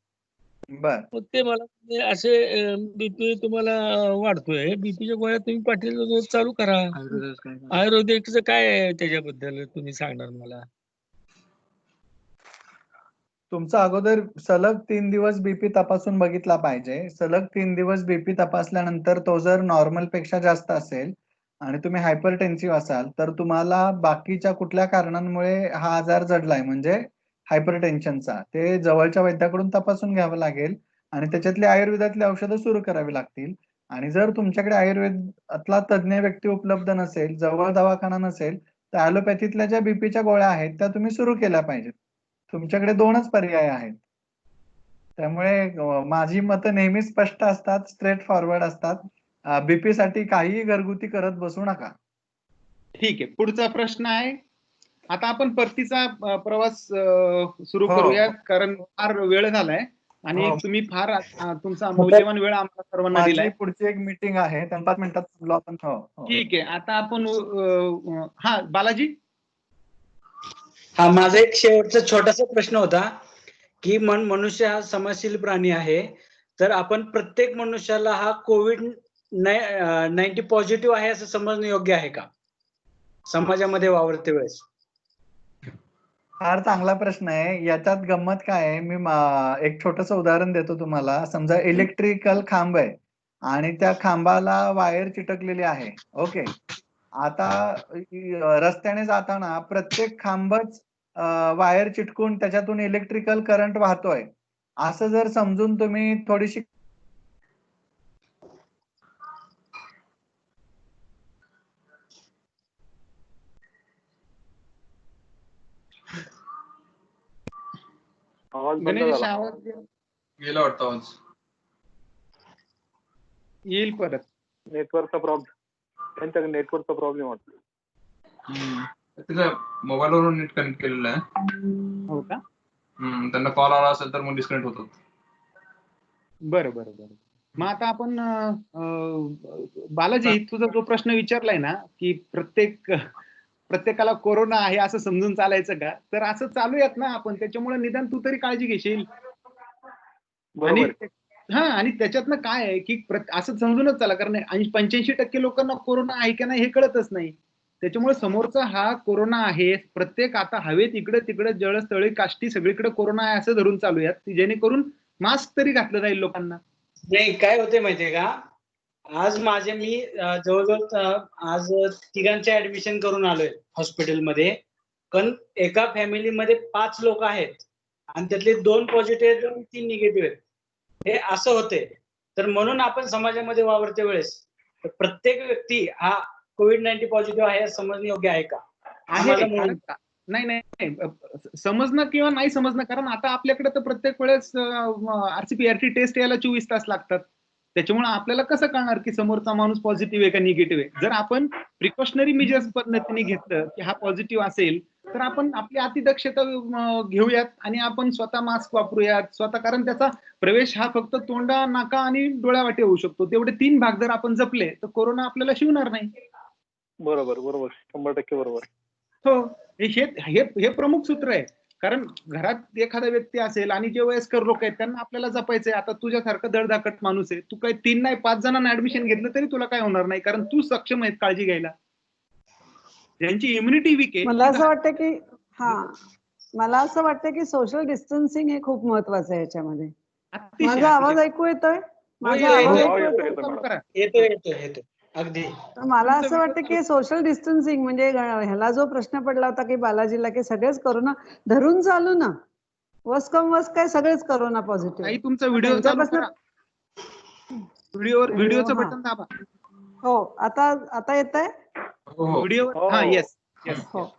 मग ते मला असे बीपी तुम्हाला वाढतोय, बीपीच्या गोळ्या तुम्ही पाठील रोज चालू करा. आयुर्वेदिकचं काय आहे त्याच्याबद्दल तुम्ही सांगणार मला? तुमचा अगोदर सलग 3 दिवस बीपी तपासून बघितला पाहिजे. सलग 3 दिवस बीपी तपासल्यानंतर तो जर नॉर्मल पेक्षा जास्त असेल आणि तुम्ही हायपरटेन्सिव्ह असाल तर तुम्हाला बाकीच्या कुठल्या कारणांमुळे हा आजार जडलाय म्हणजे हायपरटेन्शनचा, ते जवळच्या वैद्याकडून तपासून घ्यावं लागेल आणि त्याच्यातली आयुर्वेदातली औषधं सुरू करावी लागतील. आणि जर तुमच्याकडे आयुर्वेदातला तज्ञ व्यक्ती उपलब्ध नसेल, जवळ दवाखाना नसेल, तर ॲलोपॅथीतल्या ज्या बीपीच्या गोळ्या आहेत त्या तुम्ही सुरू केल्या पाहिजेत. तुमच्याकडे 2च पर्याय आहेत. त्यामुळे माझी मतं नेहमी स्पष्ट असतात, स्ट्रेट फॉरवर्ड असतात. बीपी साठी काहीही घरगुती करत बसू नका. ठीक आहे. पुढचा प्रश्न आहे. आता आपण परतीचा प्रवास सुरू करूयात, कारण फार वेळ झालाय आणि तुम्ही फार तुमचा मौल्यवान वेळ आम्हाला सर्वांना दिलाय. पुढची एक मीटिंग आहे, 5 मिनिटात थांबलो आपण. ठीक आहे. आता आपण हा बालाजी. हा, माझा एक शेवटचा छोटासा प्रश्न होता की मनुष्य हा समाजशील प्राणी आहे, तर आपण प्रत्येक मनुष्याला हा COVID-19 पॉझिटिव्ह आहे असं समजणं योग्य आहे का समाजामध्ये वावरते वेळेस? फार चांगला प्रश्न आहे. याच्यात गंमत काय आहे, मी एक छोटंसं उदाहरण देतो तुम्हाला. समजा इलेक्ट्रिकल खांब आहे आणि त्या खांबाला वायर चिटकलेली आहे. ओके. आता रस्त्याने जाताना प्रत्येक खांबच वायर चिटकून त्याच्यातून इलेक्ट्रिकल करंट वाहतोय असं जर समजून तुम्ही थोडीशी गेला वाटतं आवाज. येईल परत. नेटवर्कचा प्रॉब्लेम, त्यांच्याकडे नेटवर्कचा प्रॉब्लेम वाटतो. तिथं मोबाईलवरून नेट कनेक्ट केलेलं आहे. हो का? त्यांना कॉल आला असेल तर मग डिस्कनेक्ट होतात. बरं बरं बरं. मग आता आपण बालाजी, तुझा जो प्रश्न विचारलाय ना की प्रत्येकाला कोरोना आहे असं समजून चालायचं का, तर असं चालूयात ना आपण, त्याच्यामुळे निदान तू तरी काळजी घेशील. आणि त्याच्यातनं काय आहे की असं समजूनच चाला, कारण 85% लोकांना कोरोना आहे की नाही हे कळतच नाही. त्याच्यामुळे समोरचा हा कोरोना आहे, प्रत्येक आता हवेत इकडे तिकडे जळस्थळी काष्टी सगळीकडे कोरोना आहे असं धरून चालूयात, जेणेकरून मास्क तरी घातलं जाईल लोकांना. नाही, काय होते माहितीये का, आज मी जवळजवळ आज 3घांचे ऍडमिशन करून आलोय हॉस्पिटलमध्ये, पण एका फॅमिलीमध्ये 5 लोक आहेत आणि त्यातले 2 पॉझिटिव्ह आहेत आणि 3 निगेटिव्ह आहेत. हे असं होते. तर म्हणून आपण समाजामध्ये वावरते वेळेस प्रत्येक व्यक्ती हा COVID-19 पॉझिटिव्ह आहे समजणे योग्य आहे का? नाही नाही, समजणं किंवा नाही समजणं, कारण आता आपल्याकडे तर प्रत्येक वेळेस RT-PCR टेस्ट यायला 24 तास लागतात. त्याच्यामुळे आपल्याला कसं कळणार की समोरचा माणूस पॉझिटिव्ह आहे का निगेटिव्ह आहे. जर आपण प्रिकॉशनरी मेजर्स पद्धतीने घेतलं की हा पॉझिटिव्ह असेल तर आपण आपली अतिदक्षता घेऊयात आणि आपण स्वतः मास्क वापरूयात स्वतः, कारण त्याचा प्रवेश हा फक्त तोंडा, नाका आणि डोळ्यावाटे होऊ शकतो. तेवढे 3 भाग जर आपण जपले तर कोरोना आपल्याला शिवणार नाही. बरोबर बरोबर, 100% बरोबर. हो, हे प्रमुख सूत्र आहे. कारण घरात एखादा व्यक्ती असेल आणि जे वयस्कर लोक आहेत त्यांना आपल्याला जपायचंय. आता तुझ्यासारखं धडधाकट माणूस आहे, तू काही 3 नाही 5 जणांना ऍडमिशन घेतलं तरी तुला काय होणार नाही, कारण तू सक्षम आहेस काळजी घ्यायला. ज्यांची इम्युनिटी वीक आहे मला असं वाटतं की मला असं वाटतं की सोशल डिस्टन्सिंग हे खूप महत्वाचं आहे याच्यामध्ये. माझा आवाज ऐकू येतोय? माझा आवाज ऐकू येतोय अगदी. मला असं वाटतं की सोशल डिस्टन्सिंग म्हणजे ह्याला जो प्रश्न पडला होता की बालाजीला की सगळेच करोना धरून चालू ना, वस कम वस काय सगळेच करोना पॉझिटिव्ह. तुमचा व्हिडिओ चालू करा, व्हिडिओचं बटन दाबा. हो, आता येतंय व्हिडिओ. हा, येस येस. हो,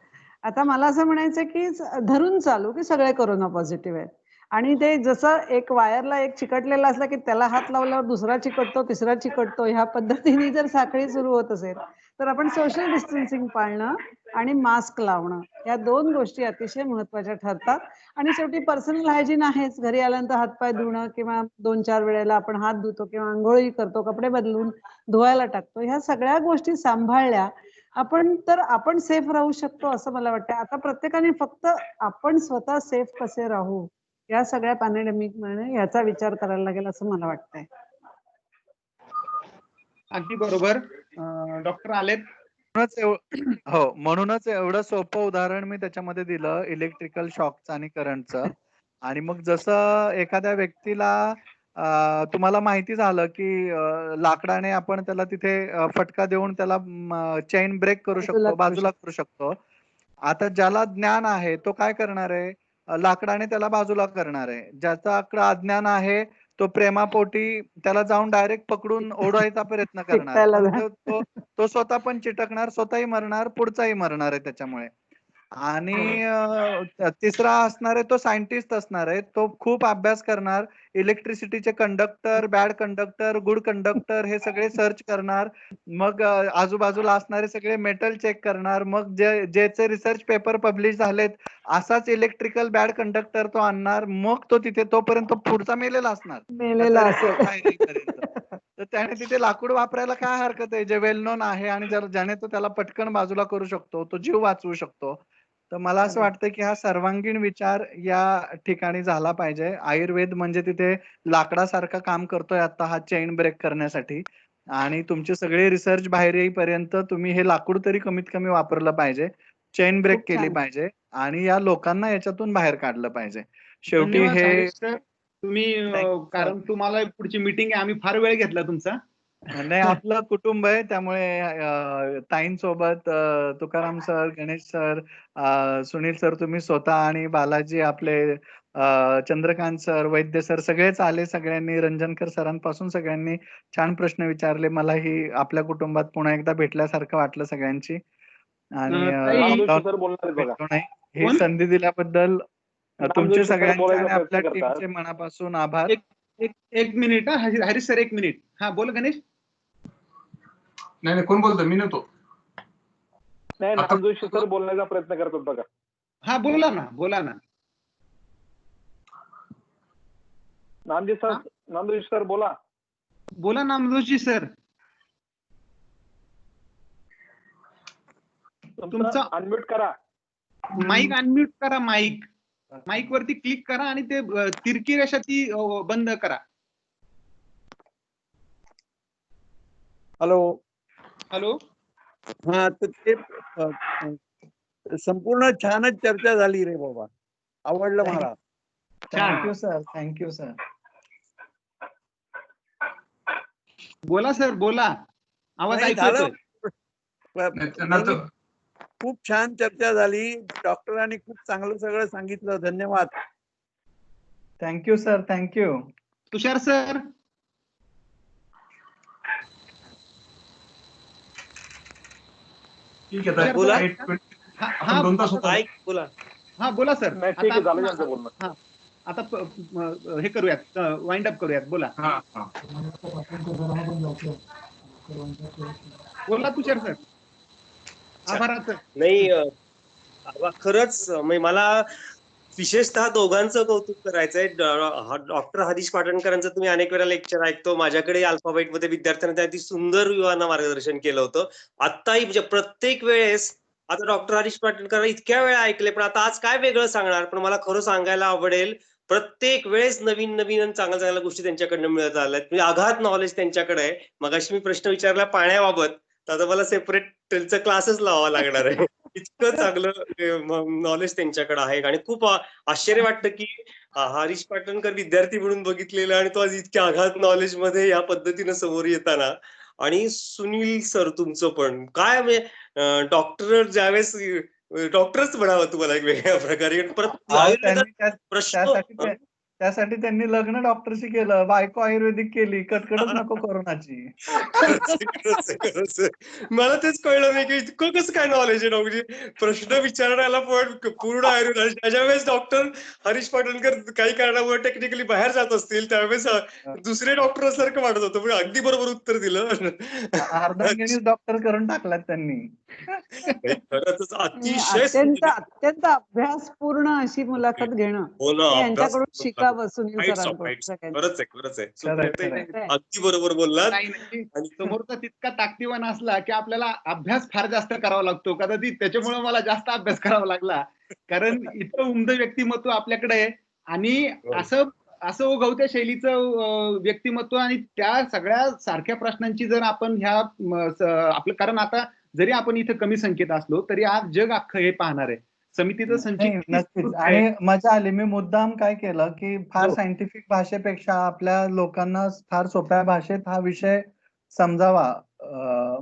आता मला असं म्हणायचं की धरून चालू की सगळे कोरोना पॉझिटिव्ह आहेत. आणि ते जसं एक वायरला एक चिकटलेला असला की त्याला हात लावल्यावर दुसरा चिकटतो, तिसरा चिकटतो, ह्या पद्धतीने जर साखळी सुरू होत असेल तर आपण सोशल डिस्टन्सिंग पाळणं आणि मास्क लावणं या 2 गोष्टी अतिशय महत्वाच्या ठरतात. आणि शेवटी पर्सनल हायजीन आहेच. घरी आल्यानंतर हातपाय धुणं किंवा 2-4 वेळेला आपण हात धुतो किंवा आंघोळी करतो, कपडे बदलून धुवायला टाकतो, ह्या सगळ्या गोष्टी सांभाळल्या आपण सेफ राहू शकतो असं मला वाटतं. आता प्रत्येकाने फक्त आपण स्वतः सेफ कसे राहू या सगळ्या पॅन्डेमिक मध्ये याचा विचार करायला लागेल असं मला वाटतंय. अगदी बरोबर. डॉक्टर आलेत. हो, म्हणूनच एवढं सोपं उदाहरण मी त्याच्यामध्ये दिलं इलेक्ट्रिकल शॉकचं आणि करंटचं. आणि मग जसं एखाद्या व्यक्तीला तुम्हाला माहिती झालं की लाकडाने आपण त्याला तिथे फटका देऊन त्याला चेन ब्रेक करू शकतो, बाजूला करू शकतो. आता ज्याला ज्ञान आहे तो काय करणार आहे, लाकडाने त्याला बाजूला करणार आहे. ज्याच्याकडे अज्ञान आहे तो प्रेमापोटी त्याला जाऊन डायरेक्ट पकडून ओढायचा प्रयत्न करणार. तो स्वतः पण चिटकणार, स्वतःही मरणार, पुढचाही मरणार आहे त्याच्यामुळे. आणि तिसरा असणार आहे तो सायंटिस्ट असणार आहे. तो खूप अभ्यास करणार, इलेक्ट्रिसिटीचे conductor, bad conductor, good conductor हे सगळे सर्च करणार. मग आजूबाजूला असणारे सगळे मेटल चेक करणार. मग ज्याचे रिसर्च पेपर पब्लिश झालेत असाच इलेक्ट्रिकल बॅड कंडक्टर तो आणणार. मग तो तिथे तोपर्यंत पुढचा मेलेला असणार. तर त्याने तिथे लाकूड वापरायला काय हरकत आहे, जे वेल नोन आहे आणि ज्याने तो त्याला पटकन बाजूला करू शकतो, तो जीव वाचवू शकतो. तर मला असं वाटतं की हा सर्वांगीण विचार या ठिकाणी झाला पाहिजे. आयुर्वेद म्हणजे तिथे लाकडासारखं काम करतोय आता हा चेन ब्रेक करण्यासाठी. आणि तुमचे सगळे रिसर्च बाहेर येईपर्यंत तुम्ही हे लाकूड तरी कमीत कमी वापरलं पाहिजे, चेन ब्रेक केली पाहिजे आणि या लोकांना याच्यातून बाहेर काढलं पाहिजे. शेवटी हे तुम्ही कारण तुम्हाला पुढची मीटिंग आहे, आम्ही फार वेळ घेतला तुमचा. नाही, आपलं कुटुंब आहे त्यामुळे ताईंसोबत Tukaram sir, Ganesh sir, Sunil sir, तुम्ही स्वतः आणि बालाजी, आपले चंद्रकांत सर, वैद्य सर सगळेच आले. सगळ्यांनी रंजनकर सरांपासून सगळ्यांनी छान प्रश्न विचारले. मलाही आपल्या कुटुंबात पुन्हा एकदा भेटल्यासारखं वाटलं सगळ्यांची. आणि ही संधी दिल्याबद्दल तुमचे सगळ्यांचे आणि आपल्या टीमचे मनापासून आभार. एक मिनिट. Harish sir, 1 minute. हा, बोल गणेश. नाही, कोण बोलतो? मी नव्हतो. नाही, नामजोशी सर बोलण्याचा प्रयत्न करतात बघा. हा, बोला ना. नामजोशी सर बोला नामजोशी सर. तुमचा अनम्यूट करा. माईक अनम्यूट करा. माईक वरती क्लिक करा आणि ते तिरकी रेषा ती बंद करा. हॅलो. हा, तर ते संपूर्ण छानच चर्चा झाली रे बाबा, आवडलं मला. Thank you sir. बोला सर, बोला. आवाज ऐकतोय. खूप छान चर्चा झाली. डॉक्टरांनी खूप चांगलं सगळं सांगितलं. धन्यवाद. Thank you sir. थँक्यू. तुषार सर. ठीक आहे, बोला. बोला. हा, बोला सर. ठीक आहे, झालं त्यांचं बोलणं. आता हे करूयात, वाइंड अप करूयात. बोला. बोला तुषार सर. आभाराचं. नाही, खरंच मला विशेषतः दोघांचं कौतुक करायचंय. डॉक्टर हरीश पाटणकरांचं तुम्ही अनेक वेळा लेक्चर ऐकतो. माझ्याकडे अल्फाबेट मध्ये विद्यार्थ्यांना अति सुंदर युवांना मार्गदर्शन केलं होतं. आत्ताही म्हणजे प्रत्येक वेळेस आता डॉक्टर हरीश पाटणकर इतक्या वेळा ऐकले, पण आता आज काय वेगळं सांगणार, पण मला खरं सांगायला आवडेल, प्रत्येक वेळेस नवीन नवीन आणि चांगल्या चांगल्या गोष्टी त्यांच्याकडनं मिळत आल्यात. म्हणजे अगाध नॉलेज त्यांच्याकडे आहे. मगाशी मी प्रश्न विचारला पाण्याबाबत, तर आता मला सेपरेट त्यांचा क्लासेस लावावा लागणार आहे. इतकं चांगलं नॉलेज त्यांच्याकडे आहे आणि खूप आश्चर्य वाटतं की हरीश पाटणकर विद्यार्थी म्हणून बघितलेलं आणि तो आज इतक्या अगाध नॉलेज मध्ये या पद्धतीनं समोर येताना. आणि सुनील सर तुमचं पण काय म्हणजे डॉक्टर ज्यावेळेस डॉक्टरच म्हणावं तुम्हाला एक वेगळ्या प्रकारे परत आयुर्वेदात प्रश्न त्यासाठी त्यांनी लग्न डॉक्टरशी केलं, बायको आयुर्वेदिक केली, कटकटच नको कोरोनाची. मला तेच कळलं नाही की इतकं कसं काय नॉलेज आहे म्हणजे प्रश्न विचारण्याला पण पूर्ण आयुर्वेद. त्याच्या वेळेस डॉक्टर हरीश पाटणकर काही कारणामुळे टेक्निकली बाहेर जात असतील त्यावेळेस दुसरे डॉक्टर असल्यासारखं वाटत होतं, पण अगदी बरोबर उत्तर दिलं. अर्धांगिनीच डॉक्टर करून टाकलात त्यांनी. खरंच अतिशय अत्यंत अभ्यासपूर्ण अशी मुलाखत घेणं यांच्याकडून शिकावं सुनील सरांकडून. खरंच आहे अगदी बरोबर बोललात. समोरचा तितका ताकदीवान असला की आपल्याला अभ्यास फार जास्त करावा लागतो. कदाचित त्याच्यामुळे मला जास्त अभ्यास करावा लागला, कारण इतकं उमदं व्यक्तिमत्व आपल्याकडे आहे आणि असं ओघवत्या शैलीचं व्यक्तिमत्व आणि त्या सगळ्या सारख्या प्रश्नांची जर आपण ह्या आपलं, कारण आता जरी आपण इथं कमी संख्येत असलो तरी आज जग अख्खं हे पाहणार आहे. समितीचं संचित नक्कीच. आणि मजा आली. मी मुद्दाम काय केलं की फार सायंटिफिक भाषेपेक्षा आपल्या लोकांना फार सोप्या भाषेत हा विषय समजावा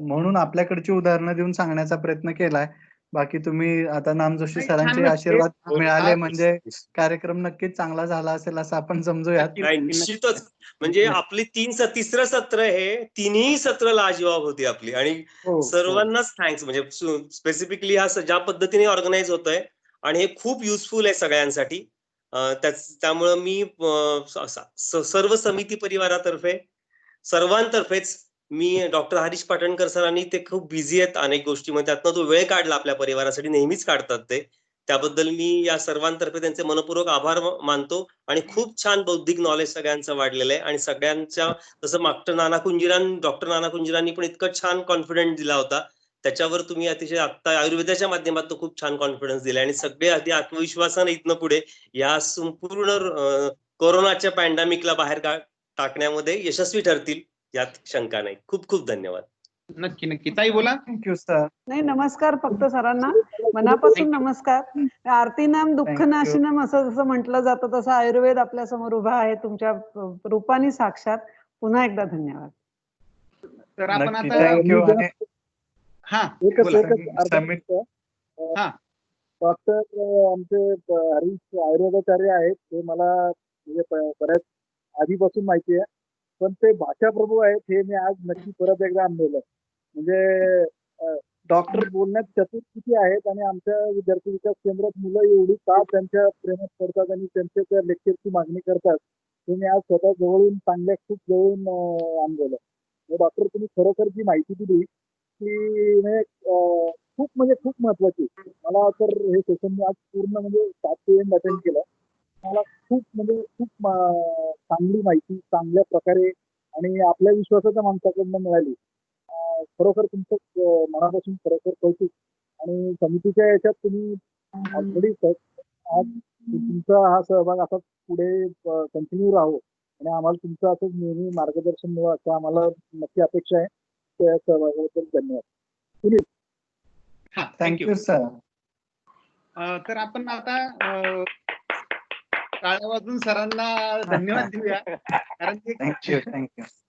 म्हणून आपल्याकडची उदाहरणं देऊन सांगण्याचा प्रयत्न केलाय. बाकी तुम्ही आता नामजोशी सरांचे आशीर्वाद मिळाले म्हणजे कार्यक्रम नक्कीच चांगला झाला असेल असं आपण समजूयात. निश्चितच. म्हणजे आपली तिसरं सत्र हे तिन्ही सत्र लाजवाब होती आपली आणि सर्वांनाच थँक्स. म्हणजे स्पेसिफिकली हा ज्या पद्धतीने ऑर्गनाईज होतोय आणि हे खूप युजफुल आहे सगळ्यांसाठी. त्यामुळं मी सर्व समिती परिवारातर्फे सर्वांतर्फेच मी डॉक्टर हरीश पाटणकर सरांनी ते खूप बिझी आहेत अनेक गोष्टीमध्ये, त्यातनं तो वेळ काढला आपल्या परिवारासाठी, नेहमीच काढतात ते, त्याबद्दल मी या सर्वांतर्फे त्यांचे मनपूर्वक आभार मानतो. आणि खूप छान बौद्धिक नॉलेज सगळ्यांचं वाढलेलं आहे आणि सगळ्यांच्या जसं डॉक्टर नाना कुंजिरांनी पण इतकं छान कॉन्फिडन्स दिला होता, त्याच्यावर तुम्ही अतिशय आता आयुर्वेदाच्या माध्यमातून खूप छान कॉन्फिडन्स दिला आणि सगळे अगदी आत्मविश्वासाने इथनं पुढे या संपूर्ण कोरोनाच्या पॅन्डेमिकला बाहेर टाकण्यामध्ये यशस्वी ठरतील यात शंका नाही. खूप खूप धन्यवाद. नक्की ताई बोला. Thank you sir. नाही, नमस्कार फक्त सरांना मनापासून नमस्कार. आरतीनाम दुःखनाशिनम असं जसं म्हटलं जातं तसं आयुर्वेद आपल्या समोर उभा आहे तुमच्या रूपाने साक्षात. पुन्हा एकदा धन्यवाद. तर आपण आता थँक्यू. डॉक्टर आमचे हरीश आयुर्वेदाचार्य आहेत, ते मला म्हणजे बऱ्याच आधीपासून माहिती आहे, पण ते भाषाप्रभू आहेत हे मी आज नक्की परत एकदा अनुभवलं. म्हणजे डॉक्टर बोलण्यात चतुर किती आहेत आणि आमच्या विद्यार्थी विकास केंद्रात मुलं एवढी का त्यांच्या प्रेमात पडतात आणि त्यांच्या त्या लेक्चरची मागणी करतात हे मी आज स्वतः जवळून खूप जवळून अनुभवलं. डॉक्टर तुम्ही खरोखर जी माहिती दिली ती खूप महत्वाची. मला तर हे सेशन मी आज पूर्ण म्हणजे 7 ते 8 अटेंड केलं. मला खूप चांगली माहिती चांगल्या प्रकारे आणि आपल्या विश्वासाच्या माणसाकडनं मिळाली. खरोखर तुमचं मनापासून खरोखर कौतुक. आणि समितीच्या याच्यात तुम्ही ऑलरेडी आज तुमचा हा सहभाग असा पुढे कंटिन्यू राहो आणि आम्हाला तुमचं असंच नेहमी मार्गदर्शन मिळावं असं आम्हाला नक्की अपेक्षा आहे. त्या सहभागाबद्दल धन्यवाद. सुनील. Thank you sir. तर आपण आता टाळ्या वाजून सरांना धन्यवाद देऊया, कारण थँक्यू.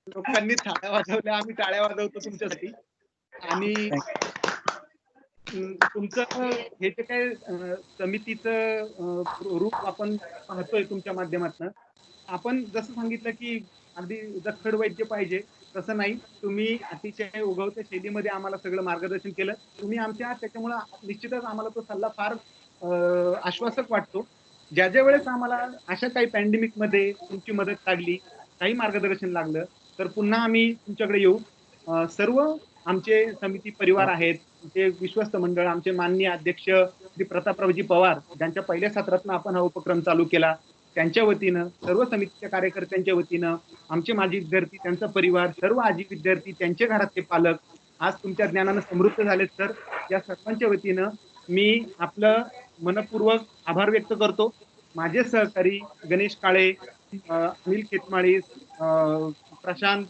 लोकांनी टाळ्या वाजवल्या, आम्ही टाळ्या वाजवतो तुमच्यासाठी. आणि तुमचं हे जे काही समितीचं रूप आपण पाहतोय तुमच्या माध्यमातून, आपण जसं सांगितलं की अगदी जखड वैद्य पाहिजे तसं नाही, तुम्ही अतिशय उगवत्या शैलीमध्ये आम्हाला सगळं मार्गदर्शन केलं. तुम्ही आमच्या त्याच्यामुळे निश्चितच आम्हाला तो सल्ला फार आश्वासक वाटतो. ज्या वेळेस आम्हाला अशा काही पॅन्डेमिक मध्ये तुमची मदत लागली, काही मार्गदर्शन लागलं तर पुन्हा आम्ही तुमच्याकडे येऊ. सर्व आमचे समिती परिवार आहेत, आमचे विश्वस्त मंडळ, आमचे माननीय अध्यक्ष श्री प्रतापरावजी पवार, ज्यांच्या पहिल्या सत्रातनं आपण हा उपक्रम चालू केला, त्यांच्या वतीनं, सर्व समितीच्या कार्यकर्त्यांच्या वतीनं, आमचे माजी विद्यार्थी, त्यांचा परिवार, सर्व आजी विद्यार्थी, त्यांचे घरातले पालक आज तुमच्या ज्ञानानं समृद्ध झालेत सर. या सर्वांच्या वतीनं मी आपलं मनपूर्वक आभार व्यक्त करतो. माझे सहकारी गणेश काळे, अनिल खेतमाळी, प्रशांत,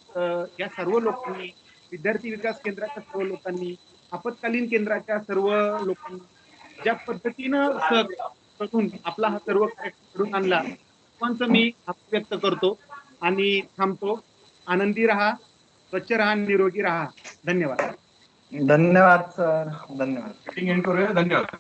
या सर्व लोकांनी, विद्यार्थी विकास केंद्राच्या सर्व लोकांनी, आपत्कालीन केंद्राच्या सर्व लोकांनी ज्या पद्धतीनं करून आपला हा सर्व कार्यक्रम घडून आणला, सर्वांचं मी आभार व्यक्त करतो आणि थांबतो. आनंदी राहा, स्वच्छ राहा, निरोगी राहा. धन्यवाद. धन्यवाद सर. धन्यवाद. मीटिंग एंड करूया. धन्यवाद.